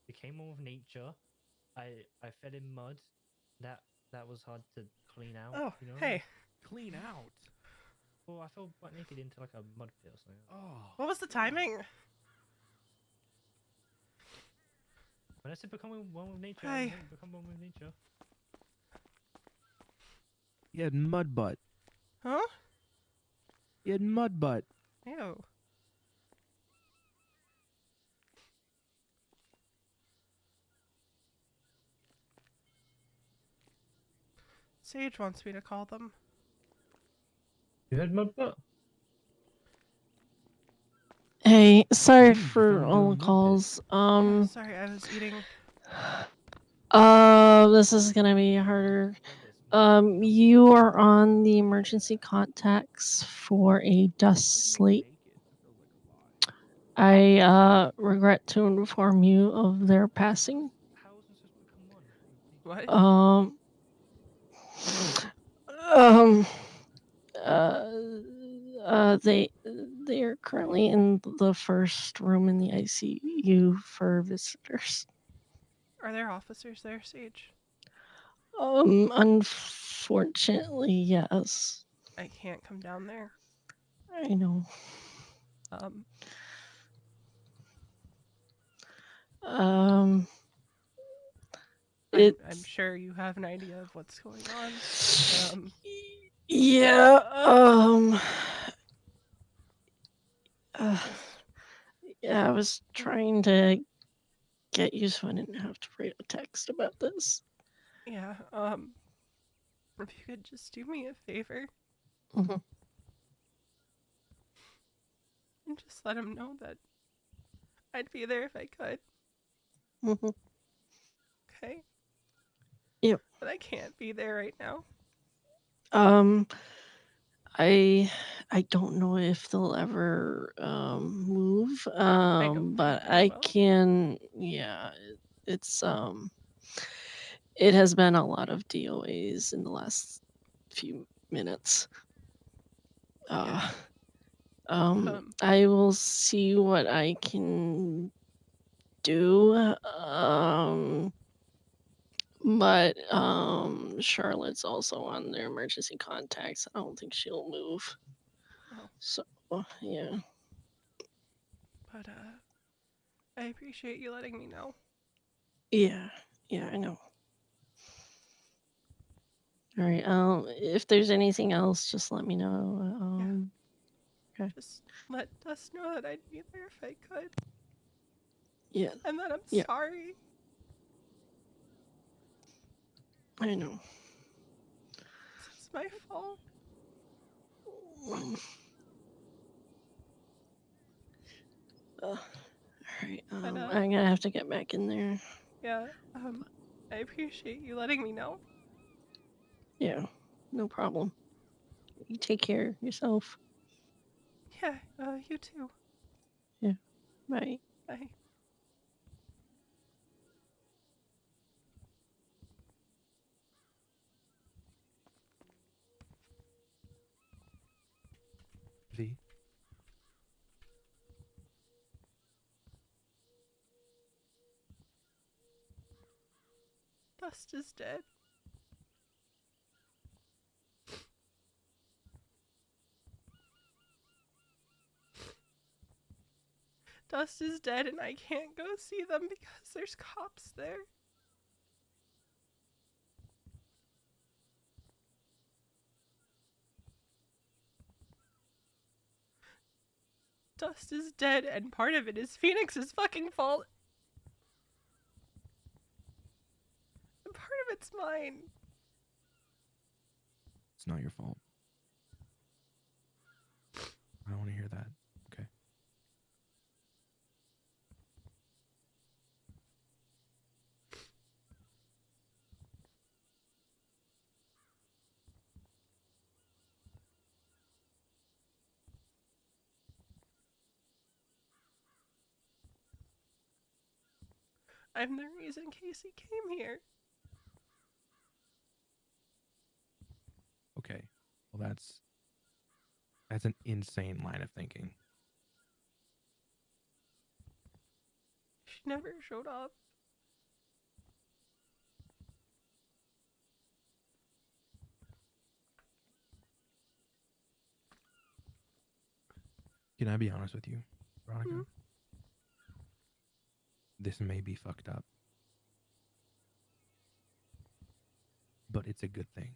became one with nature. I fell in mud. That was hard to clean out. Oh, you know? hey. Clean out. Well, I fell butt naked into like a mud pit or something. Oh. What was the timing? When I said become one with nature, Hi. I meant become one with nature. You had mud butt. Huh? You had mud butt. Ew. Sage wants me to call them. You had mud butt? Hey, sorry Jeez, you for found all a the mud pit. calls. Yeah, sorry, I was eating. This is gonna be harder. Read this. You are on the emergency contacts for a dust sleep. I regret to inform you of their passing. How was I supposed to become one? with nature? What? Um, they are currently in the first room in the ICU for visitors. Are there officers there, Sage? Unfortunately, yes. I can't come down there. I know. I'm It's sure you have an idea of what's going on. yeah. Yeah, I was trying to get you so I didn't have to write a text about this. Yeah, if you could just do me a favor Mhm. and just let him know that I'd be there if I could, Mhm. okay? Yep. But I can't be there right now. I don't know if they'll ever move. don't But think they I will. can. Yeah, it's it has been a lot of DOAs in the last few minutes. Yeah. I will see what I can do. But Charlotte's also on their emergency contacts. I don't think she'll move. Oh. So yeah. But I appreciate you letting me know. Yeah, I know. All right. If there's anything else, just let me know. Okay. Just let us know that I'd be there if I could. Yeah, And that I'm Yeah. sorry. I know. It's my fault. All right. But, I'm gonna have to get back in there. Yeah, I appreciate you letting me know. Yeah, no problem. You take care of yourself. Yeah, you too. Bye. Bye. V. Dust is dead. Dust is dead and I can't go see them because there's cops there. Dust is dead and part of it is Phoenix's fucking fault. And part of it's mine. It's not your fault. I don't want to hear that. Okay. I'm the reason Casey came here. Okay. Well, that's an insane line of thinking. She never showed up. Can I be honest with you, Veronica? Hmm? This may be fucked up, but it's a good thing.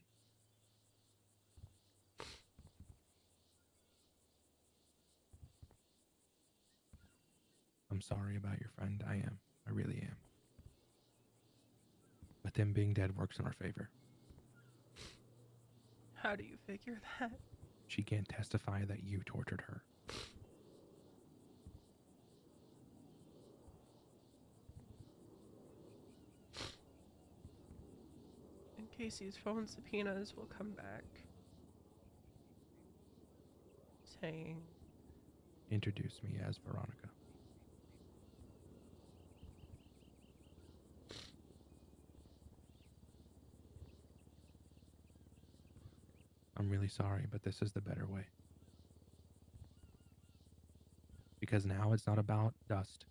I'm sorry about your friend. I am. I really am. But them being dead works in our favor. How do you figure that? She can't testify that you tortured her. And Casey's phone subpoenas will come back. Saying, Introduce me as Veronica. I'm really sorry, but this is the better way. Because now it's not about Dust.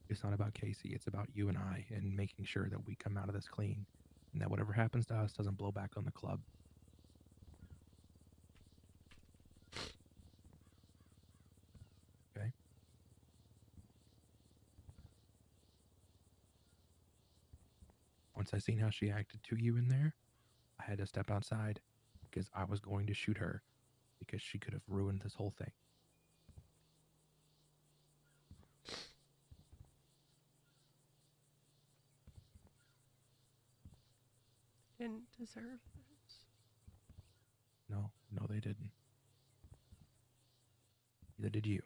It's not about Casey. It's about you and I and making sure that we come out of this clean and that whatever happens to us doesn't blow back on the club. Okay? Once I seen how she acted to you in there, I had to step outside because I was going to shoot her because she could have ruined this whole thing. didn't deserve this. No, they didn't. Neither did you.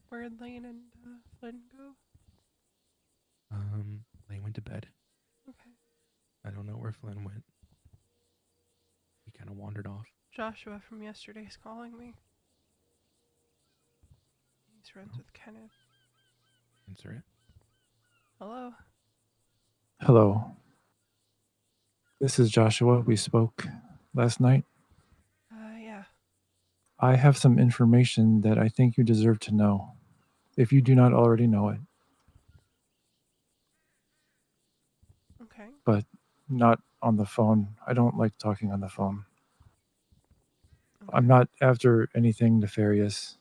Where'd Lane and Flynn go? to bed. Okay. I don't know where Flynn went. He kind of wandered off. Joshua from yesterday's calling me. He's friends Oh. with Kenneth. Answer it. Hello. Hello. This is Joshua. We spoke last night. Yeah. I have some information that I think you deserve to know, if you do not already know it, Okay. but not on the phone. I don't like talking on the phone. I'm Okay. not after anything nefarious.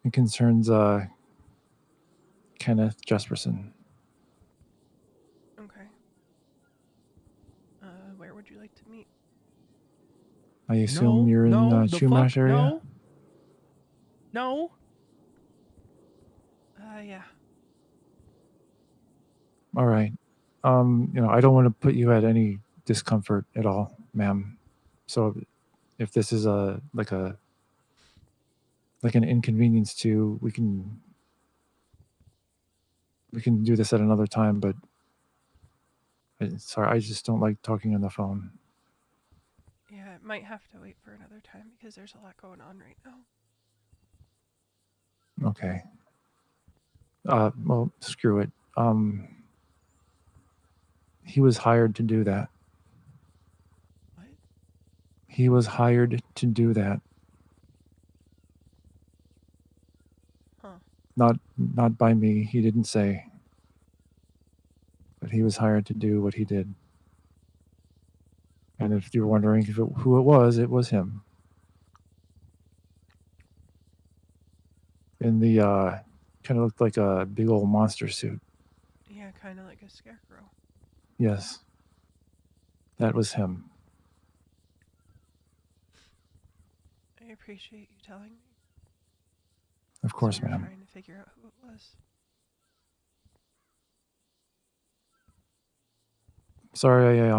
It concerns Kenneth Jesperson. Okay. Where would you like to meet? I assume you're in no, the Chumash fuck, area? No. Yeah. All right. I don't want to put you at any discomfort at all, ma'am. So if this is like an inconvenience to you, we can do this at another time, but sorry, I just don't like talking on the phone. Yeah, it might have to wait for another time because there's a lot going on right now. Okay. Well, screw it. He was hired to do that. What? He was hired to do that. Huh. Not by me. He didn't say. But he was hired to do what he did. And if you're wondering who it was him. In the kind of looked like a big old monster suit. Yeah, kind of like a scarecrow. Yes. That was him. I appreciate you telling me. Of course, So we're ma'am. trying to figure out who it was. Sorry,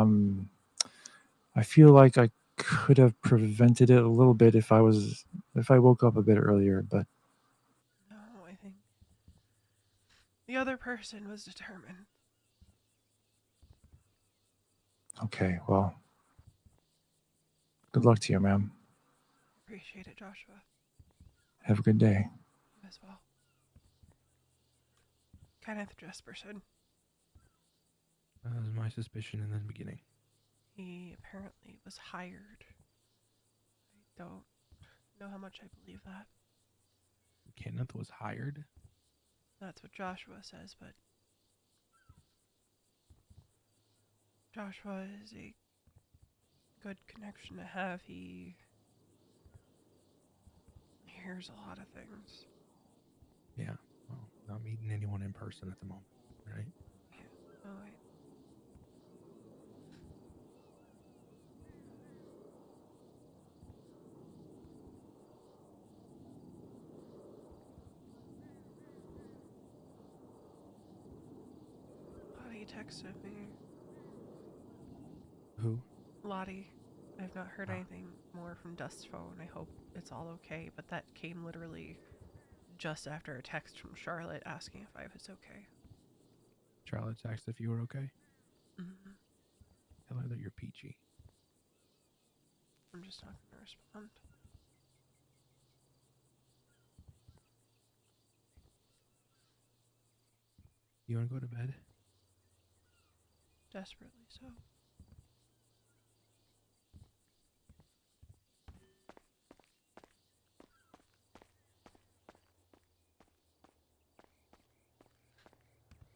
I feel like I could have prevented it a little bit if I woke up a bit earlier, but No, I think the other person was determined. okay, well. Good luck to you, ma'am. Appreciate it, Joshua. Have a good day. You as well. Kenneth Jesperson. That was my suspicion in the beginning. He apparently was hired. I don't know how much I believe that. Kenneth was hired? That's what Joshua says, but Joshua is a good connection to have. He hears a lot of things. Yeah. Well, not meeting anyone in person at the moment, right? Yeah. Oh, wait. Lottie texted me. Who? Lottie. I've not heard Ah. anything more from Dust's phone. I hope it's all okay, but that came literally just after a text from Charlotte asking if I was okay. Charlotte asked if you were okay. Mm-hmm. Tell her that you're peachy. I'm just not going to respond. You want to go to bed? Desperately so.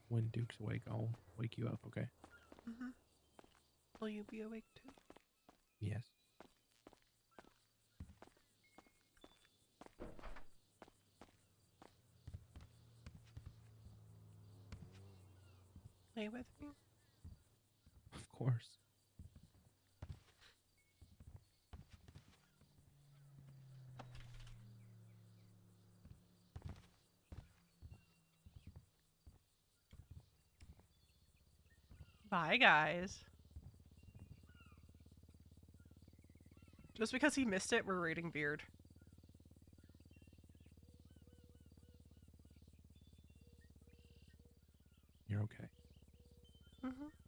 When Duke's awake, I'll wake you up, okay? Mm-hmm. Will you be awake too? Yes. Lay with me? Of course. Bye, guys. Just because he missed it, we're rating Beard. okay. Mm-hmm.